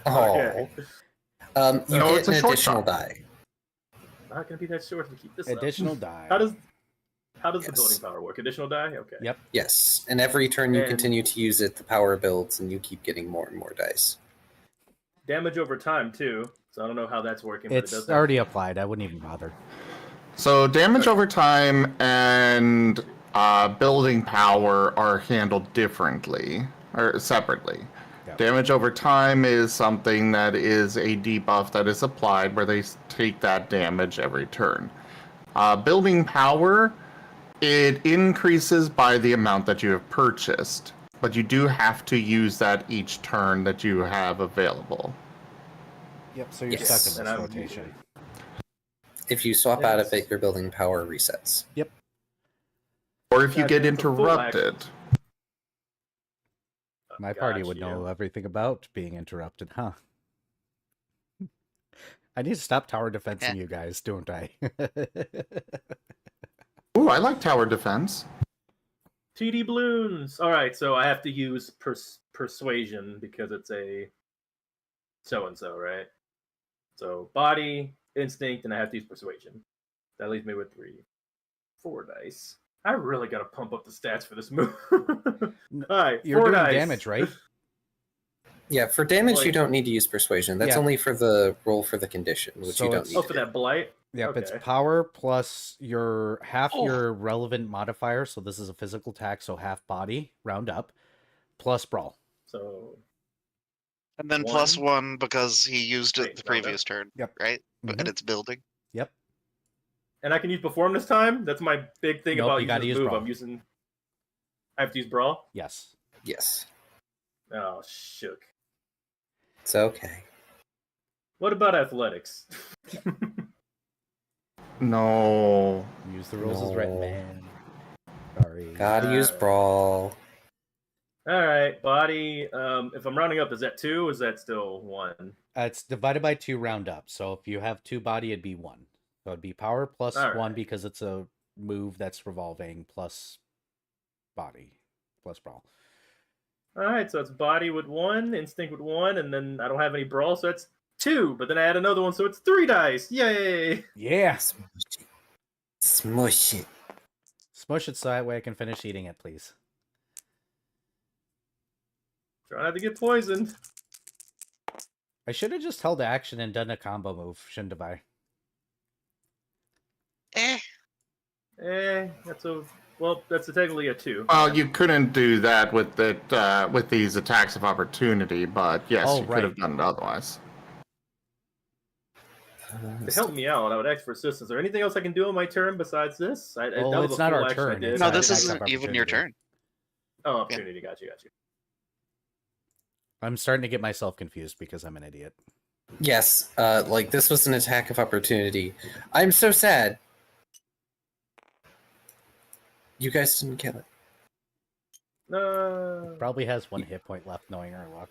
Oh. Okay. You No, get it's a an short additional shot. die. Not gonna be that short to keep this up. Additional die. How does the Yes. building power work? Additional die? Okay. Yep. Yes, and every turn you And- continue to use it, the power builds, and you keep getting more and more dice. Damage over time too. So I don't know how that's working. But it It's does already applied. I wouldn't even bother. So damage over time and building power are handled differently or separately. Yeah. Damage over time is something that is a debuff that is applied where they take that damage every turn. Building power, it increases by the amount that you have purchased, but you do have to use that each turn that you have available. Yep, so you're Yes. stuck in And this I'm rotation. If you swap out of Yes. it, your building power resets. Or if you Yeah, get it's a full interrupted. My party Got would know you. everything about being interrupted, huh? I need to stop tower defensing you guys, don't I? Ooh, I like tower defense. TD balloons. All right, so I have to use persuasion because it's a so and so, right? So body, instinct, and I have to use persuasion. That leaves me with 4 dice. I really gotta pump up the stats for this move. All right, You're 4 doing dice. damage, right? Yeah, for damage, you Like- don't need to use persuasion. That's Yeah. only for the roll for the condition, which So you don't it's- need Oh, to for do. that blight. Yep, it's Okay. power plus your half Oh. your relevant modifier, so this is a physical attack, so half body, round up, plus brawl. So And then plus One. 1 because he used it Wait, the no, previous turn. Yep. Right? Mhm. And it's building. Yep. and I can use perform this time. That's my big thing Nope, about you using gotta this use move. brawl. I'm using. I have to use brawl. Yes. Yes, Oh, shook. it's okay. What about athletics? No. Use the rules as written, No. man. Sorry. Gotta use brawl. All right, body. If I'm rounding up, is that 2? Or is that still 1? It's divided by 2 round up. So if you have 2 body, it'd be 1. So it'd be power plus All 1 right. because it's a move that's revolving plus body plus brawl. All right, so it's body with 1, instinct with 1, and then I don't have any brawl, so that's 2. But then I add another one, so it's 3 dice. Yay! Yeah. Smush it. Smush it. Smush it so that way I can finish eating it, please. Try not to get poisoned. I should have just held action and done a combo move, shouldn't have I? That's technically a 2. Well, you couldn't do that with with these attacks of opportunity, but yes, Oh, you could have right. done it otherwise. To help me out, I would ask for assistance. Is there anything else I can do on my turn besides this? That Well, was it's a not full our action I turn, did. it's No, not this attack of isn't even your opportunity. turn. Oh, opportunity. Got you. I'm starting to get myself confused because I'm an idiot. Yes, like this was an attack of opportunity. I'm so sad. You guys didn't kill it. No. Probably has 1 hit point left, knowing our luck.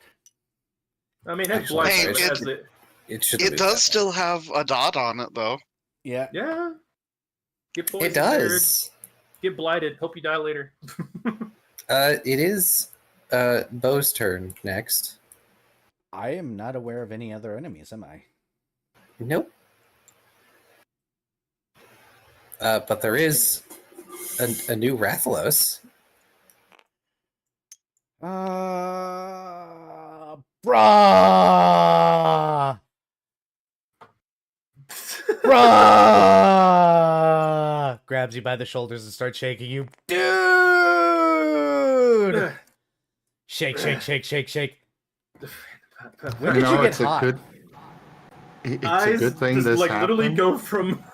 I mean, it has Actually, blight. Hey, so it it- has it. It should. It does still have a dot on it, though. Yeah. Yeah. Get poisoned, It does. Get blighted. Hope you die later. It is Bo's turn next. I am not aware of any other enemies, am I? Nope. But there is a new Rathalos. Bruh! Bruh! Grabs you by the shoulders and starts shaking you. Dude! Shake, shake, shake, shake, shake. When did you get hot? It's a Eyes good thing just this like happened. literally go from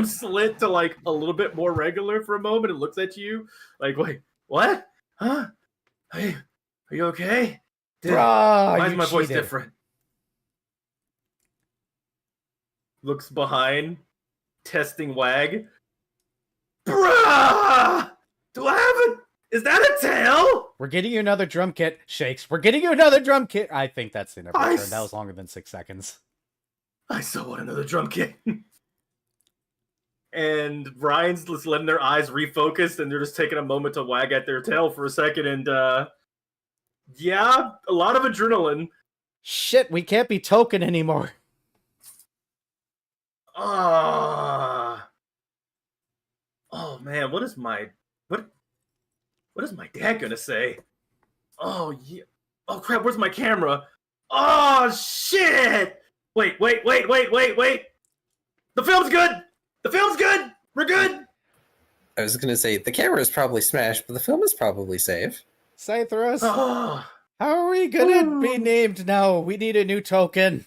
slit to like a little bit more regular for a moment and looks at you like, wait, what? Huh? Hey, are you okay? Bruh, Why is you my voice cheated. different? Looks behind, testing wag. Bruh! Do I have a... Is that a tail? We're getting you another drum kit. Shakes. We're getting you another drum kit. I think that's the end of our turn. That was longer than 6 seconds. I so want another drum kit. And Ryan's just letting their eyes refocus, and they're just taking a moment to wag at their tail for a second, and yeah, a lot of adrenaline. Shit, we can't be token anymore. Oh man, what is my dad gonna say? Oh yeah. Oh crap, where's my camera? Oh shit! Wait. The film's good! The film's good! We're good! I was going to say, the camera is probably smashed, but the film is probably safe. Cythrus, Oh. how are we gonna be named now? We need a new token.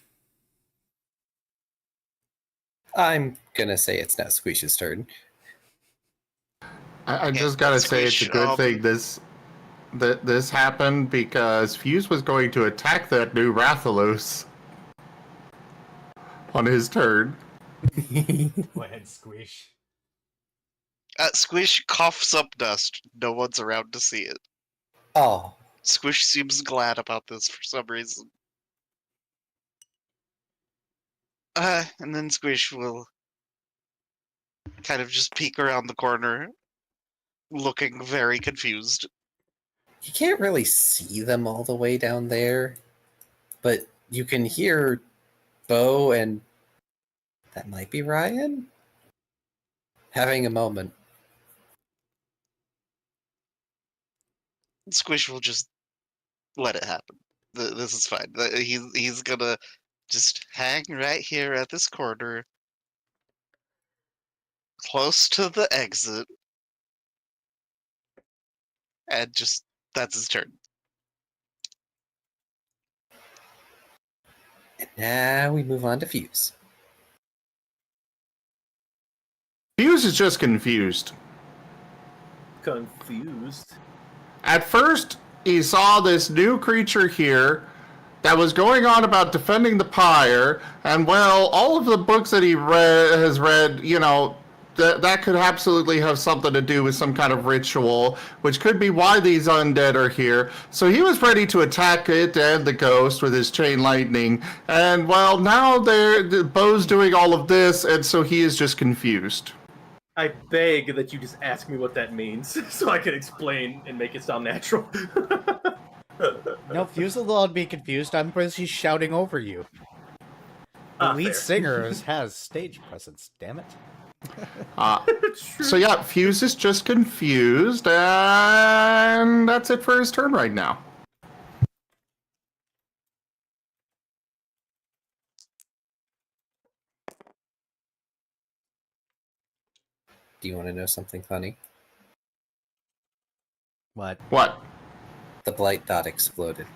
I'm going to say it's now Squeesh's turn. I just gotta say it's a good thing this happened because Fuse was going to attack that new Rathalos on his turn. Go ahead, Squish. Squish coughs up dust. No one's around to see it. Oh. Squish seems glad about this for some reason. And then Squish will kind of just peek around the corner, looking very confused. You can't really see them all the way down there, but you can hear Bo and that might be Ryan having a moment. Squish will just let it happen. This is fine. He's gonna just hang right here at this corner, close to the exit, and just that's his turn. And now we move on to Fuse. Fuse is just confused. Confused. At first, he saw this new creature here that was going on about defending the pyre, and well, all of the books that he has read, you know, that could absolutely have something to do with some kind of ritual, which could be why these undead are here. So he was ready to attack it and the ghost with his chain lightning, and well, now Bo's doing all of this, and so he is just confused. I beg that you just ask me what that means so I can explain and make it sound natural. No, Fuse will not be confused. I'm busy shouting over you. The lead fair. singer has stage presence, damn it. So yeah, Fuse is just confused, and that's it for his turn right now. Do you want to know something funny? What? What? The blight dot exploded.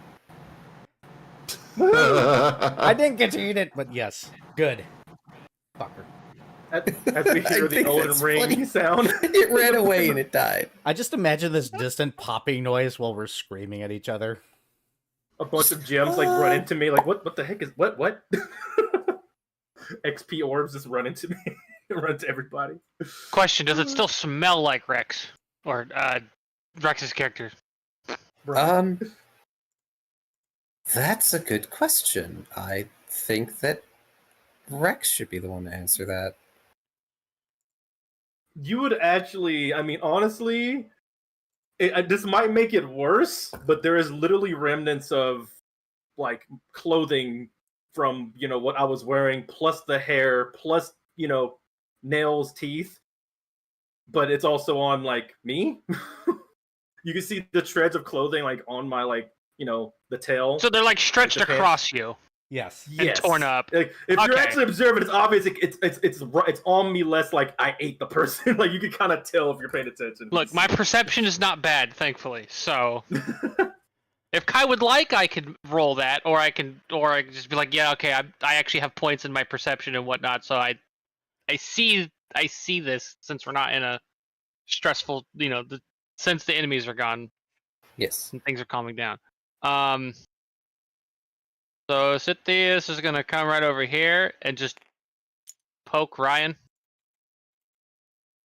I didn't get to eat it, but yes. Good. Fucker. As we hear I the think Elden that's Ring funny. sound. It ran away and it died. I just imagine this distant popping noise while we're screaming at each other. A bunch of gems like run into me, like what the heck is what? XP orbs just run into me. Run to everybody. Question: does it still smell like Rex or Rex's character? That's a good question. I think that Rex should be the one to answer that. You would actually, I mean, honestly, this might make it worse, but there is literally remnants of like clothing from what I was wearing, plus the hair, plus nails, teeth. But it's also on like me. You can see the shreds of clothing like on my the tail. So they're like stretched the pants. across you Yes. and torn up. Like, if you're Okay. actually observing, it's obvious. It's on me less like I ate the person. Like you can kind of tell if you're paying attention. Look, my perception is not bad, thankfully. So if Kai would like, I could roll that, or I can just be like, yeah, okay, I actually have points in my perception and whatnot, so I see this since we're not in a stressful, since the enemies are gone Yes. and things are calming down. So Cythius is gonna come right over here and just poke Ryan.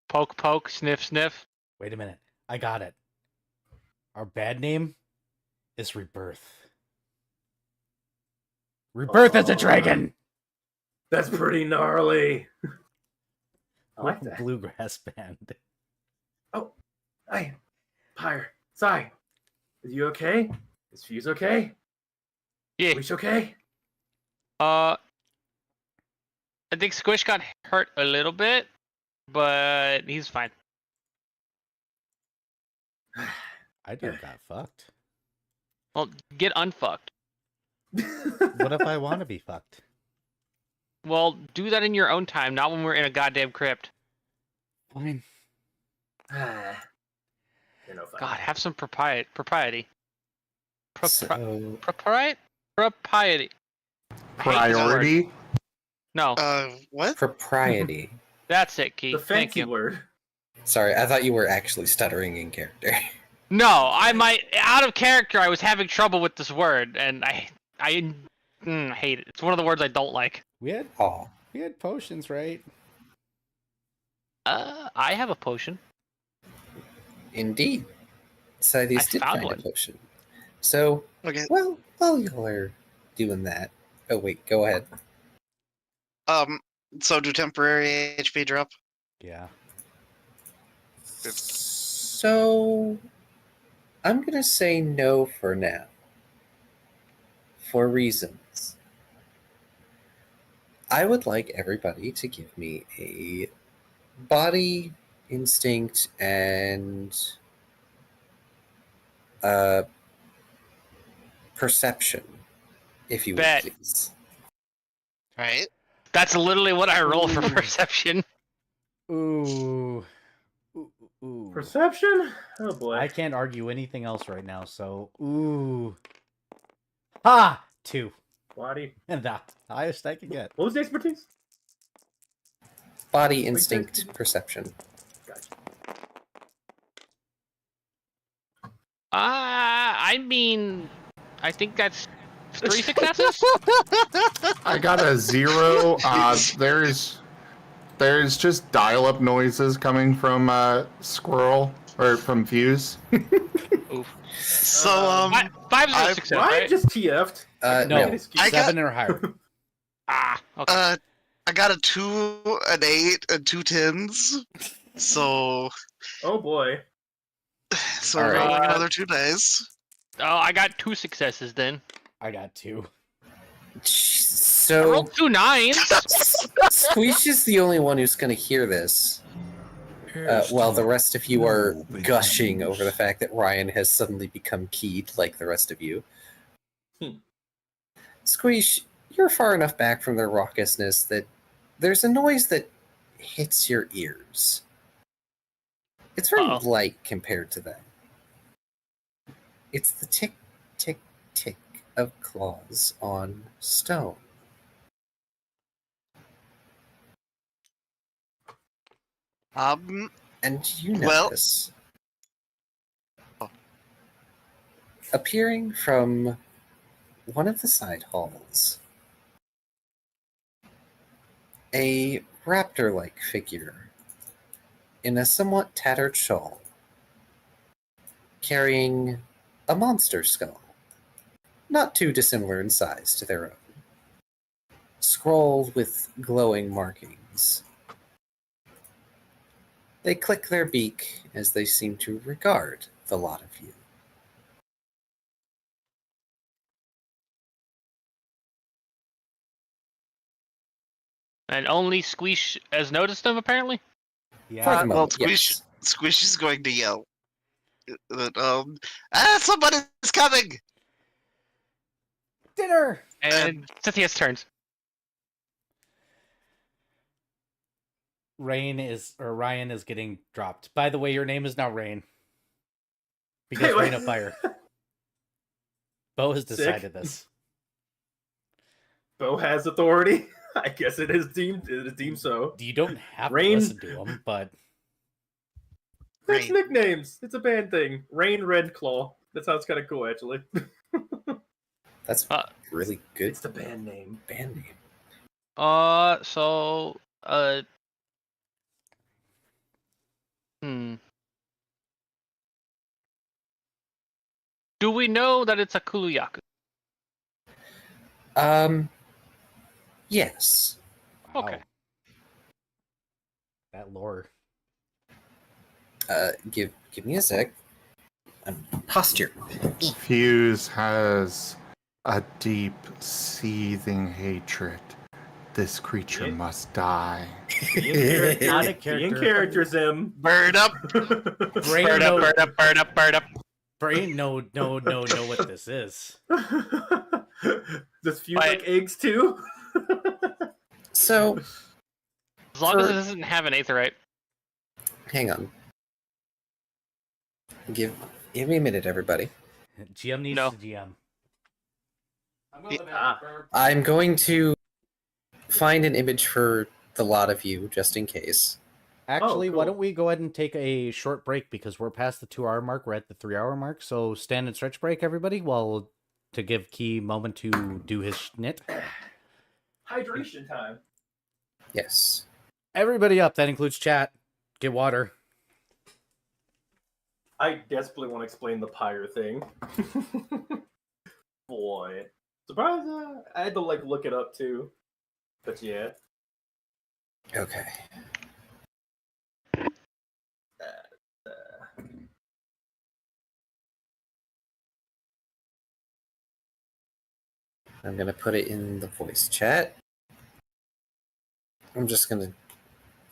Poke, sniff. Wait a minute. I got it. Our bad name is Rebirth. Rebirth as a dragon! That's pretty gnarly. I like that. Bluegrass band. Oh, hey, Pyre, Sai, is you okay? Is Fuse okay? Yeah. Wish okay? I think Squish got hurt a little bit, but he's fine. I just got fucked. Well, get unfucked. What if I want to be fucked? Well, do that in your own time, not when we're in a goddamn crypt. Fine. God, have some propriety. So, Propriety. Priority. No, What? propriety. that's it, Keith. The Thank fancy you. word. Sorry, I thought you were actually stuttering in character. No, out of character. I was having trouble with this word, and I hate it. It's one of the words I don't like. We had Oh, potions, right? I have a potion. indeed. Sidis I did found find one. a potion. So, Okay. well, while y'all are doing that. Oh, wait, go ahead. So do temporary HP drop? Yeah. So, I'm going to say no for now. For reasons. I would like everybody to give me a body, instinct, and perception, if you would, Bet. please. Right? That's literally what I roll for perception. Ooh. Ooh. Perception? Oh boy. I can't argue anything else right now, so ooh. Ha! 2. Body. And that's the highest I can get. What was the expertise? Body, instinct, perception. Gotcha. I mean, I think that's 3 successes. I got a 0. There's just dial-up noises coming from Squirrel or from Fuse. Oof. So, 5 is a I- success, Ryan right? just TF'd. No, I 7 or higher. Okay. I got a 2, an 8, and 2 10s. So, Oh boy. All right. rolling another 2 dice. Oh, I got 2 successes then. I got 2. I So, rolled 2 9s. Squeesh is the only one who's going to hear this, while the rest of you are gushing over the fact that Ryan has suddenly become keyed like the rest of you. Squeesh, you're far enough back from their raucousness that there's a noise that hits your ears. It's very Uh-oh. light compared to them. It's the tick, tick, tick of claws on stone. And you Well- notice, appearing from one of the side halls, a raptor-like figure in a somewhat tattered shawl, carrying a monster skull, not too dissimilar in size to their own, scrawled with glowing markings. They click their beak as they seem to regard the lot of you. And only Squeesh has noticed them, apparently? For the Yeah. Well, moment, Squish, yes. Squish is going to yell. Somebody's coming! Dinner! And Cynthia's turns. Ryan is getting dropped. By the way, your name is now Rain. Because Hey, Rain wait. of Fire. Bo has Sick. decided this. Bo has authority. I guess it is deemed so. You don't have Rain- to listen to him, but It's Rain. nicknames. It's a band thing. Rain Red Claw. That sounds kind of cool, actually. That's really good It's the band name. band name. Hmm. Do we know that it's a Kuluyaku? Yes. wow. Okay. That lore. Give me a sec. Posture. Fuse has a deep, seething hatred. This creature Yeah. must die. Be in character. Not a Be in character. character, Zim. Bird up! Brain Bird know, up, bird up, bird up, bird up. Brain know what this is. Does Fuse Wait. like eggs too? So, As long as For- it doesn't have an aetherite. hang on. Give me a minute, everybody. GM needs No. to GM. I'm going to find an image for the lot of you, just in case. Actually, why cool. don't we go ahead and take a short break because we're past the 2-hour mark. We're at the 3-hour mark. So stand and stretch break, everybody, while to give Key a moment to do his schnit. Hydration time. Yes. Everybody up. That includes chat. Get water. I desperately want to explain the pyre thing. Boy, surprised I had to look it up too. But yeah, Okay. I'm going to put it in the voice chat. I'm just going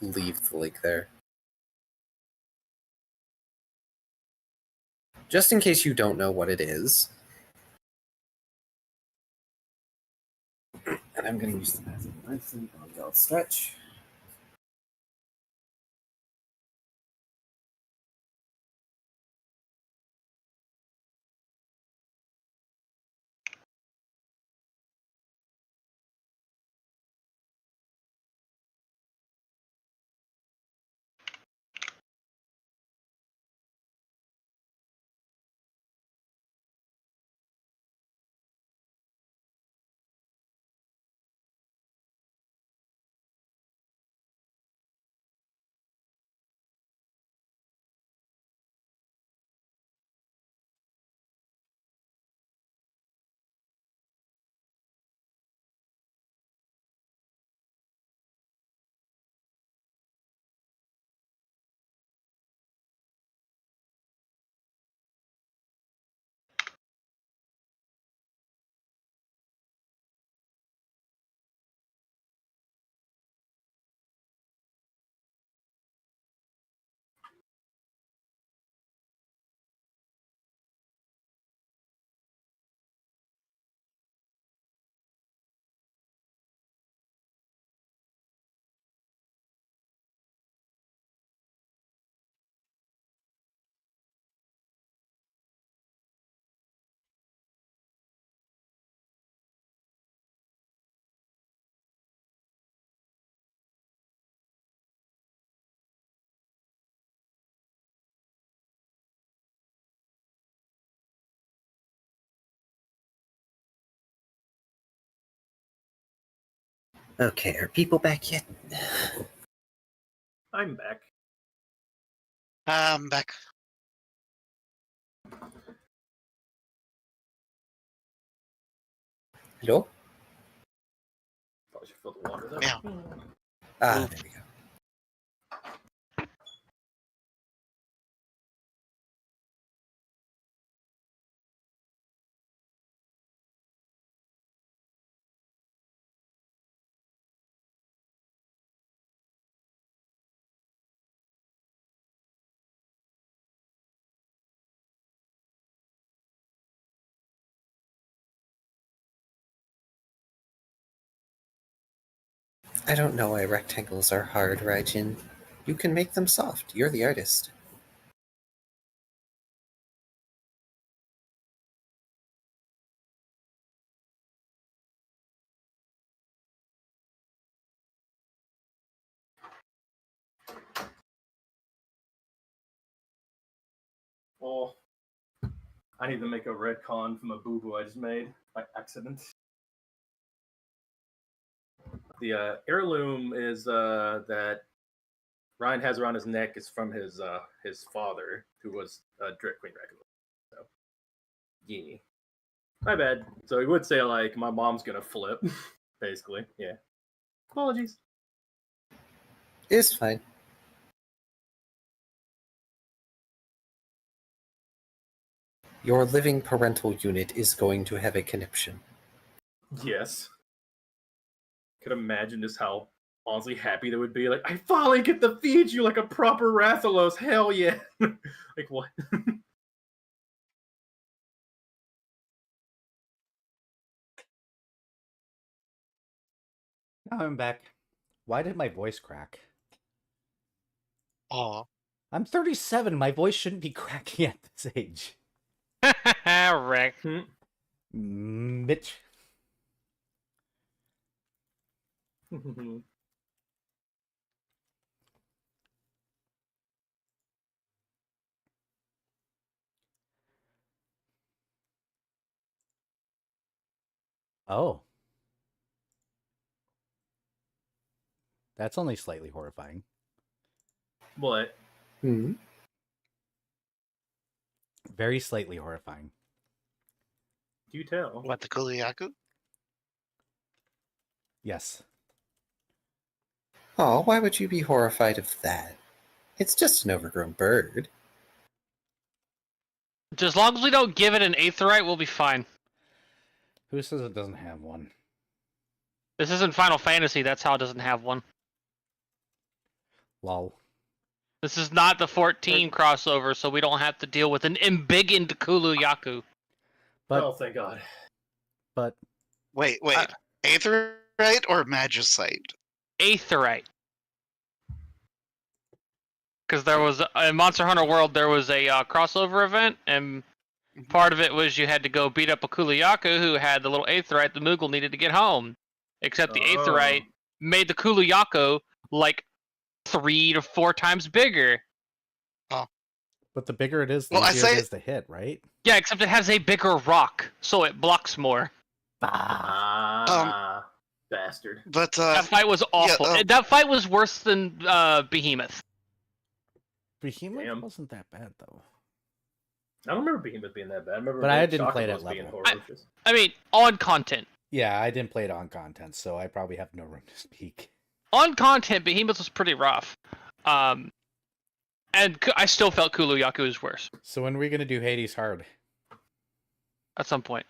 to leave the link there. Just in case you don't know what it is. And I'm going to use the bathroom nicely on the stretch. Okay, are people back yet? I'm back. I'm back. Hello? Probably should fill the water though. Yeah. Ah, there we go. I don't know why rectangles are hard, Raijin. You can make them soft. You're the artist. Oh, I need to make a retcon from a boo-boo I just made by accident. The heirloom is that Ryan has around his neck is from his father, who was Drake Queen Raccoon. So, yeah, my bad. So he would say like, my mom's gonna flip, basically. Yeah. Apologies. It's fine. Your living parental unit is going to have a conniption. Yes. Could imagine just how honestly happy they would be. Like, I finally get to feed you like a proper Rathalos. Hell yeah. Like, what? Now I'm back. Why did my voice crack? Aw. I'm 37. My voice shouldn't be cracking at this age. Rick. Mitch. Oh. That's only slightly horrifying. What? Hmm? Very slightly horrifying. Do you tell? What, the Kuliyaku? Yes. Oh, why would you be horrified of that? It's just an overgrown bird. Just as long as we don't give it an aetheryte, we'll be fine. Who says it doesn't have one? This isn't Final Fantasy, that's how it doesn't have one. Lol. This is not the 14 crossover, so we don't have to deal with an embiggened Kulu-Yaku. But Oh, thank God. but Wait. Aetherite or Magicite? Aetheryte. Because there was, in Monster Hunter World, there was a crossover event, and part of it was you had to go beat up a Kulu-Yaku who had the little Aetheryte the Moogle needed to get home. Except the Aetheryte made the Kulu-Yaku like 3 to 4 times bigger. but the bigger it is, the Well, easier it is to hit, right? Yeah, except it has a bigger rock, so it blocks more. Bastard. But That fight was awful. That fight was worse than Behemoth. Behemoth Damn. wasn't that bad though. I don't remember Behemoth being that bad. I remember But I Red didn't play it Chocobos at being level. ferocious. I mean, on content. Yeah, I didn't play it on content, so I probably have no room to speak. On content, Behemoth was pretty rough. And I still felt Kulu-Yaku was worse So when are we gonna do Hades hard? at some point.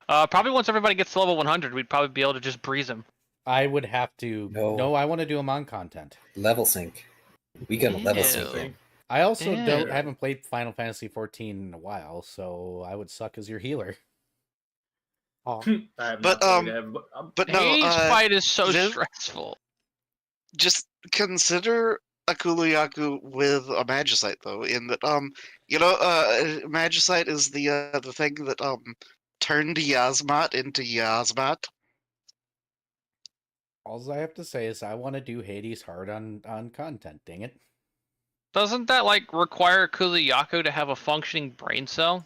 Probably once everybody gets to level 100, we'd probably be able to just breeze him. I would have to. No. No, I want to do them on content. Level sync. We gonna level sync Ew. him. I also Yeah. haven't played Final Fantasy 14 in a while, so I would suck as your healer. I have But, not played it, but no, Hades fight is so Viv- stressful. just consider a Kulu-Yaku with a Magicite, though, in that Magicite is the thing that turned Yasmat into Yasmat. All I have to say is I want to do Hades hard on content. Dang it! Doesn't that like require Kulu-Yaku to have a functioning brain cell?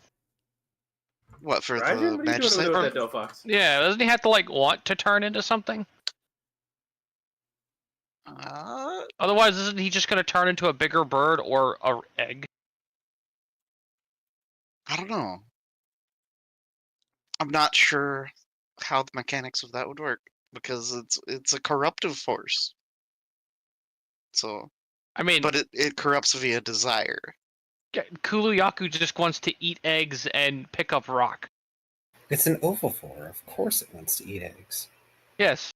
What for Ryan, the what are you doing Magicite? with that Delphox? Yeah, doesn't he have to like want to turn into something? Otherwise, isn't he just gonna turn into a bigger bird or a egg? I don't know. I'm not sure how the mechanics of that would work because it's a corruptive force. So, I mean, but it corrupts via desire. Kulu-Yaku just wants to eat eggs and pick up rock. It's an ovivore. Of course it wants to eat eggs. Yes.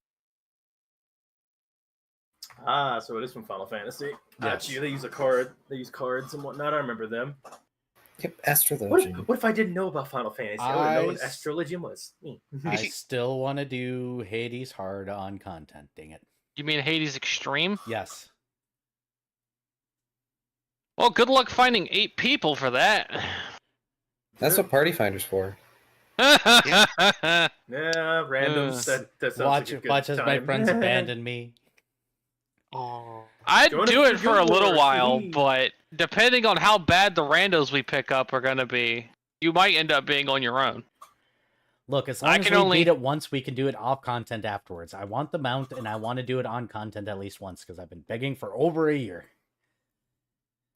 So it is from Final Fantasy. Yes. Gotcha. They use a card. They use cards and whatnot. I remember them. Yep, Astrologian. What if I didn't know about Final Fantasy? I would have known what I Astrologian was. I still want to do Hades hard on content. Dang it! You mean Hades Extreme? Yes. Well, good luck finding 8 people for that. That's what Party Finder's for. Yeah, randoms. That sounds Watch, like a good watch as my time. friends abandon me. I'd Join do us it for for a Guild little Wars, while, hee. but depending on how bad the randos we pick up are gonna be, you might end up being on your own. Look, as long I as can we only- beat it once, we can do it off content afterwards. I want the mount, and I want to do it on content at least once, because I've been begging for over a year.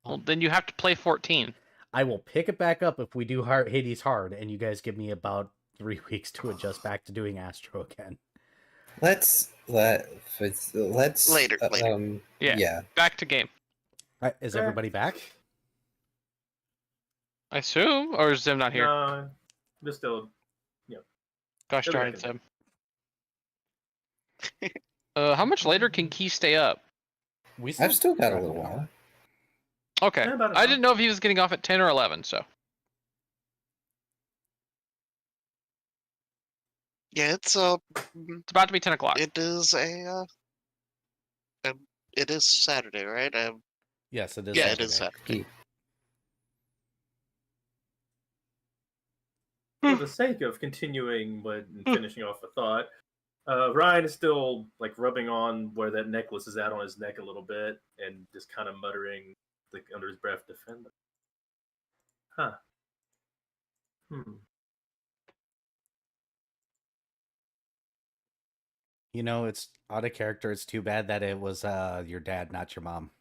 Well, then you have to play 14. I will pick it back up if we do Hades hard, and you guys give me about 3 weeks to adjust back to doing Astro again. Let's Later. Yeah. Back to game. Is everybody back? I assume, or is Zim not here? No, they're still. Gosh they're darn it, back Zim. How much later can Key stay up? I've still got a little while. Okay, Yeah, about an I hour. didn't know if he was getting off at 10 or 11, so. Yeah, it's It's about to be 10 o'clock. it is it is Saturday, right? Yes, it is. Yeah, Saturday. it is Saturday. For the sake of continuing but finishing off a thought, Ryan is still like rubbing on where that necklace is at on his neck a little bit, and just kind of muttering like under his breath, "Defend." Huh. You know, it's out of character. It's too bad that it was your dad, not your mom.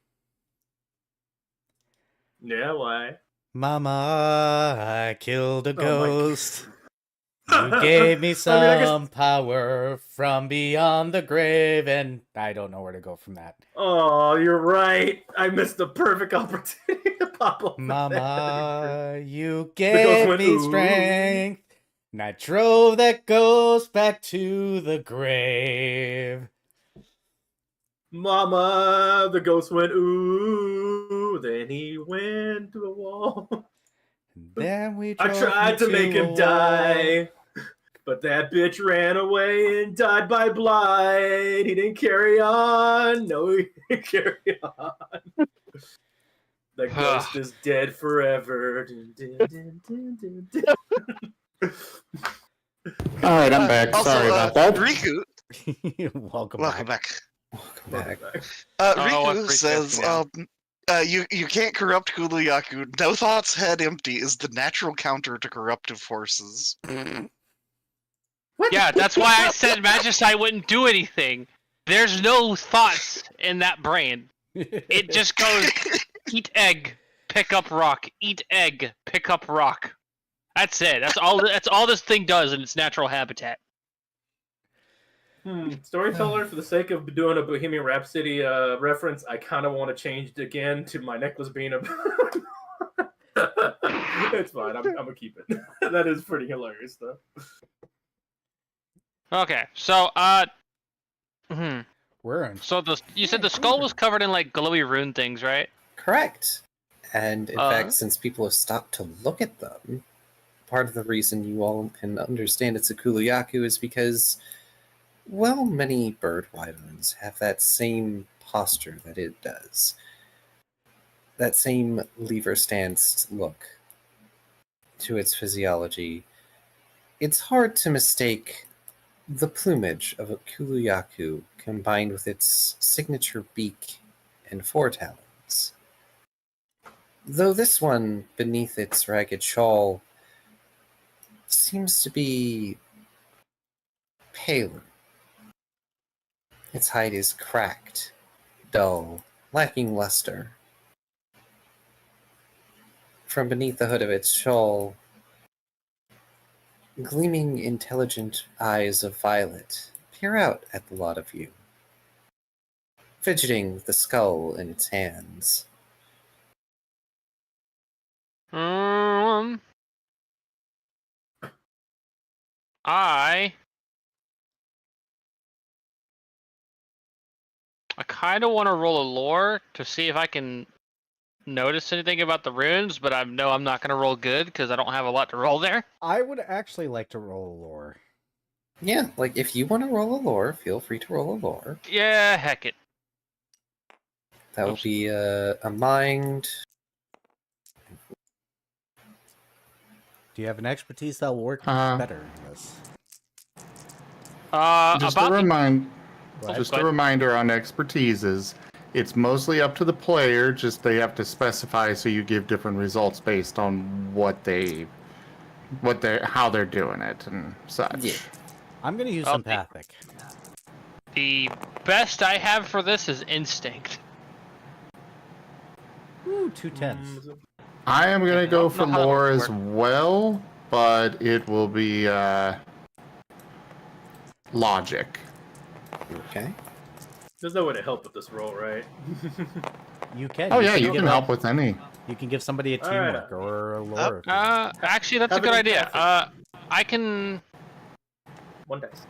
Yeah, why? Mama, I killed a Oh my ghost. God. You gave me I some mean, I guess- power from beyond the grave, and I don't know where to go from that. Oh, you're right. I missed the perfect opportunity to pop up. Mama, you ghost gave went, me "Ooh." strength, and I drove that ghost back to the grave. Mama, the ghost went ooh. Then he went to a wall. And then we I drove tried to make a him wall. die, but that bitch ran away and died by blight. He didn't carry on. No, he didn't carry on. The ghost is dead forever. Dun, dun, dun, dun, dun, dun. All right, I'm back. Also, Sorry about that. Riku, Welcome welcome back. back. Welcome back. what Riku freaked says, me out. you can't corrupt Kuluyaku. No thoughts, head empty is the natural counter to corruptive forces. What? Yeah, that's why I said Magicite wouldn't do anything. There's no thoughts in that brain. It just goes, eat egg, pick up rock. Eat egg, pick up rock. That's it. That's all this thing does in its natural habitat. Storyteller, for the sake of doing a Bohemian Rhapsody reference, I kind of want to change it again to my necklace being a. It's fine. I'm gonna keep it. That is pretty hilarious, though. Okay, so We're in. so you said the skull was covered in like glowy rune things, right? Correct. And in Uh. fact, since people have stopped to look at them, part of the reason you all can understand it's a Kuluyaku is because, well, many bird wyverns have that same posture that it does. That same lever stance look to its physiology. It's hard to mistake the plumage of a Kuluyaku combined with its signature beak and foretalons. Though this one, beneath its ragged shawl, seems to be paler. Its hide is cracked, dull, lacking luster. From beneath the hood of its shawl, gleaming, intelligent eyes of violet peer out at the lot of you, fidgeting with the skull in its hands. I kind of want to roll a lore to see if I can notice anything about the runes, but I know I'm not going to roll good because I don't have a lot to roll there. I would actually like to roll a lore. Yeah, like if you want to roll a lore, feel free to roll a lore. Yeah, heck it. That will Oops. be a mind. Do you have an expertise that will work better in this? Just About a the Go just go a ahead. reminder on expertises. It's mostly up to the player. Just they have to specify so you give different results based on how they're doing it and such. Yeah. I'm going to use Well, empathic. the best I have for this is instinct. Ooh, 2 10s. I am gonna Yeah, I go don't for know how lore those as work. well, but it will be logic. Okay. There's no way to help with this roll, right? You can. Oh yeah, can you give can help with any. You can give somebody a All right. teamwork or a lore. thing. Actually, that's a Have good an idea. empathic. I can. 1 dice.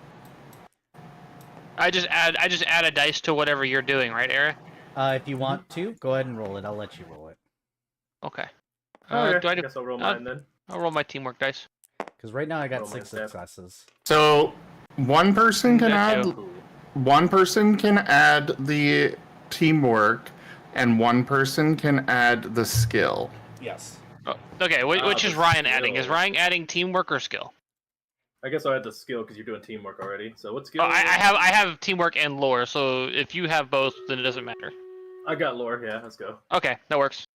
I just add a dice to whatever you're doing, right, Eric? If you want to, go ahead and roll it. I'll let you roll it. Okay. Okay, Do I I do? guess I'll roll mine then. I'll roll my teamwork dice. Because right now I got Roll my 6 step. successes. So one person can That add too. Cool. one person can add the teamwork, and one person can add the skill. Yes. Oh, okay, which is the Ryan adding? Is skill. Ryan adding teamwork or skill? I guess I'll add the skill because you're doing teamwork already. So what Oh, skill? I have teamwork and lore, so if you have both, then it doesn't matter. I got lore. Yeah, let's go. Okay, that works.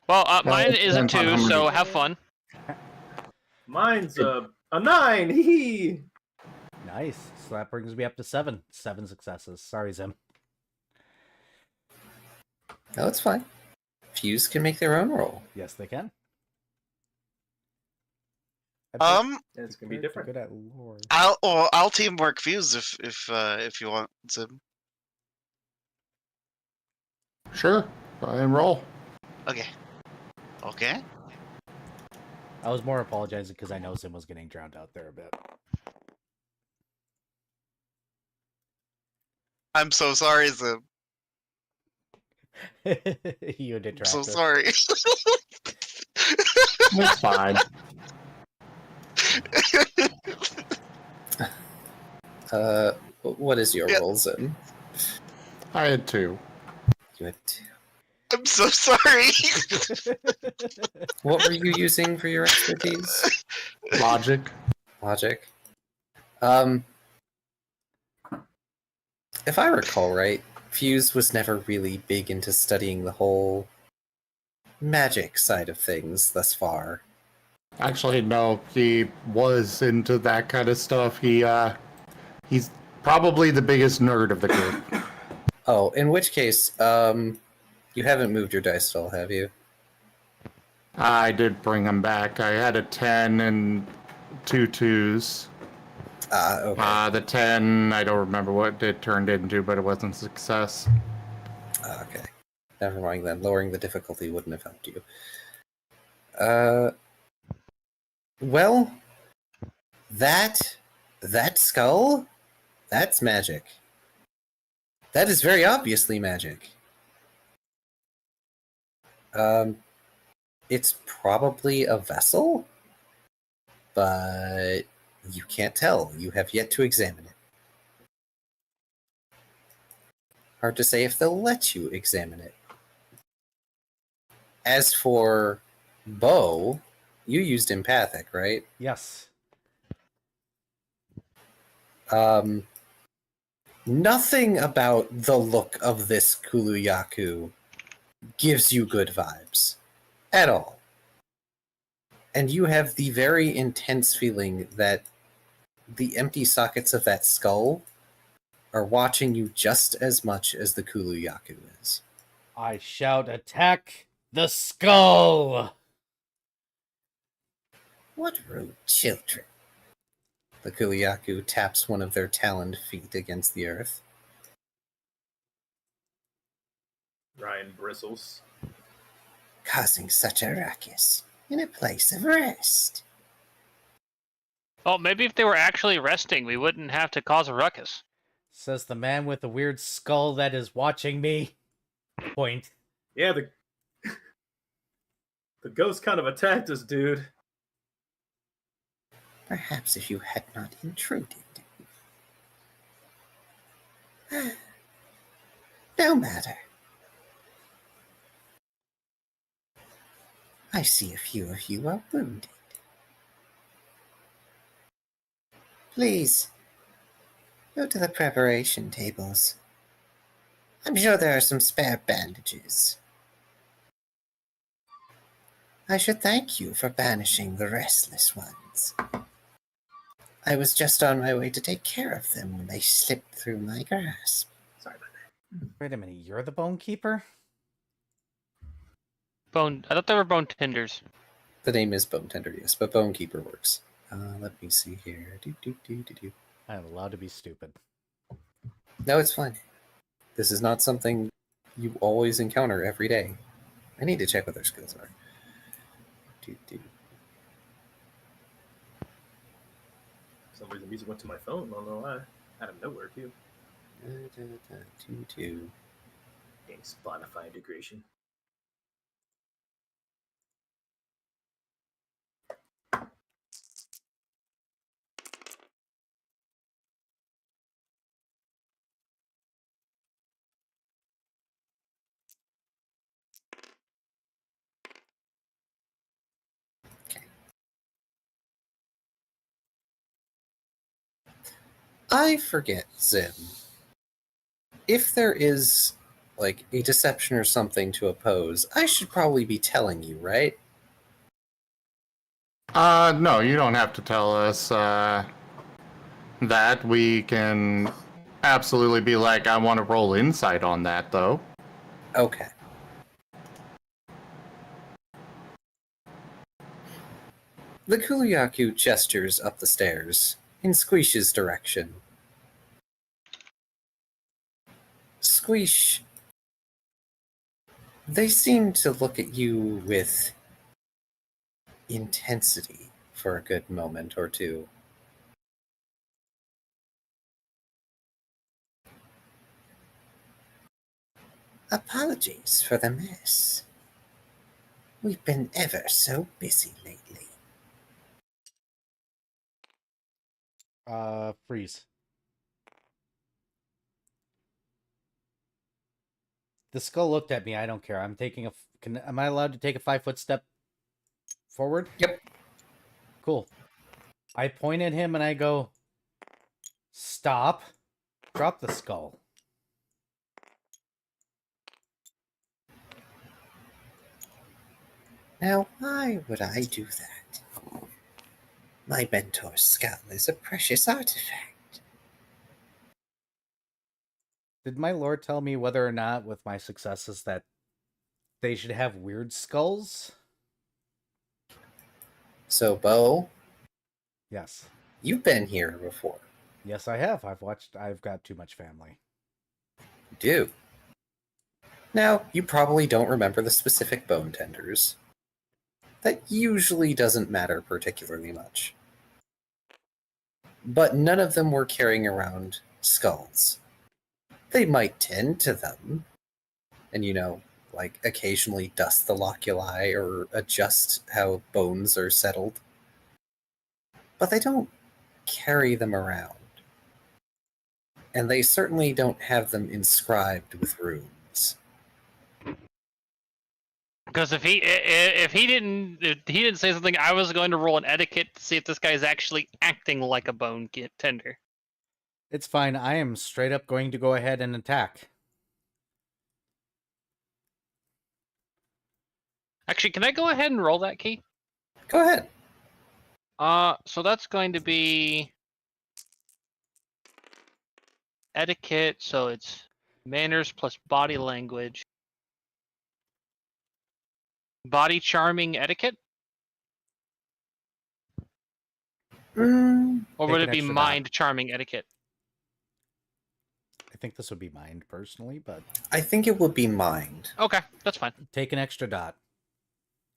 Well, mine it is a depends on 2, how many- so have fun. Mine's a 9. Hee. Nice. So that brings me up to 7. 7 successes. Sorry, Zim. No, it's fine. Fuse can make their own roll. Yes, they can. It's gonna be They're different. Good at lore. I'll teamwork Fuse if you want to. Sure, go ahead and roll. Okay. Okay. I was more apologizing because I know Zim was getting drowned out there a bit. I'm so sorry, Zim. You I'm detractor. so sorry. It's fine. What is your Yeah. roll, Zim? I had 2. You had 2. I'm so sorry. What were you using for your expertise? Logic. Logic. If I recall right, Fuse was never really big into studying the whole magic side of things thus far. Actually, no, he was into that kind of stuff. He's probably the biggest nerd of the group. Oh, in which case, you haven't moved your dice at all, have you? I did bring him back. I had a 10 and 2 2s. Okay. The 10, I don't remember what it turned into, but it wasn't a success. Okay. Never mind then. Lowering the difficulty wouldn't have helped you. Well, that skull, that's magic. That is very obviously magic. It's probably a vessel, but you can't tell. You have yet to examine it. Hard to say if they'll let you examine it. As for Bo, you used empathic, right? Yes. Nothing about the look of this Kuluyaku gives you good vibes. At all. And you have the very intense feeling that the empty sockets of that skull are watching you just as much as the Kuluyaku is. I shout, attack the skull! What rude children. The Kuluyaku taps one of their taloned feet against the earth. Ryan bristles. Causing such a ruckus in a place of rest. Well, maybe if they were actually resting, we wouldn't have to cause a ruckus. Says the man with the weird skull that is watching me. Point. Yeah, the ghost kind of attacked us, dude. Perhaps if you had not intruded. No matter. I see a few of you are wounded. Please, go to the preparation tables. I'm sure there are some spare bandages. I should thank you for banishing the restless ones. I was just on my way to take care of them when they slipped through my grasp. Sorry about that. Wait a minute, you're the Bone Keeper? Bone. I thought they were bone tenders. The name is Bone Tender, yes, but Bone Keeper works. Let me see here. I am allowed to be stupid. No, it's fine. This is not something you always encounter every day. I need to check what their skills are. For some reason, music went to my phone. I don't know why. Out of nowhere, too. Dang Spotify integration. I forget, Zim. If there is, like, a deception or something to oppose, I should probably be telling you, right? No, you don't have to tell us that. We can absolutely be like, I want to roll insight on that, though. Okay. The Kuliaku gestures up the stairs in Squeesh's direction. Squeesh, they seem to look at you with intensity for a good moment or two. Apologies for the mess. We've been ever so busy lately. Freeze. The skull looked at me. I don't care. I'm taking a. Am I allowed to take a 5-foot step forward? Yep. Cool. I point at him and I go, stop. Drop the skull. Now, why would I do that? My mentor's skull is a precious artifact. Did my lord tell me whether or not, with my successes, that they should have weird skulls? So, Bo, Yes. you've been here before. Yes, I have. I've got too much family. You do. Now, you probably don't remember the specific bone tenders. That usually doesn't matter particularly much. But none of them were carrying around skulls. They might tend to them, and like occasionally dust the loculi or adjust how bones are settled. But they don't carry them around. And they certainly don't have them inscribed with runes. Because if he didn't say something, I was going to roll an etiquette to see if this guy is actually acting like a bone tender. It's fine. I am straight up going to go ahead and attack. Actually, can I go ahead and roll that key? Go ahead. So that's going to be etiquette. So it's manners plus body language. Body charming etiquette? Or Take would an it be extra mind charming etiquette? I think this would be mind personally, but I think it would be mind. Okay, that's fine. take an extra dot.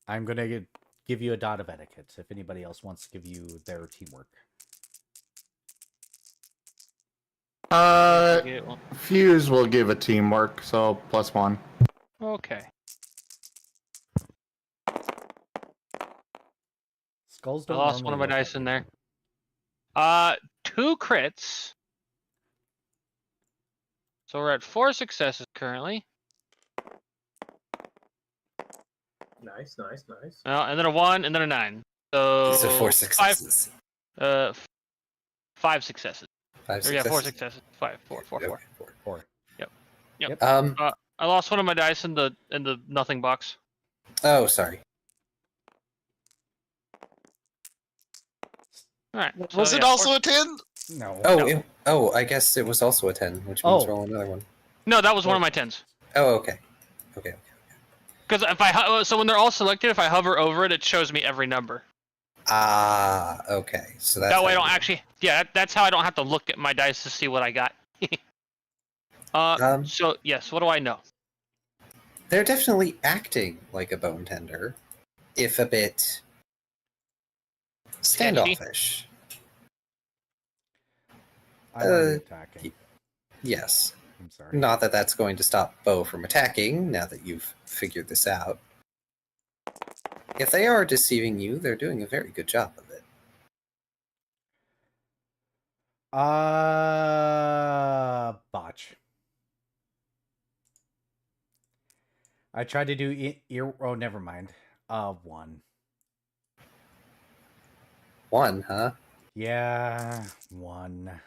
I'm going to give you a dot of etiquette if anybody else wants to give you their teamwork. Get one. Fuse will give a teamwork, so +1. Okay. Skulls I don't lost one of my normally look dice at in me. there. 2 crits. So we're at 4 successes currently. Nice, nice, nice. And then a 1, and then a 9. So, So 4 5, successes. 5 successes. 5 Or successes. yeah, 4 successes. 5, 4, 4, 4. Okay, 4. 4. Yep. I lost one of my dice in the nothing box. Oh, sorry. All right. Was so, it yeah, also 4 a 10? No. Oh, I guess it was also a 10, which means Oh. roll another one. No, that was one of my 10s. Oh, okay. Okay. Because if so when they're all selected, if I hover over it, it shows me every number. Ah, okay. So that's That way I how don't you- actually. Yeah, that's how I don't have to look at my dice to see what I got. So yes, what do I know? They're definitely acting like a bone tender, if a bit standoffish. I'm already attacking. Yes. I'm sorry. Not that that's going to stop Bo from attacking, now that you've figured this out. If they are deceiving you, they're doing a very good job of it. Botch. I tried to do ear. Oh, never mind. 1. 1, huh? Yeah, 1.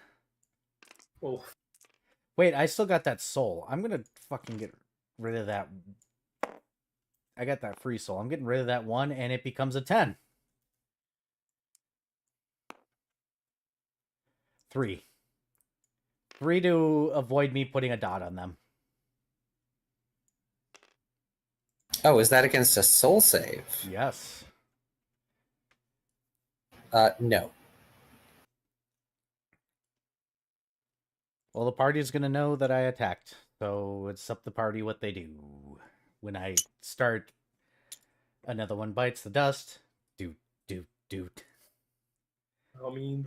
Oh, Wait, I still got that soul. I'm gonna fucking get rid of that. I got that free soul. I'm getting rid of that 1, and it becomes a 10. 3. 3 to avoid me putting a dot on them. Oh, is that against a soul save? Yes. No. Well, the party's gonna know that I attacked, so it's up the party what they do. When I start, another one bites the dust. Doot, doot, doot. I mean,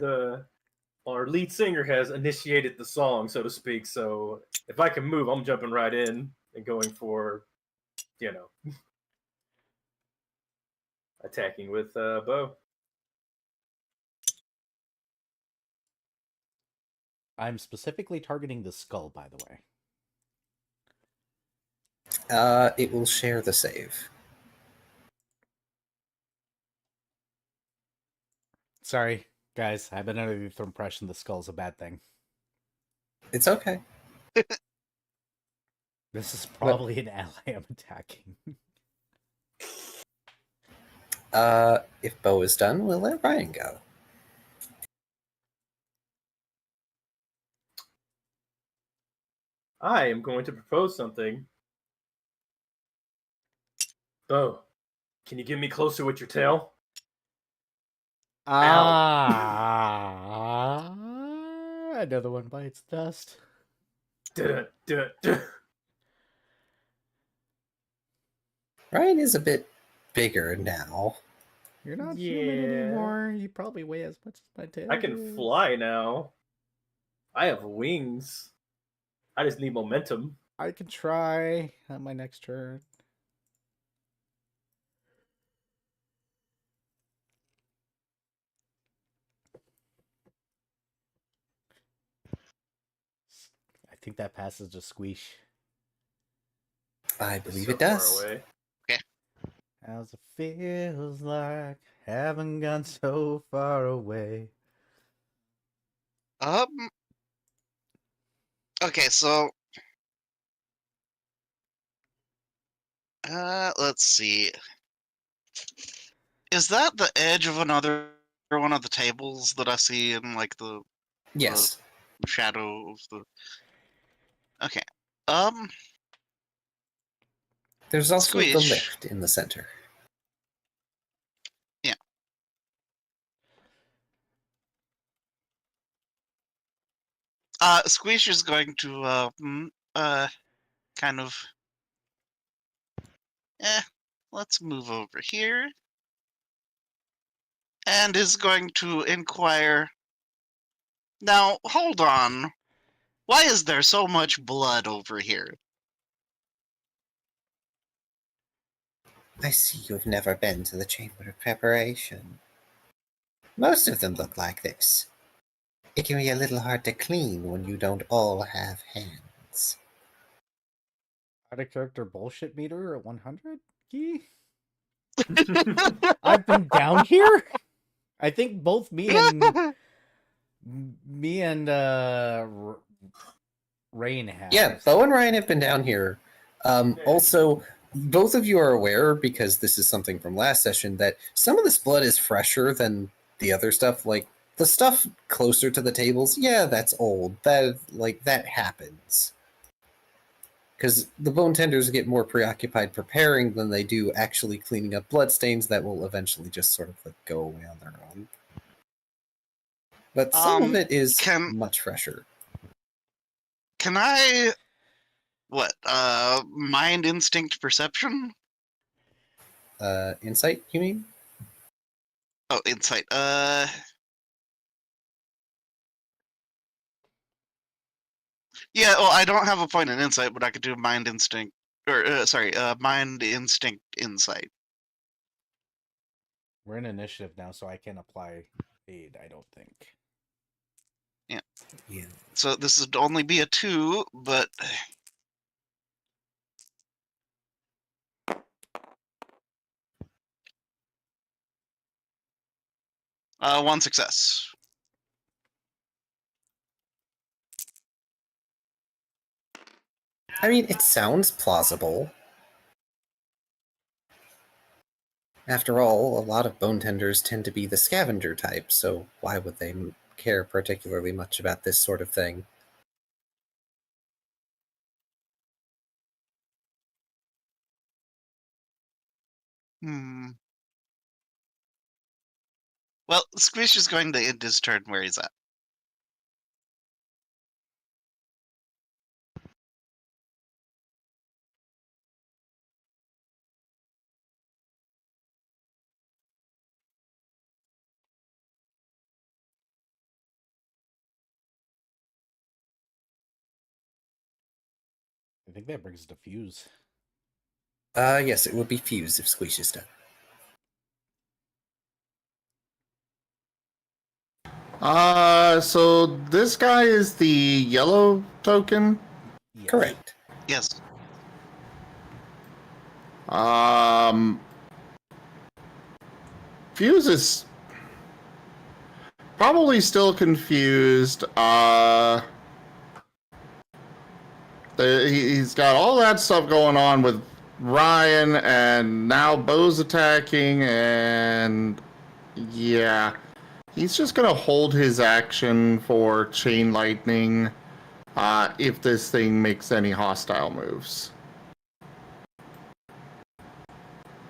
our lead singer has initiated the song, so to speak. So if I can move, I'm jumping right in and going for, attacking with bow. I'm specifically targeting the skull, by the way. It will share the save. Sorry, guys. I've been under the impression the skull's a bad thing. It's okay. This is probably an ally I'm attacking. If Bo is done, we'll let Ryan go. I am going to propose something. Bo, can you get me closer with your tail? Another one bites dust. Ryan is a bit bigger now. You're not human anymore. You probably weigh as much as my tail. I can fly now. I have wings. I just need momentum. I can try on my next turn. I think that passes to squeeze. I believe So it does. far away. How's it feels like haven't gone so far away. Okay, so let's see. Is that the edge of another one of the tables that I see in like the Yes. shadow of the? Okay. There's also the Squish. lift in the center. Yeah. Squish is going to kind of let's move over here. And is going to inquire. Now, hold on. Why is there so much blood over here? I see you've never been to the Chamber of Preparation. Most of them look like this. It can be a little hard to clean when you don't all have hands. points. Out of character bullshit meter at 100 key? I've been down here? I think both me and Rain have. Yeah, Bo and Ryan have been down here. Also, both of you are aware, because this is something from last session, that some of this blood is fresher than the other stuff. Like, the stuff closer to the tables, yeah, that's old. That happens. Because the bone tenders get more preoccupied preparing than they do actually cleaning up bloodstains that will eventually just sort of go away on their own. But some of it is much fresher. Can I mind instinct perception? Insight, you mean? Oh, insight. Yeah, well, I don't have a point in insight, but I could do mind instinct, mind instinct insight. We're in initiative now, so I can apply aid, I don't think. Yeah. So this would only be a 2, but one success. I mean, it sounds plausible. After all, a lot of bone tenders tend to be the scavenger type, so why would they care particularly much about this sort of thing? Well, Squish is going to end his turn where he's at. I think that brings us to Fuse. Yes, it would be Fuse if Squish is done. So this guy is the yellow token? Yes. Correct. Yes. Fuse is probably still confused. He's got all that stuff going on with Ryan, and now Bo's attacking, and yeah, he's just gonna hold his action for Chain Lightning if this thing makes any hostile moves.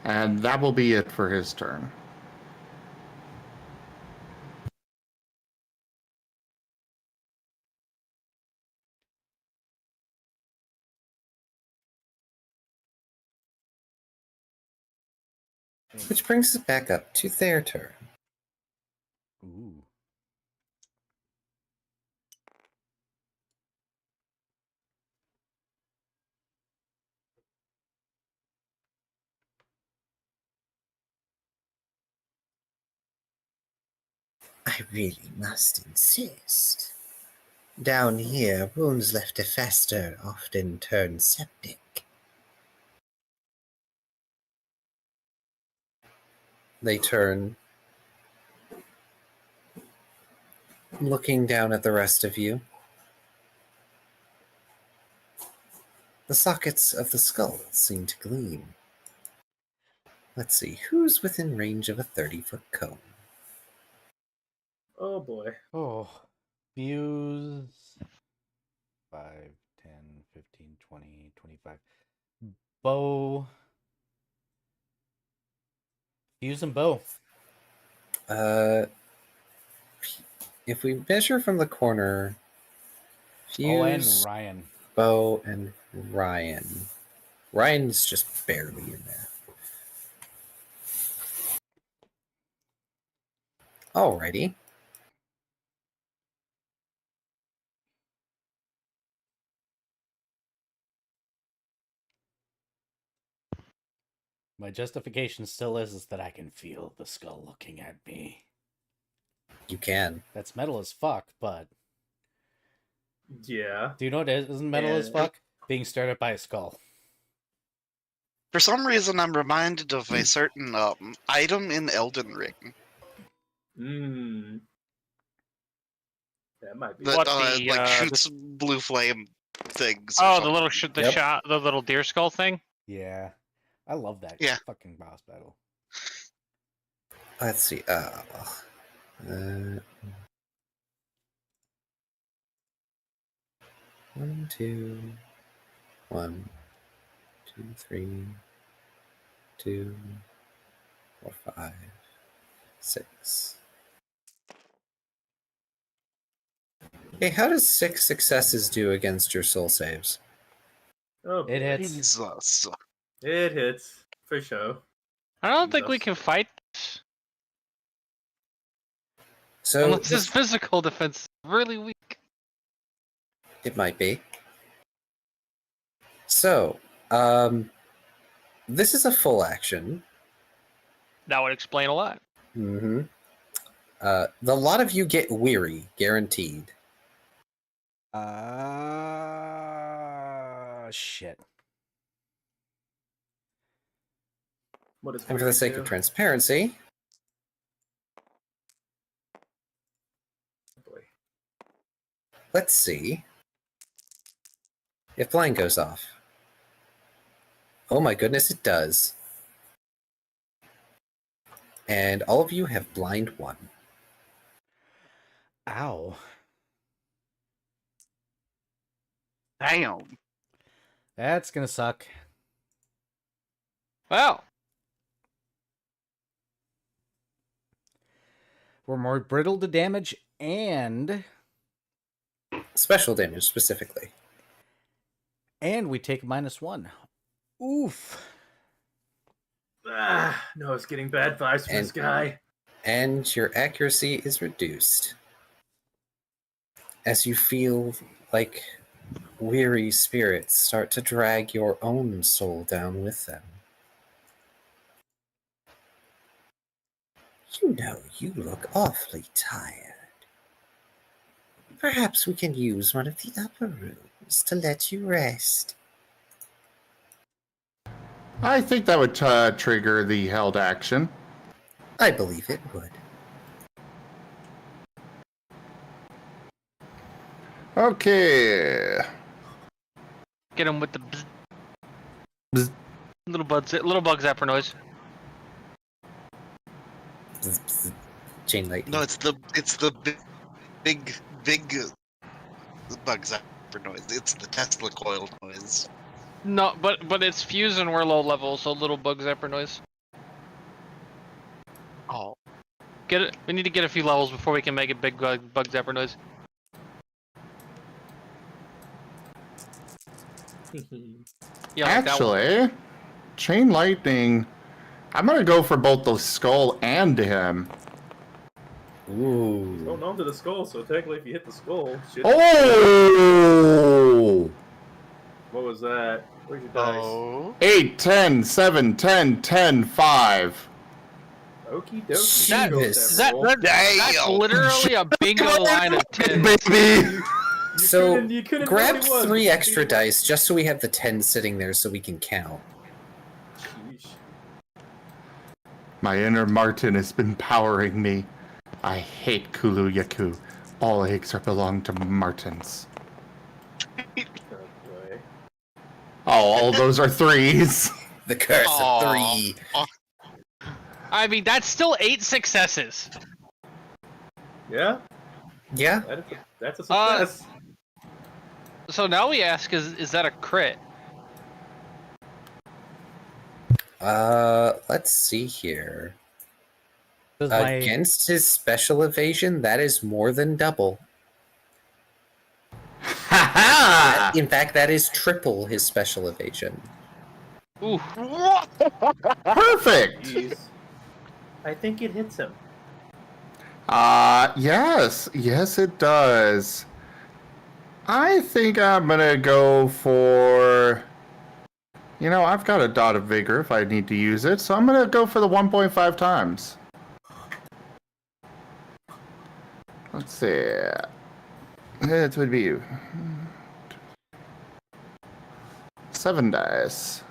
And that will be it for his turn. Which brings us back up to their turn. Ooh. I really must insist. Down here, wounds left to fester often turn septic. They turn, looking down at the rest of you. The sockets of the skull seem to gleam. Let's see, who's within range of a 30-foot cone? Oh boy. Oh. Fuse. 5, 10, 15, 20, 25. Bo. Fuse and Bo. If we measure from the corner, Oh, and Fuse, Ryan. Bo, and Ryan. Ryan's just barely in there. Alrighty. My justification still is that I can feel the skull looking at me. You can. That's metal as fuck, but Yeah. Do you know what isn't metal as Yeah. fuck? Being stared at by a skull. For some reason, I'm reminded of a certain item in Elden Ring Mmm. That might be. that What, the, like the- shoots blue flame things. Or Oh, something. the little Yep. the little deer skull thing. Yeah. I love that Yeah. fucking boss battle. Let's see. Uh, 1, 2, 1, 2, 3, 2, 4, 5, 6. Hey, how does 6 successes do against your soul saves? Oh, It boy. hits. Jesus. It hits for sure. I don't think we Jesus. can fight this. So Unless his this, physical defense is really weak. it might be. So, this is a full action. That would explain a lot. Mm-hmm. The lot of you get weary, guaranteed. Shit. What is And for the sake of transparency, Boy. let's see if blind goes off. Oh my goodness, it does. And all of you have blind 1. Ow. Damn. That's gonna suck. Well, We're more brittle to damage and Special damage specifically. we take -1. Oof. Ah, no, it's getting bad vibes from this And- guy. And your accuracy is reduced. As you feel like weary spirits start to drag your own soul down with them. You know, you look awfully tired. Perhaps we can use one of the upper rooms to let you rest. I think that would trigger the held action. I believe it would. Okay. get him with the bzz. Bzz. Little bug zapper noise. Bzz, bzz. Chain lightning. No, it's the big bug zapper noise. It's the Tesla coil noise. No, but it's fuse and we're low level, so little bug zapper noise. Oh. Get it. We need to get a few levels before we can make a big bug zapper noise. Yeah, like that one. Actually, chain lightning. I'm gonna go for both the skull and him. Ooh. Holding on to the skull, so technically if you hit the skull, shit. Oh! What was that? Where's your dice? Oh. 8, 10, 7, 10, 10, 5. Okie That- dokie. That- Is that, that's Damn. literally a bingo line of 10. Baby! So, you couldn't grab know what it was. 3 You extra couldn't- dice just so we have the 10 sitting there so we can count. Sheesh. My inner Martin has been powering me. I hate Kulu Yaku. All eggs are belong to Martins. Oh boy. Oh, all those are 3s. The curse Aw. of 3. I mean, that's still 8 successes. Yeah, Yeah? that's a success. So now we ask, is that a crit? Let's see here. Does my Against his special evasion, that is more than double. Ha In fact, that is triple his special evasion. Ooh. ha! Perfect! Jeez. I think it hits him. Yes. Yes, it does. I think I'm gonna go for... You know, I've got a dot of vigor if I need to use it, so I'm gonna go for the 1.5 times. Let's see. It would be you. 7 dice.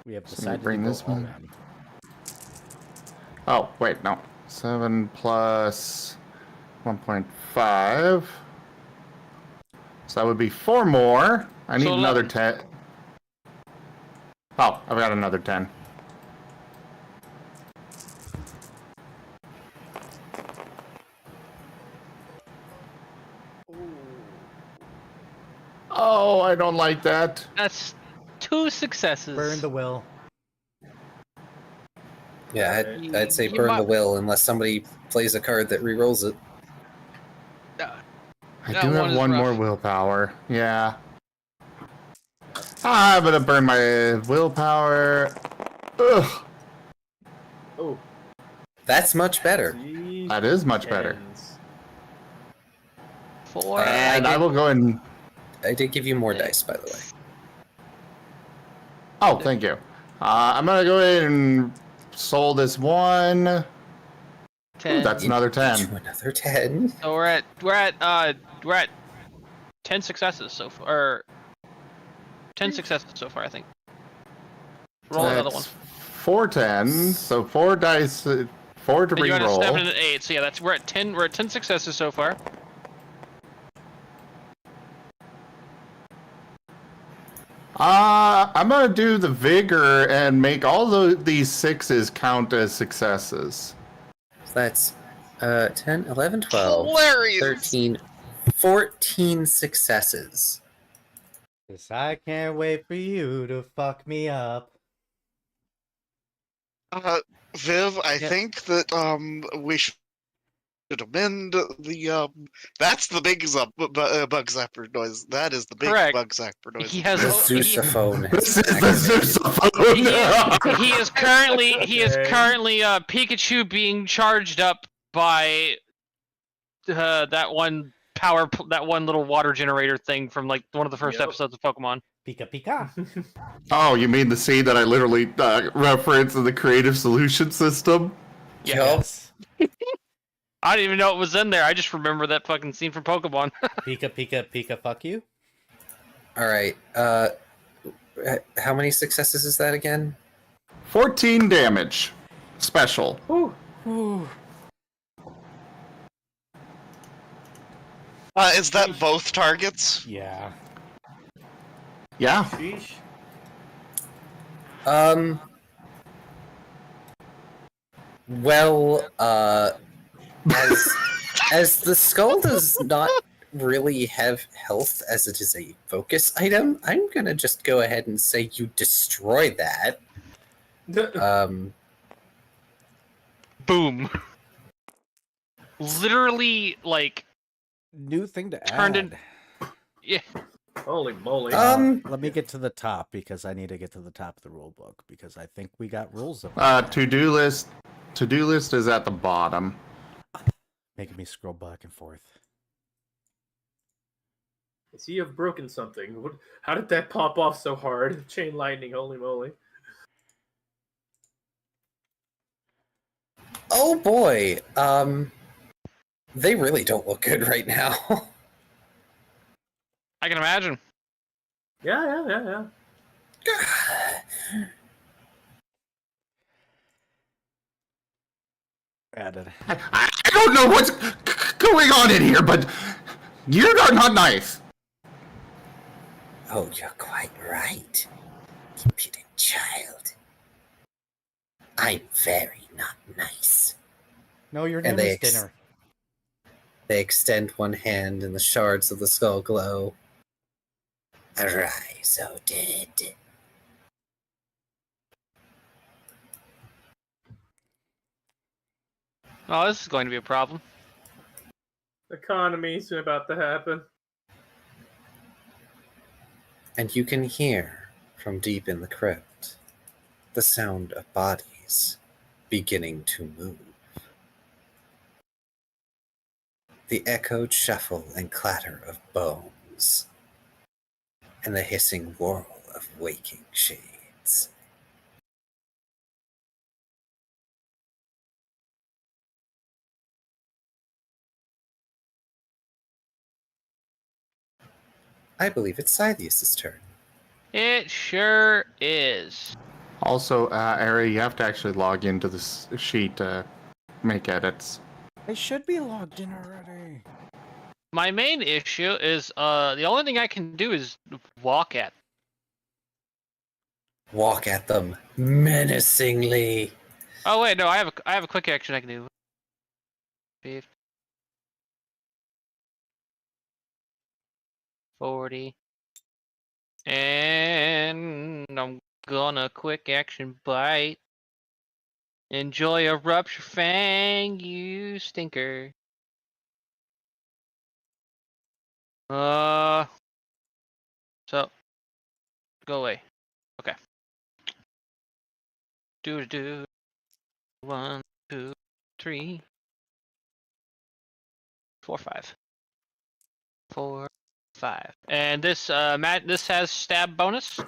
We have So we decided bring to go this all one. in. Oh, wait, no. 7 plus 1.5. So that would be 4 more. I need So another 11. 10. Oh, I've got another 10. Oh, I don't like that. That's 2 successes. Burn the will. Yeah, I'd say You burn might- the will unless somebody plays a card that rerolls it. I That do one have is one more rough. willpower. Yeah. I'm gonna burn my willpower. Ugh. Oh, That's much better. see, That is much better. tens. 4. And I will go and... I did give you more dice, by the way. Oh, thank you. I'm gonna go ahead and soul this one. Ooh, 10. that's another 10. You another 10. So we're at 10 successes so far. Or 10 successes so far, I think. Roll another one. That's 4 10s, so 4 dice, 4 to Then you got a 7 re-roll. and an 8. So yeah, we're at 10. We're at 10 successes so far. I'm gonna do the vigor and make all these 6s count as successes. So that's 10, 11, 12, Hilarious. 13, 14 successes. 'Cause I can't wait for you to fuck me up. Viv, I Yep. think that we should amend the that's the big bug zapper noise. That is the big Correct. bug zapper noise. He has The he, sousaphone This has is been the activated. sousaphone! he is currently Okay. Pikachu being charged up by that one that one little water generator thing from like one of the first Yep. episodes of Pokemon. Pika pika. Oh, you mean the scene that I literally referenced in the creative solution system? Yeah. Yes. I didn't even know it was in there. I just remember that fucking scene from Pokemon. Pika pika pika fuck you. All right. How many successes is that again? 14 damage. Special. Ooh. Is that both targets? Yeah. Yeah. Sheesh. Well, as the skull does not really have health as it is a focus item, I'm gonna just go ahead and say you destroy that. Boom. Literally, like, New thing to Turned add. in- yeah. Holy moly. Let me get to the top because I need to get to the top of the rule book because I think we got rules about To-do list. To-do list is at the bottom. making me scroll back and forth. I see you've broken something. How did that pop off so hard? Chain lightning, holy moly. Oh boy. They really don't look good right now. I can imagine. Yeah. Added. I don't know what's going on in here, but you're not nice. Oh, you're quite right, impudent child. I'm very not nice. No, your And name they is dinner. They extend one hand and the shards of the skull glow. Arise, O dead. Oh, this is going to be a problem. Economy soon about to happen. And you can hear from deep in the crypt the sound of bodies beginning to move. The echoed shuffle and clatter of bones, and the hissing whirl of waking shades. I believe it's Sileus's turn. It sure is. Also, Ari, you have to actually log into this sheet to make edits. I should be logged in already. My main issue is the only thing I can do is walk at. Walk at them menacingly. Oh wait, no, I have a quick action I can do. 50, 40. And I'm gonna quick action bite. Enjoy a rupture fang, you stinker. So go away. Okay. Do. 1, 2, 3, 4, 5. 4, 5. And this Matt, this has stab bonus.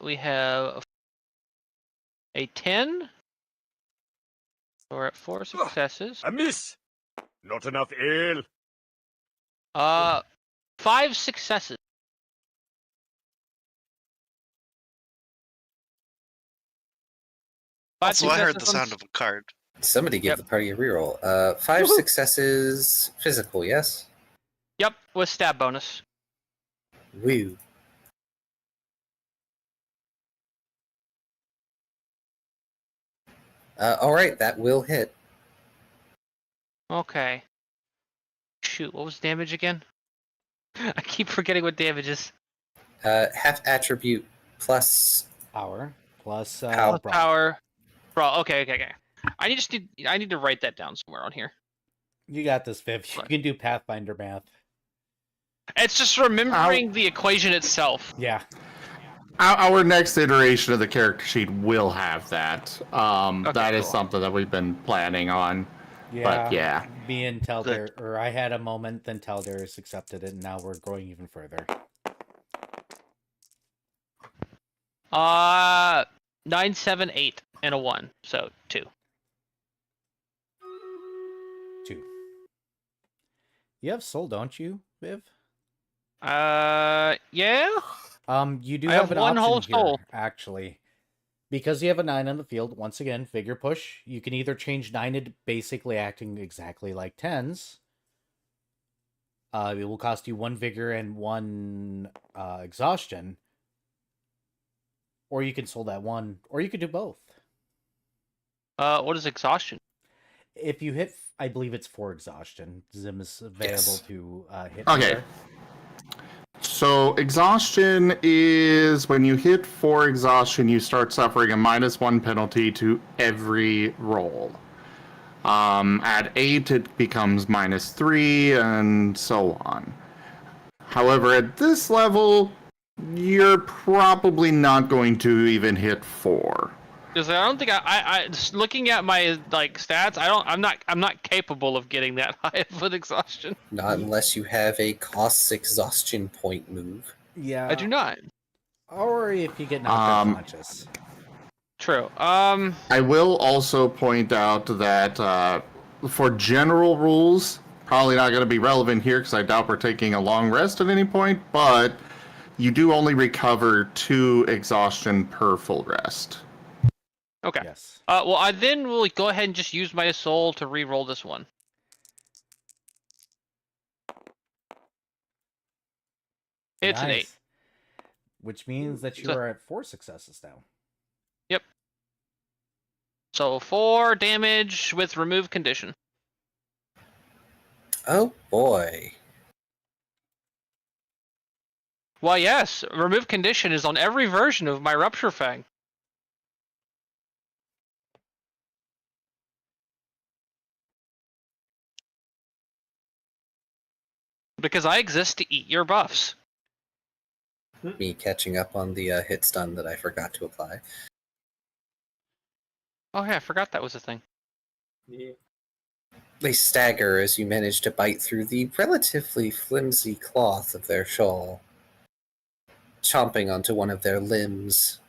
We have a 10. So we're at 4 successes. A miss. Not enough ale. 5 successes. Also, I heard the successes on sound of a card. Somebody give Yep. the party a reroll. 5 successes physical, yes? Yep, with stab bonus. Woo. Alright, that will hit. Okay. Shoot, what was damage again? I keep forgetting what damage is. Half attribute plus Power plus Power. brawl. Power. Brawl. Okay. I need to write that down somewhere on here. You got this, Viv. You can do Pathfinder math. It's just remembering the equation itself. Yeah. Our next iteration of the character sheet will have that. Okay, That is cool. something that we've been planning on. Yeah. But yeah. Me and Teldar, or I had a moment, then Teldarius accepted it, and now we're going even further. 9, 7, 8, and a 1. So 2. 2. You have soul, don't you, Viv? Yeah. You do I have have an one option whole here, soul. actually. Because you have a 9 on the field, once again, figure push. You can either change 9 into basically acting exactly like 10s. It will cost you 1 vigor and 1 exhaustion. Or you can soul that 1, or you could do both. What is exhaustion? If you hit, I believe it's 4 exhaustion. Zim is available Yes. to hit. Okay. there. So exhaustion is when you hit 4 exhaustion, you start suffering a -1 penalty to every roll. At 8, it becomes -3, and so on. However, at this level, you're probably not going to even hit 4. Because I don't think I just looking at my stats, I'm not capable of getting that high of an exhaustion. not unless you have a costs exhaustion point move. Yeah. I do not. Or if you get knocked unconscious. True. I will also point out that for general rules, probably not going to be relevant here because I doubt we're taking a long rest at any point, but you do only recover 2 exhaustion per full rest. Okay. Yes. Well, I then will go ahead and just use my soul to re-roll this one. It's an 8. Nice. Which means that you So- are at 4 successes now. Yep. So 4 damage with remove condition. Oh boy. Why, yes, remove condition is on every version of my Rupture Fang. Because I exist to eat your buffs. Me catching up on the hit stun that I forgot to apply. Oh yeah, I forgot that was a thing. Yeah. They stagger as you manage to bite through the relatively flimsy cloth of their shawl, chomping onto one of their limbs.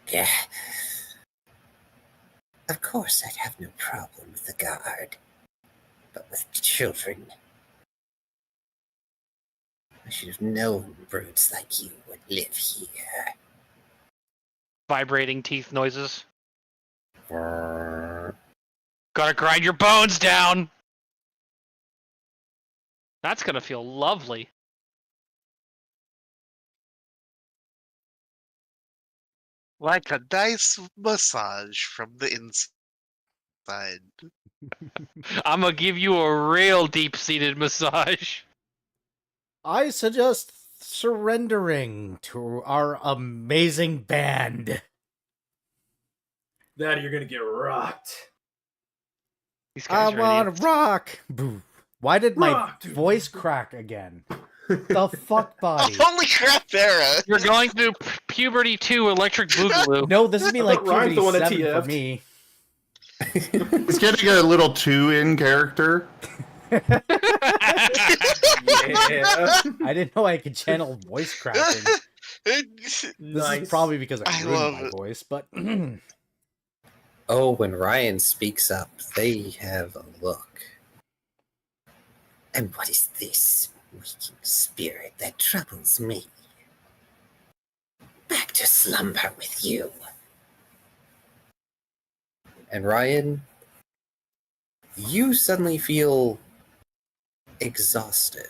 Yeah. Of course, I'd have no problem with the guard. but with children. I should have known brutes like you would live here. Vibrating teeth noises. Brrr. Gotta grind your bones down! That's gonna feel lovely. Like a nice massage from the inside. I'm gonna give you a real deep-seated massage. I suggest surrendering to our amazing band. That you're gonna get rocked. These I guys are want idiots. to rock. Boo. Why did my Rock, dude. voice crack again? The fuck body. Holy crap, Vera! You're going through Puberty 2 Electric Boogaloo. No, this would be like Ryan's the one that Puberty 7 for TF'd. me. He's getting a little too in character. Yeah. I didn't know I could channel voice cracking. This Nice. is probably because I I ruined love my it. voice, but Oh, when Ryan speaks up, they have a look. And what is this waking spirit that troubles me? Back to slumber with you. And Ryan, you suddenly feel exhausted.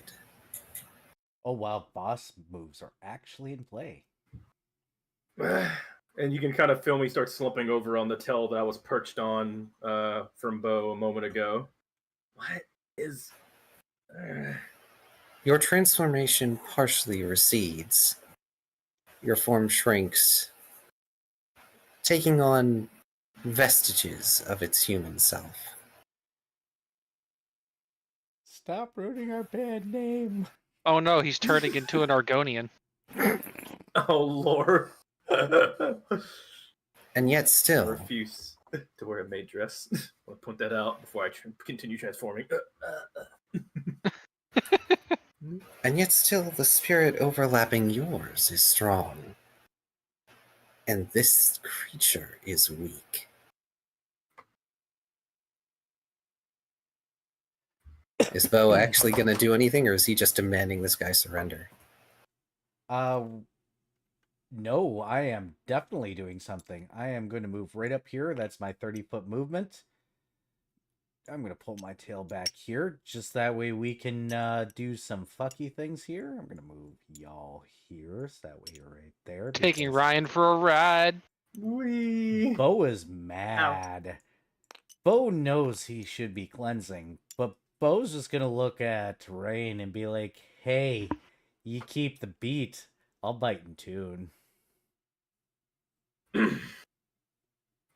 oh wow, boss moves are actually in play. And you can kind of feel me start slumping over on the tail that I was perched on from Bo a moment ago. What is... Your transformation partially recedes. Your form shrinks, taking on vestiges of its human self. Stop ruining our band name. Oh no, he's turning into an Argonian. Oh, Lord. And yet I still, refuse to wear a maid dress. I want to point that out before I continue transforming. the spirit overlapping yours is strong. And this creature is weak. Is Bo actually going to do anything, or is he just demanding this guy surrender? No, I am definitely doing something. I am going to move right up here. That's my 30-foot movement. I'm going to pull my tail back here. Just that way we can do some fucky things here. I'm going to move y'all here. So that way you're right there. Taking because Ryan for a ride. Wee. Bo is mad. Bo knows he should be cleansing, but Bo's just going to look at Rain and be like, hey, you keep the beat. I'll bite in tune.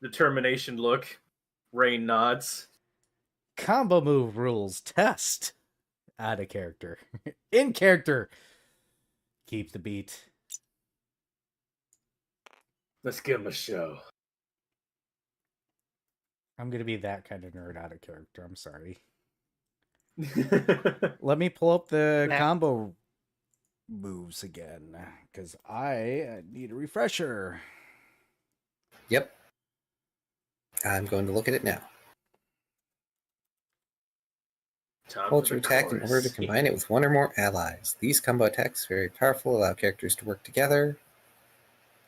Determination look. Rain nods. Combo move rules test. Out of character. In character. Keep the beat. Let's give him a show. I'm going to be that kind of nerd out of character. I'm sorry. Let me pull up the Nah. combo moves again, because I need a refresher. Yep. I'm going to look at it now. Time Hold for your the attack in order to chorus. combine it with one or more allies. These combo attacks, very powerful, allow characters to work together.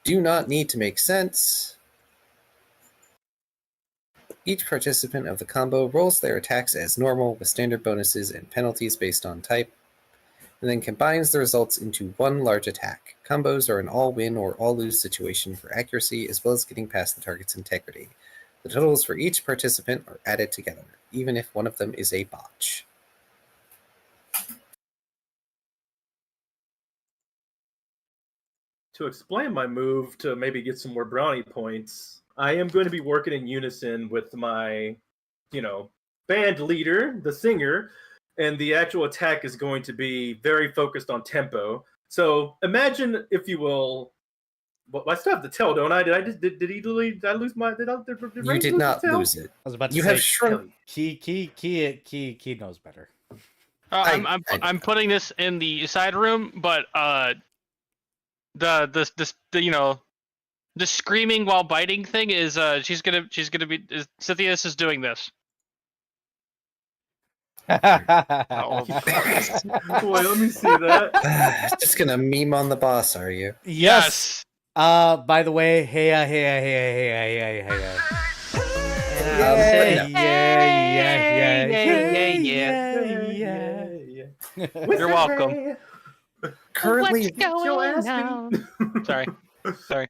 Do not need to make sense. Each participant of the combo rolls their attacks as normal with standard bonuses and penalties based on type, and then combines the results into one large attack. Combos are an all-win or all-lose situation for accuracy as well as getting past the target's integrity. The totals for each participant are added together, even if one of them is a botch. To explain my move to maybe get some more brownie points, I am going to be working in unison with my, band leader, the singer, and the actual attack is going to be very focused on tempo. So imagine, if you will, well, I still have the tail, don't I? Did I lose my? Did You Ray did lose not the tail? lose it. I was about to You say, have shrunk. Key knows better. I'm putting this in the side room, but the screaming while biting thing is she's gonna be Cynthia's is doing this. Oh, of course. Boy, let me see that. Just gonna meme on the boss, are you? Yes. By the way, hey. You're welcome. Currently, Joe asking. Sorry. Okay.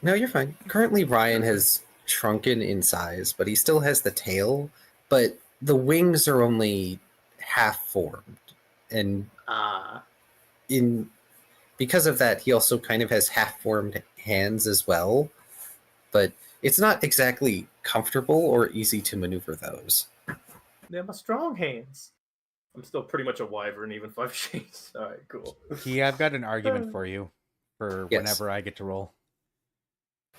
no, you're fine. Currently, Ryan has shrunken in size, but he still has the tail. But the wings are only half formed, and because of that, he also kind of has half formed hands as well. But it's not exactly comfortable or easy to maneuver those. They have my strong hands. I'm still pretty much a wyvern, even 5 shades. All right, cool. Key, I've got an argument for you for Yes. whenever I get to roll.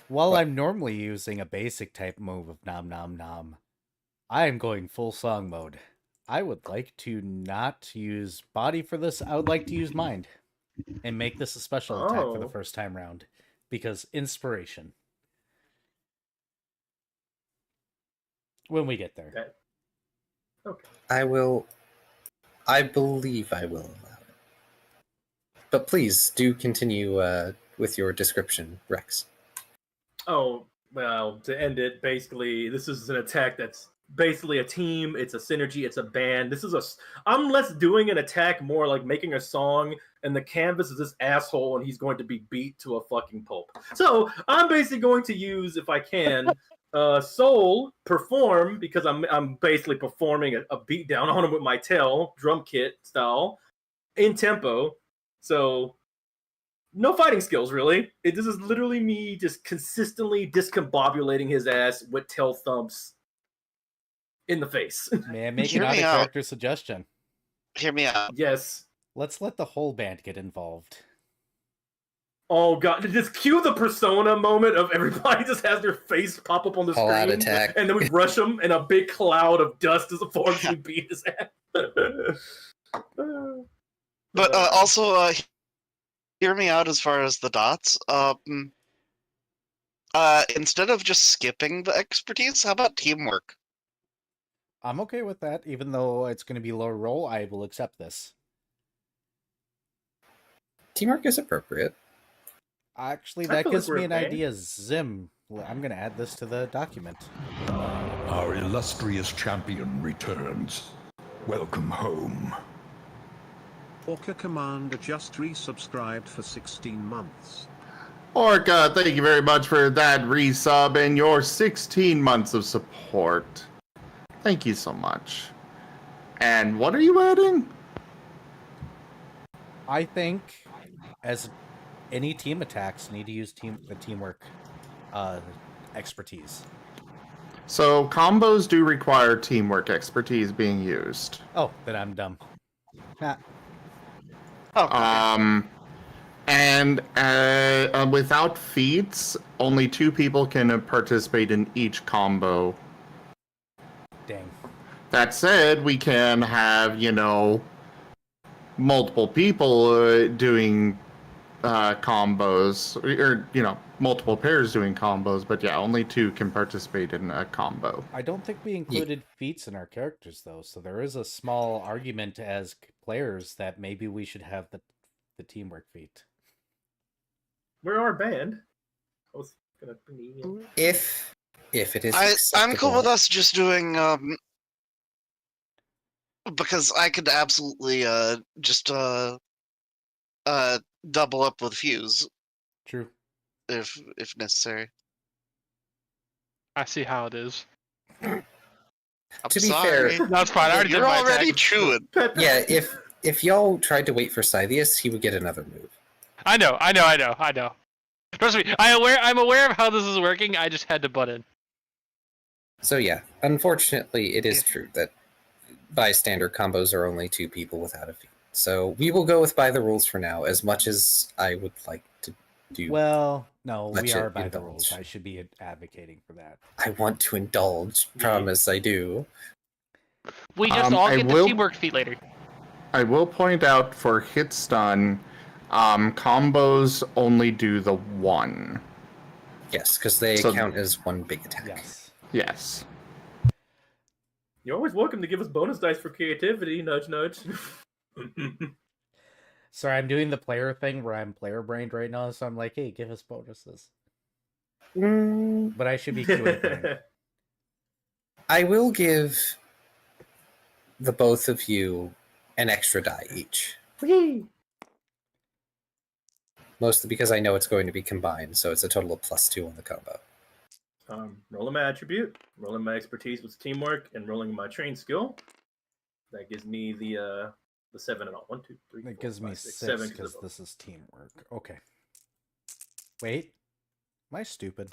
While What? I'm normally using a basic type move of nom nom nom, I am going full song mode. I would like to not use body for this. I would like to use mind and make this a special attack for the Oh. first time round because inspiration. When we get there. Okay. Okay. I believe I will allow it. But please do continue with your description, Rex. Oh, well, to end it, basically, this is an attack that's basically a team. It's a synergy. It's a band. I'm less doing an attack, more like making a song, and the canvas is this asshole, and he's going to be beat to a fucking pulp. So I'm basically going to use, if I can, soul perform, because I'm basically performing a beat down on him with my tail, drum kit style, in tempo. So no fighting skills, really. This is literally me just consistently discombobulating his ass with tail thumps in the face. May I make Hear an me out. out-of-character suggestion? Hear me out. Yes. Let's let the whole band get involved. Oh god, just cue the persona moment of everybody just has their face pop up on the All out screen, attack. and then we rush him, and a big cloud of dust is formed, and we beat his ass. But also, hear me out as far as the dots. Instead of just skipping the expertise, how about teamwork? I'm okay with that, even though it's going to be low roll. I will accept this. Teamwork is appropriate. Actually, I that feel like gives we're me an okay. idea. Zim, I'm going to add this to the document. Our illustrious champion returns. Welcome home. Orca Commander just resubscribed for 16 months. Orca, thank you very much for that resub and your 16 months of support. Thank you so much. And what are you adding? I think, as any team attacks, need to use the teamwork expertise. So combos do require teamwork expertise being used. Oh, then I'm dumb. Nah. Oh, okay. And without feats, only 2 people can participate in each combo. Dang. That said, we can have, multiple people doing combos, or, multiple pairs doing combos, but yeah, only 2 can participate in a combo. I don't think we included feats in our characters, though, so there is a small argument as players that maybe we should have the teamwork feat. We're our band. I was gonna be If it is I'm cool with acceptable. us just doing because I could absolutely just double up with fuse True. if necessary. I see how it is. I'm To be sorry. fair- That's fine. I already did You're my already attack. chewing. Yeah, if y'all tried to wait for Scythius, he would get another move. I know. Trust me, I'm aware of how this is working. I just had to butt in. So yeah, unfortunately, it is true that bystander combos are only 2 people without a feat. So we will go with by the rules for now, as much as I would like to do. Well, no, Let we you are by the indulge. rules. I should be advocating for that. I want to indulge, promise I do. We just all I get the will- teamwork feat later. I will point out for hit stun, combos only do the 1. Yes, because they So- count as one big attack. Yes. Yes. You're always welcome to give us bonus dice for creativity. Nudge, nudge. Sorry, I'm doing the player thing where I'm player brained right now, so I'm like, hey, give us bonuses. Mm, But I should be QA brained. I will give the both of you an extra die each. Mostly because I know it's going to be combined, so it's a total of +2 on the combo. Rolling my attribute, rolling my expertise with teamwork, and rolling my train skill. That gives me the 7 and all. 1, 2, 3. It 4, gives me 5, 6, 6 7 because this is teamwork. Okay. Wait. Am I stupid?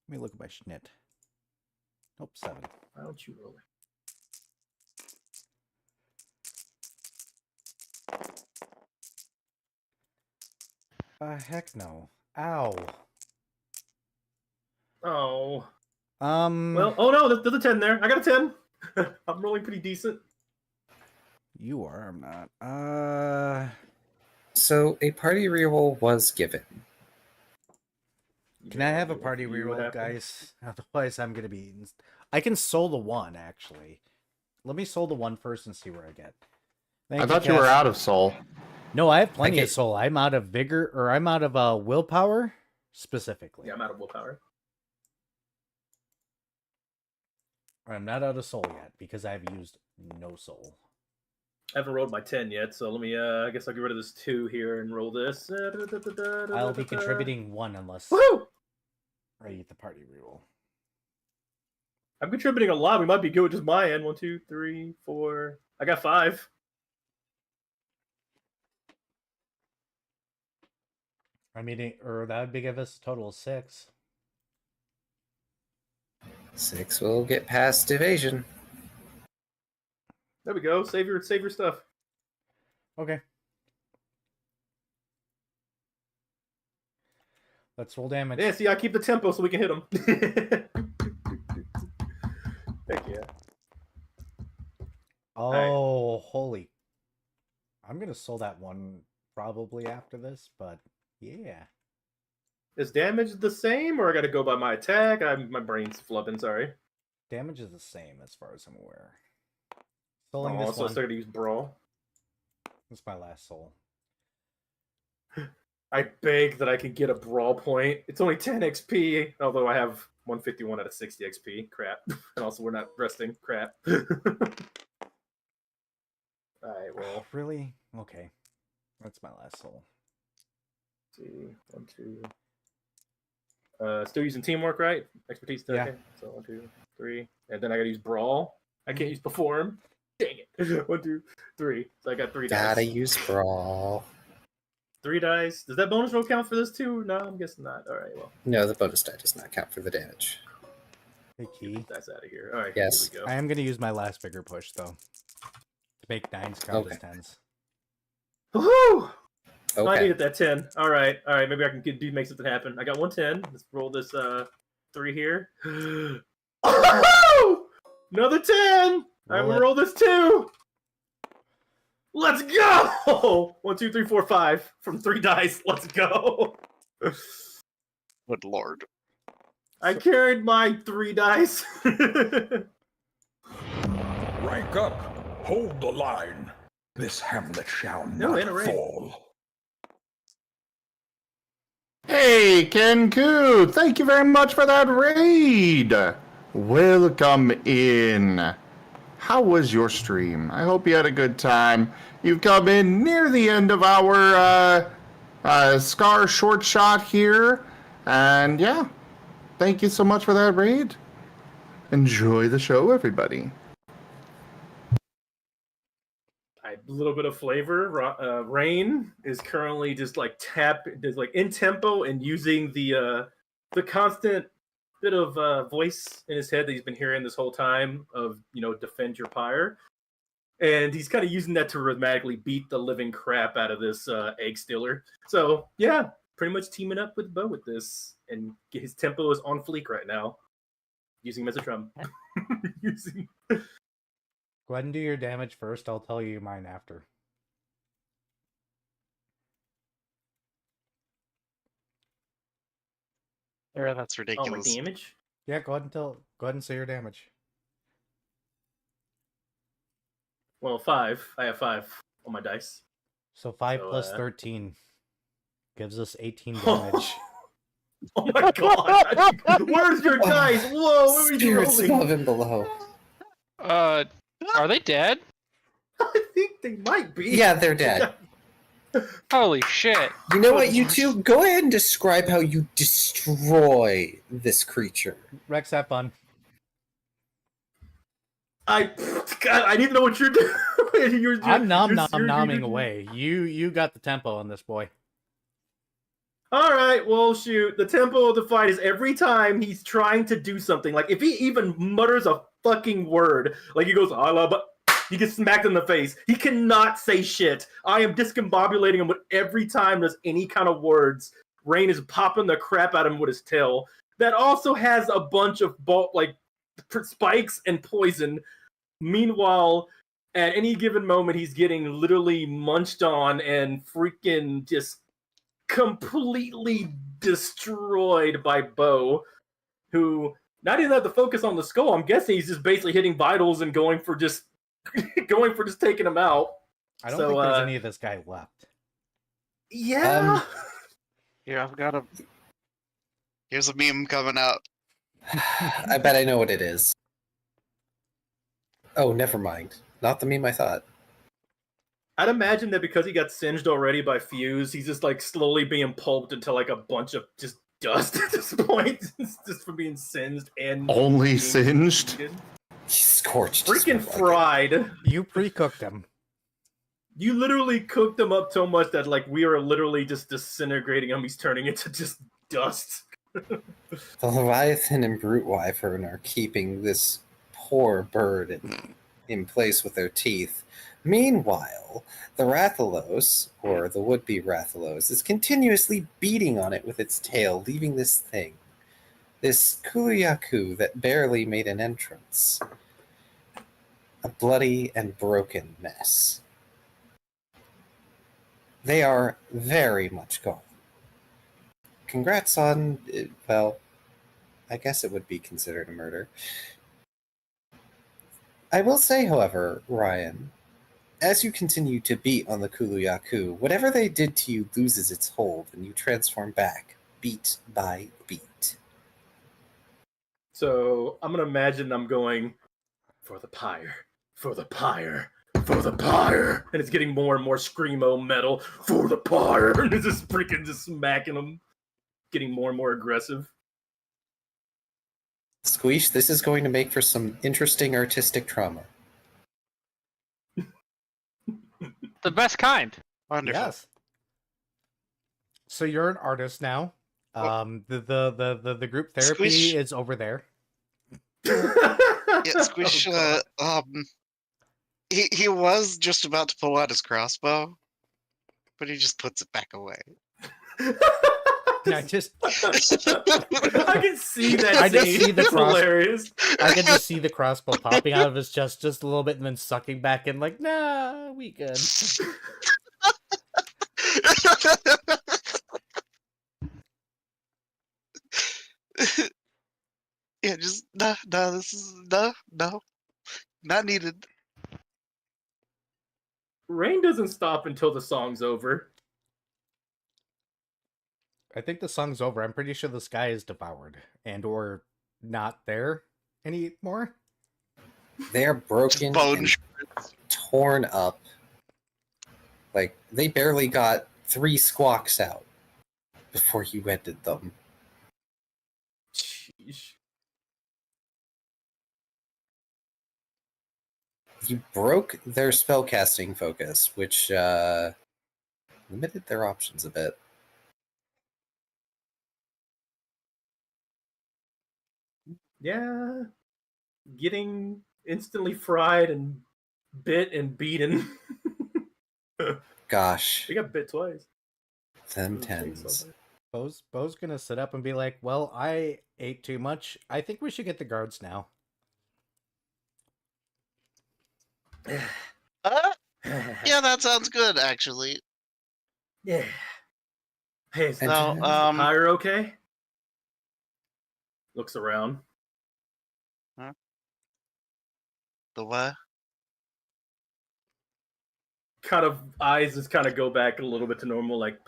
Let me look at my schnit. Nope, 7. Why don't you roll it? Heck no. Ow. Oh. Well, oh no, there's a 10 there. I got a 10. I'm rolling pretty decent. You are, I'm not. So a party reroll was given. Can I have a party reroll, guys? Otherwise, I'm gonna be. I can soul the 1 actually. Let me soul the 1 first and see where I get. I thought you were out of soul. No, I have plenty of soul. I'm out of vigor, or I'm out of willpower, specifically. Yeah, I'm out of willpower. I'm not out of soul yet because I've used no soul. I haven't rolled my 10 yet, so let me. I guess I'll get rid of this 2 here and roll this. I'll be contributing 1 unless Woo! I eat the party reroll. I'm contributing a lot. We might be good with just my end. 1, 2, 3, 4. I got 5. I mean, or that would give us a total of 6. 6 will get past evasion. There we go. Save your stuff. Okay. Let's roll damage. Yeah, see, I keep the tempo so we can hit them. Heck yeah. Oh, holy. I'm going to soul that 1 probably after this, but yeah. Is damage the same, or I got to go by my attack? My brain's flubbing, sorry. Damage is the same as far as I'm aware. So I started to use Brawl. That's my last soul. I beg that I can get a Brawl point. It's only 10 XP, although I have 151 out of 60 XP. Crap. And also, we're not resting. Crap. Alright, well. Really? Okay. That's my last soul. Let's see. 1, 2. Still using teamwork, right? Expertise. Yeah. Okay. So 1, 2, 3. And then I gotta use Brawl. I can't use Perform. Dang it. 1, 2, 3. So I got 3 dice. Gotta use Brawl. 3 dice. Does that bonus roll count for this too? No, I'm guessing not. Alright, well. No, the bonus die does not count for the damage. Hey, Key. That's out of here. Alright, Yes. here we go. I am going to use my last bigger push, though. To make 9s count Okay. as 10s. Woohoo! I Okay. needed that 10. Alright, maybe I can make something happen. I got 110. Let's roll this 3 here. Oh! Another 10! Alright, we'll roll this 2. Let's go! 1, 2, 3, 4, 5 from 3 dice. Let's go. Good lord. I carried my 3 dice. Rank up. Hold the line. This hamlet shall not fall. Hey, Kenku! Thank you very much for that raid! Welcome in. How was your stream? I hope you had a good time. You've come in near the end of our Scar short shot here. And yeah, thank you so much for that raid. Enjoy the show, everybody. A little bit of flavor. Rain is currently just like in tempo and using the constant bit of voice in his head that he's been hearing this whole time of, defend your pyre. And he's kind of using that to dramatically beat the living crap out of this egg stealer. So yeah, pretty much teaming up with Bo with this, and his tempo is on fleek right now. Using him as a drum. Go ahead and do your damage first. I'll tell you mine after. Yeah, that's ridiculous. Oh, my damage? Yeah, go ahead and say your damage. Well, 5. I have 5 on my dice. So 5 So, plus 13 gives us 18 damage. Oh my god! Where's your dice? Whoa, what are you Spirits rolling? above and below. Are they dead? I think they might be. Yeah, they're dead. Holy shit! You know what, you two? Go ahead and describe how you destroy this creature. Rex, have fun. God, I didn't know what you're doing. I'm nomming away. You got the tempo on this boy. All right, well, shoot. The tempo of the fight is every time he's trying to do something. Like, if he even mutters a fucking word, like he goes, "I love," he gets smacked in the face. He cannot say shit. I am discombobulating him with every time there's any kind of words. Rain is popping the crap out of him with his tail. That also has a bunch of spikes and poison. Meanwhile, at any given moment, he's getting literally munched on and freaking just completely destroyed by Bo, who not even have to focus on the skull. I'm guessing he's just basically hitting vitals and going for just taking him out. I don't think there's any of this guy left. Yeah. Here, I've got a. Here's a meme coming out. I bet I know what it is. Oh, never mind. Not the meme I thought. I'd imagine that because he got singed already by Fuse, he's just like slowly being pulped into like a bunch of just dust at this point, just from being singed and Only singed. Scorched. Freaking fried. You pre-cooked him. You literally cooked him up so much that like we are literally just disintegrating him. He's turning into just dust. The Leviathan and Brute Wyvern are keeping this poor bird in place with their teeth. Meanwhile, the Rathalos, or the would-be Rathalos, is continuously beating on it with its tail, leaving this thing, this Kuluyaku that barely made an entrance, a bloody and broken mess. They are very much gone. Congrats on, well, I guess it would be considered a murder. I will say, however, Ryan, as you continue to beat on the Kuluyaku, whatever they did to you loses its hold, and you transform back, beat by beat. So I'm gonna imagine I'm going for the pyre, for the pyre, for the pyre, and it's getting more and more screamo metal for the pyre, and it's just freaking just smacking them, getting more and more aggressive. Squeesh, this is going to make for some interesting artistic trauma. The best kind. Wonderful. Yes. So you're an artist now. The group therapy Squish. is over there. Yeah, Squish. He was just about to pull out his crossbow, but he just puts it back away. I just I can see that. I just scene. see the It's cross- hilarious. I can just see the crossbow popping out of his chest just a little bit and then sucking back in like, nah, we good. Yeah, just no, this is no, not needed. Rain doesn't stop until the song's over. I think the song's over. I'm pretty sure the sky is devoured and or not there anymore. They're broken Bone and torn up. Like, they barely got 3 squawks out before you ended them. Sheesh. You broke their spellcasting focus, which limited their options a bit. Yeah, getting instantly fried and bit and beaten. Gosh, We got bit twice. them tens. Bo's gonna sit up and be like, well, I ate too much. I think we should get the guards now. Yeah, that sounds good, actually. Yeah. Hey, is No, Pyre okay? Looks around. The what? kind of eyes just kind of go back a little bit to normal, like,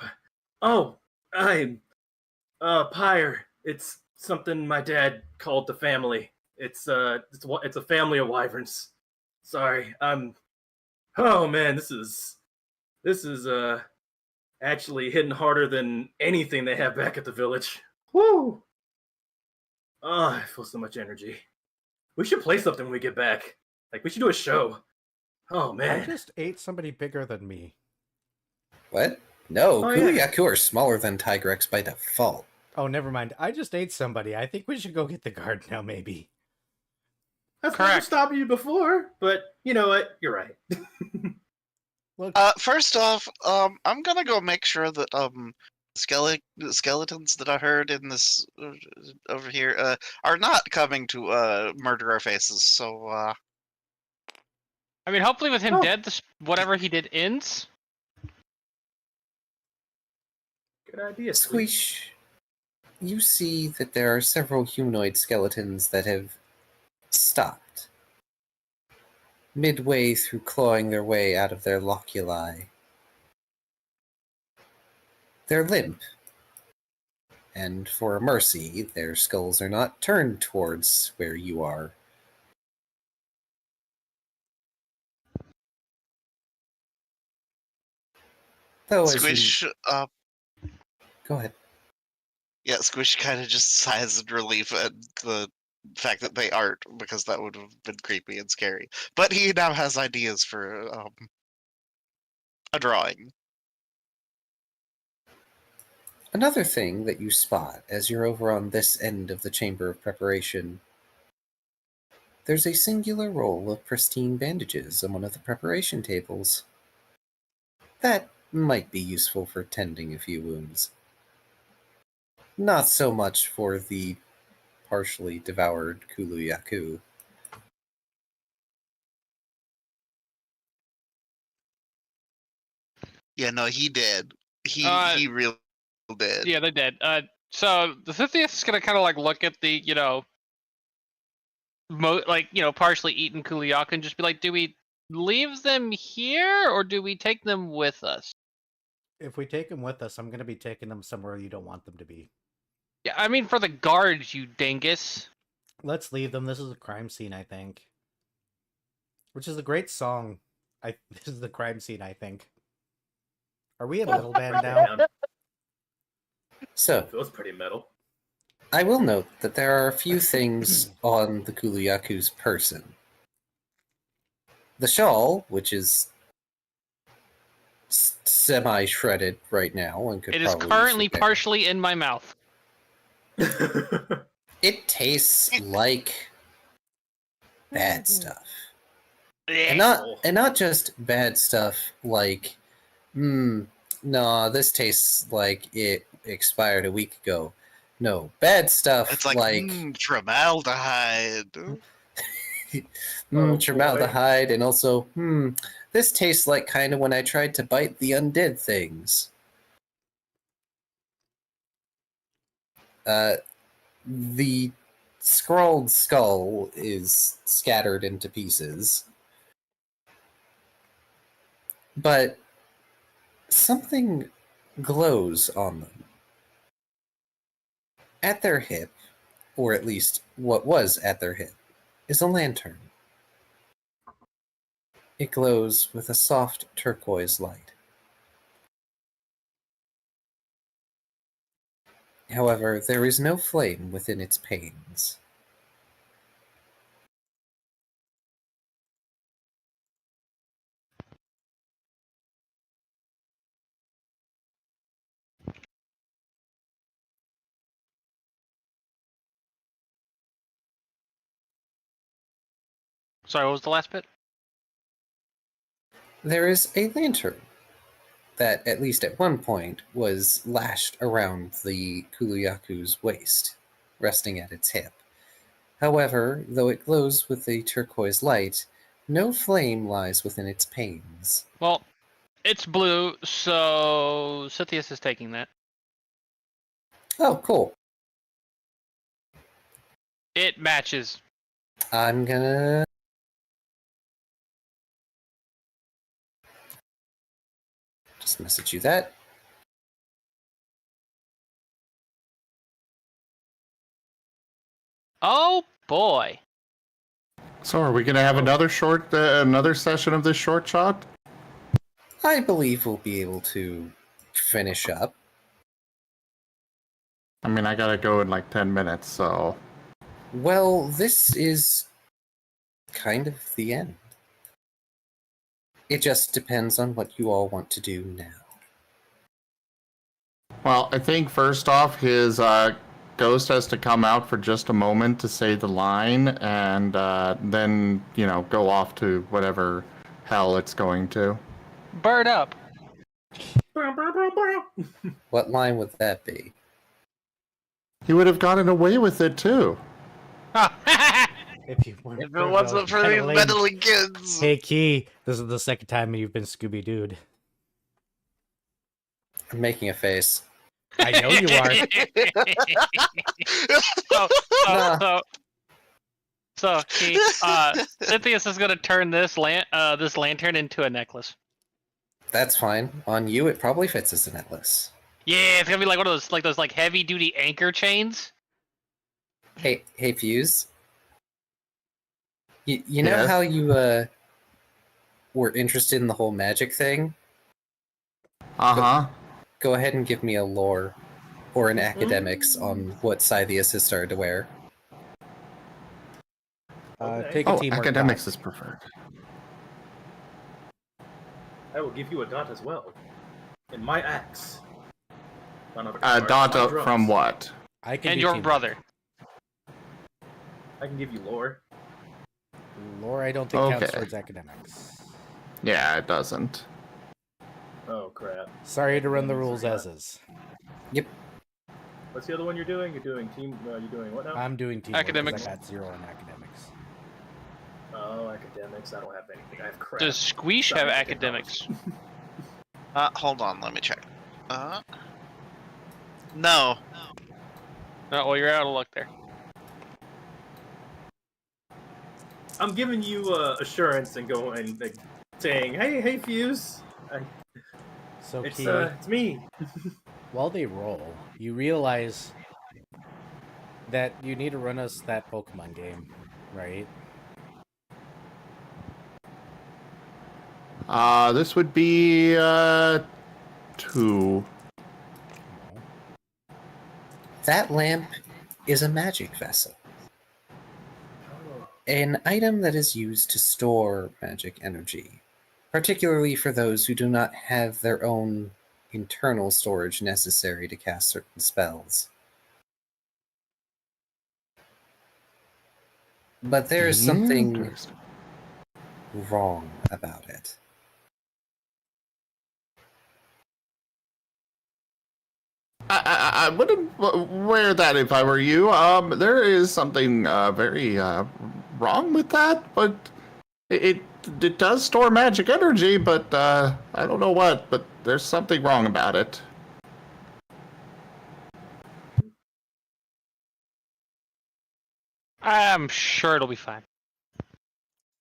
oh, I'm Pyre. It's something my dad called the family. It's a family of wyverns. Sorry, I'm. Oh man, this is actually hitting harder than anything they have back at the village. Woo! Oh, I feel so much energy. We should play something when we get back. Like, we should do a show. Oh, I man. just ate somebody bigger than me. What? No, Oh, yeah. Kuluyaku are smaller than Tigrex by default. Oh, never mind. I just ate somebody. I think we should go get the guard now, maybe. That's never Correct. stopped you before, but you know what? You're right. Look, First off, I'm gonna go make sure that skeletons that I heard in this over here are not coming to murder our faces. So I mean, hopefully with him Oh. dead, whatever he did ends. Good idea, Squish, you see that there are several humanoid skeletons that have stopped midway through clawing their way out of their loculi. They're limp, and for a mercy, their skulls are not turned towards where you are. Though, as you... Squish, Go ahead. yeah, Squish kind of just sighs in relief at the fact that they aren't, because that would have been creepy and scary. But he now has ideas for a drawing. Another thing that you spot as you're over on this end of the chamber of preparation, there's a singular roll of pristine bandages on one of the preparation tables. That might be useful for tending a few wounds. Not so much for the partially devoured Kuluyaku. Yeah, no, he did. He really did. Yeah, they did. So the Scythius is gonna kind of like look at the, partially eaten Kuliak and just be like, do we leave them here or do we take them with us? if we take them with us, I'm going to be taking them somewhere you don't want them to be. Yeah, I mean for the guards, you dingus. Let's leave them. This is a crime scene, I think. Which is a great song. This is the crime scene, I think. Are we a metal band now? So, Feels pretty metal. I will note that there are a few things on the Kuluyaku's person. The shawl, which is semi-shredded right now and could It is probably currently use repair. partially in my mouth. It tastes like bad stuff. Yeah. And not just bad stuff like, no, this tastes like it expired a week ago. No, bad stuff It's like, formaldehyde. Formaldehyde, and also, this tastes like kind of when I tried to bite the undead things. The scrawled skull is scattered into pieces. But something glows on them. At their hip, or at least what was at their hip, is a lantern. It glows with a soft turquoise light. However, there is no flame within its panes. Sorry, what was the last bit? There is a lantern that, at least at one point, was lashed around the Kuluyaku's waist, resting at its hip. However, though it glows with a turquoise light, no flame lies within its panes. Well, it's blue, so Scythius is taking that. Oh, cool. It matches. I'm gonna Just message you that. Oh boy. So, are we gonna have another another session of this short shot? I believe we'll be able to finish up. I mean, I gotta go in like 10 minutes, so. Well, this is kind of the end. It just depends on what you all want to do now. Well, I think first off, his ghost has to come out for just a moment to say the line, and then, you know, go off to whatever hell it's going to. Bird up. What line would that be? He would have gotten away with it, too. If you weren't If it wasn't for these meddling kids. Hey, Key, this is the second time you've been Scooby-Dooed. I'm making a face. I know you are. So, Key, Cynthius is gonna turn this lantern into a necklace. That's fine. On you, it probably fits as a necklace. Yeah, it's gonna be like one of those heavy duty anchor chains. Hey, Fuse. You know Yes? how you were interested in the whole magic thing? Uh-huh. Go ahead and give me a lore or an academics on what Scythius has started to wear. Take a teamwork academics dot. is preferred. I will give you a dot as well. In my axe. Dot from what? I can And do your teamwork. brother. I can give you lore. Lore, I don't think counts Okay. towards academics. Yeah, it doesn't. Oh crap. Sorry to run the rules as is. Yep. What's the other one you're doing? You're doing team. You're doing what now? I'm doing teamwork 'cause Academics. I got 0 in academics. Oh, academics. I don't have anything. I have crap. Does Squeesh have Science, academics? Hold on, let me check. No. No, well, you're out of luck there. I'm giving you assurance and going like, saying, "Hey, Fuse, So, it's Key, it's me." while they roll, you realize that you need to run us that Pokemon game, right? This would be, 2. That lamp is a magic vessel. An item that is used to store magic energy, particularly for those who do not have their own internal storage necessary to cast certain spells. But there is something Interesting. wrong about it. I wouldn't wear that if I were you. There is something very wrong with that, but it does store magic energy, but I don't know what, but there's something wrong about it. I'm sure it'll be fine.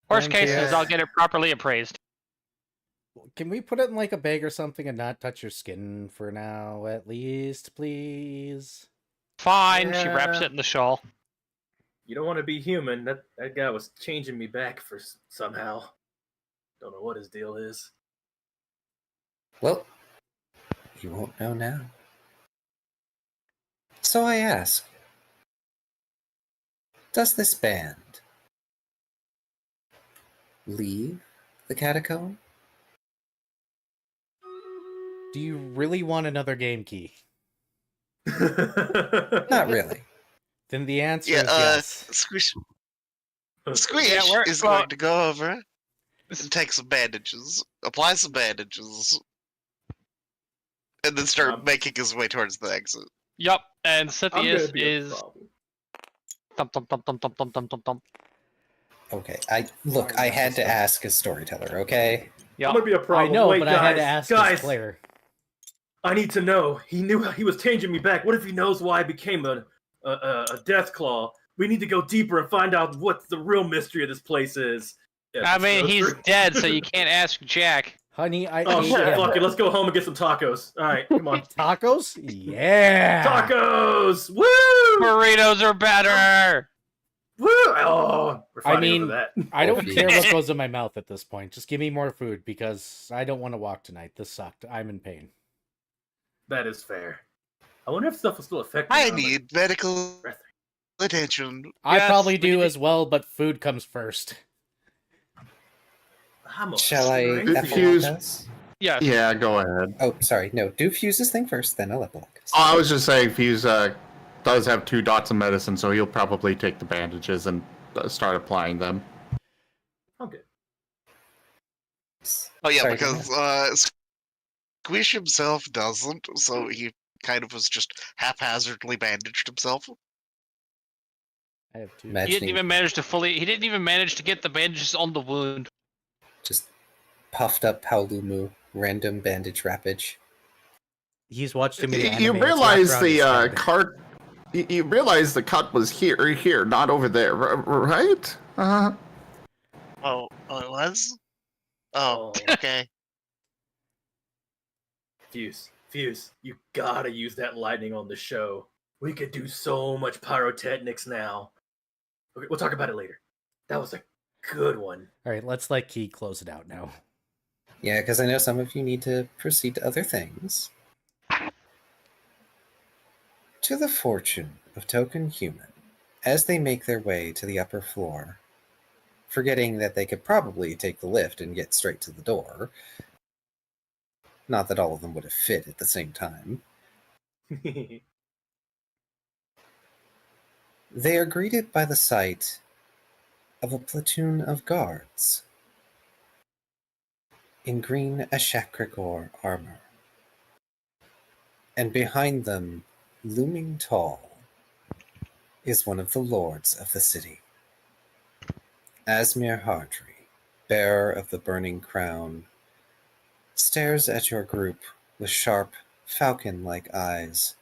Worst case is I'll get it properly appraised. Can we put it in like a bag or something and not touch your skin for now, at least, please? Fine, she Yeah. wraps it in the shawl. You don't want to be human. That guy was changing me back for somehow. Don't know what his deal is. Well, you won't know now. So I ask, does this band leave the catacomb? Do you really want another game key? Not really. Then the answer Yeah, is yes. Squish Yeah, we're- is well- going to go over and take some bandages, apply some bandages, and then start making his way towards the exit. Yup, and I'm Cynthius gonna be a is problem. thump thump thump thump thump thump thump thump thump. Okay, I had to ask as storyteller, okay? I'm Yup. gonna be a problem. I know, Wait, but guys, I had to ask guys, this player. I need to know. He knew he was changing me back. What if he knows why I became a death claw? We need to go deeper and find out what the real mystery of this place is. I mean, Episode he's 3. dead, so you can't ask Jack. Honey, I Oh ate shit! him. Fuck it. Let's go home and get some tacos. All right, come on. Tacos? Yeah. Tacos! Woo! Burritos are better. Woo! Oh, we're I fighting mean, over that. I don't care what goes in my mouth at this point. Just give me more food because I don't want to walk tonight. This sucked. I'm in pain. That is fair. I wonder if stuff will still affect me. I now, but- need medical attention. I Yes, probably we do need- as well, but food comes first. I'm a Shall I strength Diffuse- epilogue us? Yes. Yeah, go ahead. Oh, sorry. No, do Fuse's thing first, then I'll epilogue us. I was just saying, Fuse does have 2 dots of medicine, so he'll probably take the bandages and start applying them. Okay. Oh yeah, Sorry, because Squish himself doesn't, so he kind of was just haphazardly bandaged himself. I have 2. He didn't Imagining even manage to fully. He didn't even manage to get the bandages on the wound. just puffed up Paolumu, random bandage wrappage. He's watched too many anime. You it's wrapped realize around his the head. cart. You realize the cut was here, not over there, right? Oh, it was? Oh, Oh. okay. Fuse, you gotta use that lightning on the show. We could do so much pyrotechnics now. Okay, we'll talk about it later. That was a good one. All right, let's let Key close it out now. Yeah, because I know some of you need to proceed to other things. To the fortune of Token Human, as they make their way to the upper floor, forgetting that they could probably take the lift and get straight to the door. Not that all of them would have fit at the same time. They are greeted by the sight of a platoon of guards in green Ashakrikor armor. And behind them, looming tall, is one of the lords of the city. Asmir Hardry, bearer of the burning crown, stares at your group with sharp, falcon-like eyes.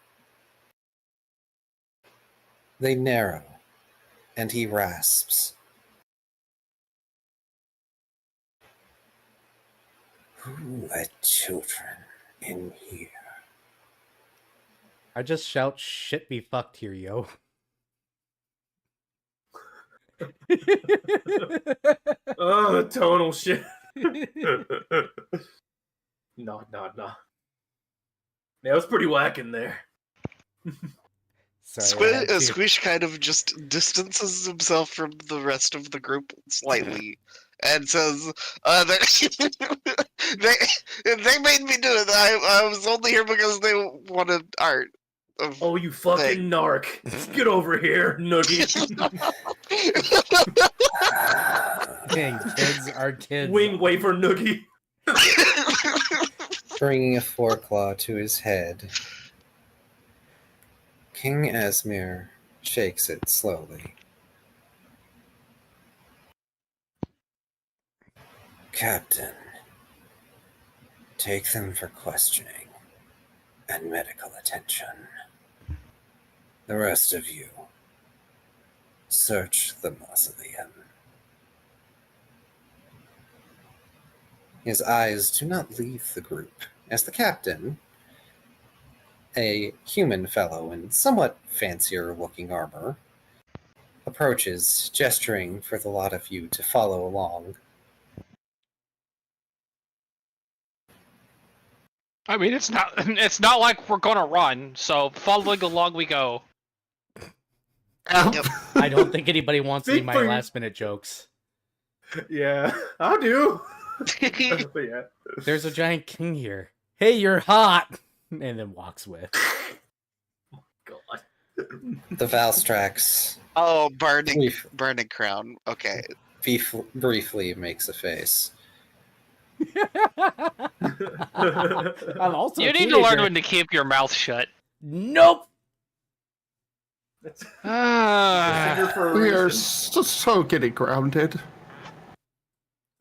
They narrow, and he rasps. Who let children in here? I just shout, shit be fucked here, yo. Oh, the tonal shit. No. Yeah, it was pretty whack in there. Sorry, I had to. Squish kind of just distances himself from the rest of the group slightly and says, that they made me do it. I was only here because they wanted art. Oh, you fucking narc. Get over here, Noogie. Dang, kids are kids. Wing wafer Noogie. Bringing a foreclaw to his head, King Asmir shakes it slowly. Captain, take them for questioning and medical attention. The rest of you, search the mausoleum. His eyes do not leave the group, as the captain, a human fellow in somewhat fancier-looking armor, approaches, gesturing for the lot of you to follow along. I mean, it's not like we're gonna run. So following along we go. Yep. I don't think anybody wants to see Big my thing. last-minute jokes. Yeah, I do. But yeah. There's a giant king here. Hey, you're hot! And then walks with. God. The Valstrax Oh, burning Brief. crown. Okay. briefly makes a face. I'm also You a need to learn teenager. when to keep your mouth shut. Nope! That's Ah. finger for a We are reason. so getting grounded.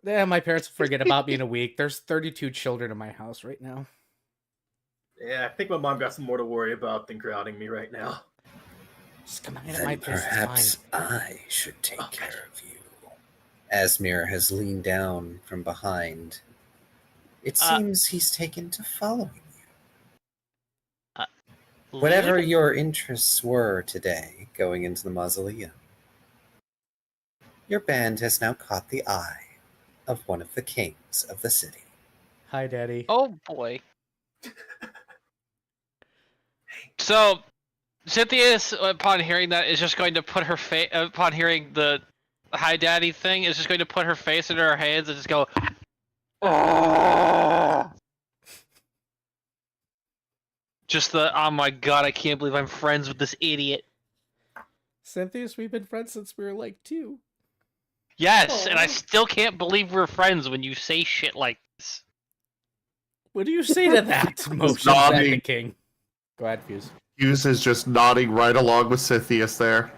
Yeah, my parents will forget about me in a week. There's 32 children in my house right now. Yeah, I think my mom got some more to worry about than crowding me right now. Just come on in at my Then place, it's perhaps fine. I should take Oh, care of you. Asmir has leaned down from behind It seems he's taken to following you. Lead? Whatever your interests were today, going into the mausoleum, your band has now caught the eye of one of the kings of the city. Hi, Daddy. Oh boy. So, Cynthia, upon hearing that, is just going to put her face. Upon hearing the "Hi, Daddy" thing, is just going to put her face into her hands and just go. Oh! Just oh my god, I can't believe I'm friends with this idiot. Cynthius, we've been friends since we were like 2. Yes, Aww. and I still can't believe we're friends when you say shit like this. What do you say to that? Motion back to King. Go ahead, Fuse. Fuse is just nodding right along with Scythius there.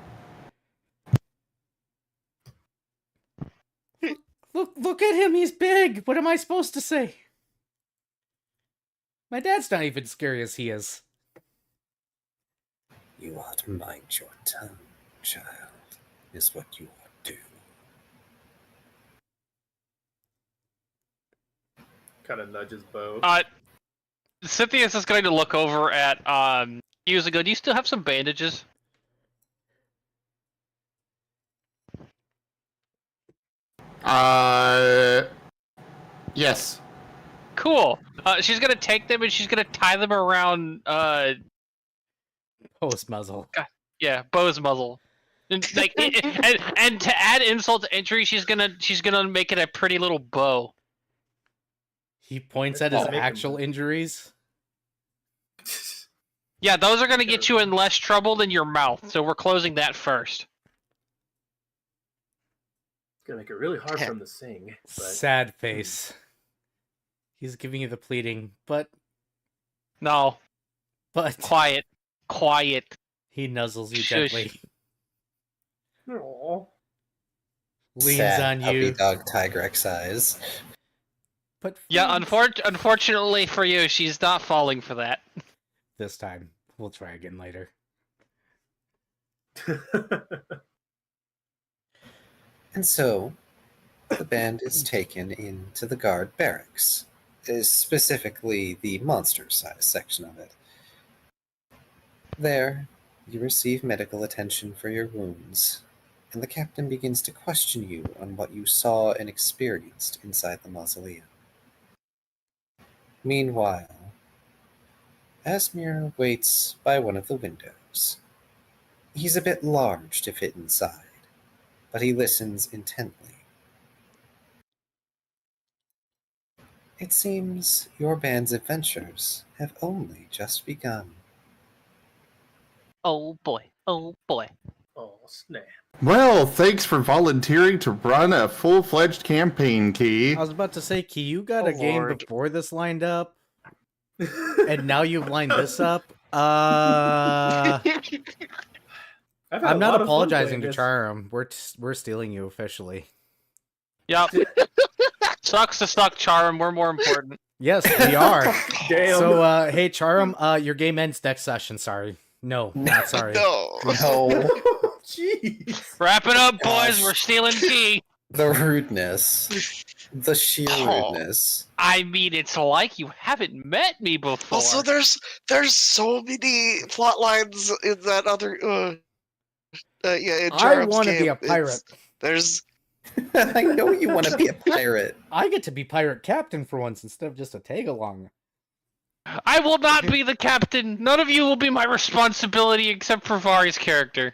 Look at him, he's big! What am I supposed to say? My dad's not even scary as he is. You ought to mind your tongue, child, is what you ought to do. Kind of nudges Bo. Cynthius is going to look over at Fuse and go, do you still have some bandages? Yes. Cool. She's gonna take them and she's gonna tie them around Bo's muzzle. Yeah, Bo's muzzle. And, like, and to add insult to injury, she's gonna make it a pretty little bow. He points at his actual injuries. Yeah, those are gonna get you in less trouble than your mouth, so we're closing that first. It's gonna make it really hard for him to sing. But... Sad face. He's giving you the pleading, but... No. But... Quiet. He nuzzles you Shush. gently. Aww. Leans Sad on puppy you. dog Tigrex eyes. But Yeah, unfortunately for you, she's not falling for that. this time. We'll try again later. And so, the band is taken into the guard barracks, specifically the monster-sized section of it. There, you receive medical attention for your wounds, and the captain begins to question you on what you saw and experienced inside the mausoleum. Meanwhile, Asmir waits by one of the windows. He's a bit large to fit inside, but he listens intently. It seems your band's adventures have only just begun. Oh boy. Oh, snap. Well, thanks for volunteering to run a full-fledged campaign, Key. I was about to say, Key, you got a game Lord. before this lined up, and now you've lined this up. I'm not apologizing to Charm. We're stealing you officially. Yep. Sucks to suck, Charm. We're more important. Yes, we are. Damn. So, hey, Charm, your game ends next session. Sorry. No, not sorry. No. No, Jeez. Wrap it up, boys. Gosh. We're stealing Key. the rudeness. The sheer rudeness. I mean, it's like you haven't met me before. Also, there's so many plot lines in that other. In I Jarum's want to be game. a pirate. There's. I know you want to be a pirate. I get to be pirate captain for once instead of just a tag-along. I will not be the captain. None of you will be my responsibility except for Vari's character.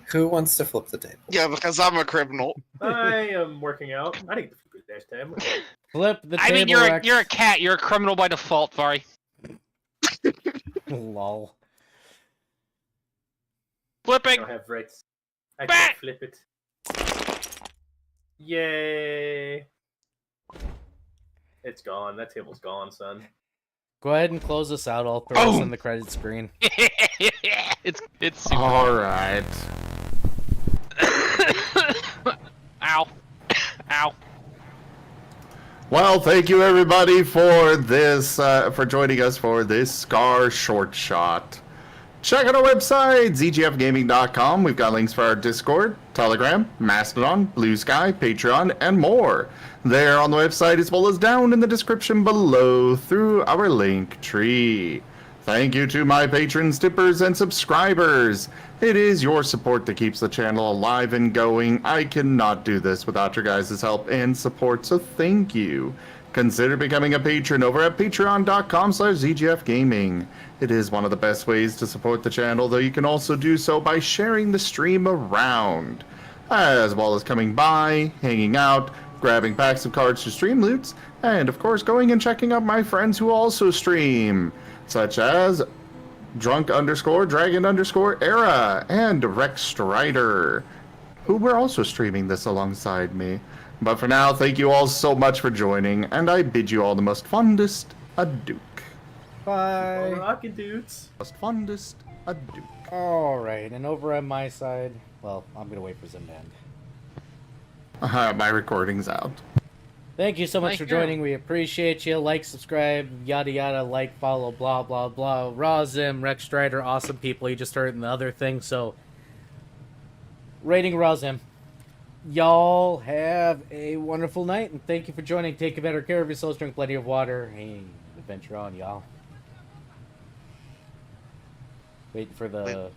Who wants to flip the table? Yeah, because I'm a criminal. I am working out. I didn't get the flip dash tab. Flip the table. I mean, Rex. you're a cat. You're a criminal by default, Vari. Lol. I Flipping. don't have rights. I Bah! can't flip it. Yay. It's gone. That table's gone, son. Go ahead and close us out. I'll throw us on the credit screen. it's super. All right. Ow. Ow. Well, thank you everybody for this, for joining us for this Scar short shot. Check out our website, zgfgaming.com. We've got links for our Discord. Telegram, Mastodon, Blue Sky, Patreon, and more. They're on the website as well as down in the description below through our link tree. Thank you to my patrons, tippers, and subscribers. It is your support that keeps the channel alive and going. I cannot do this without your guys' help and support, so thank you. Consider becoming a patron over at patreon.com/ZGFgaming. It is one of the best ways to support the channel, though you can also do so by sharing the stream around, as well as coming by, hanging out, grabbing packs of cards to stream loots, and of course going and checking out my friends who also stream, such as Drunk_Dragon_Era and Rex Strider, who were also streaming this alongside me. But for now, thank you all so much for joining, and I bid you all the most fondest adieu. Bye. Rocket dudes. Most fondest adieu. Alright, and over on my side, well, I'm going to wait for Zim to end. My recording's out. Thank you so much Thank for you. joining. We appreciate you. Like, subscribe, yada yada, like, follow, blah blah blah. Raw Zim, Rex Strider, awesome people. You just heard it in the other thing, so rating Raw Zim. Y'all have a wonderful night, and thank you for joining. Take better care of yourselves, drink plenty of water. Hey, adventure on, y'all. Waiting for the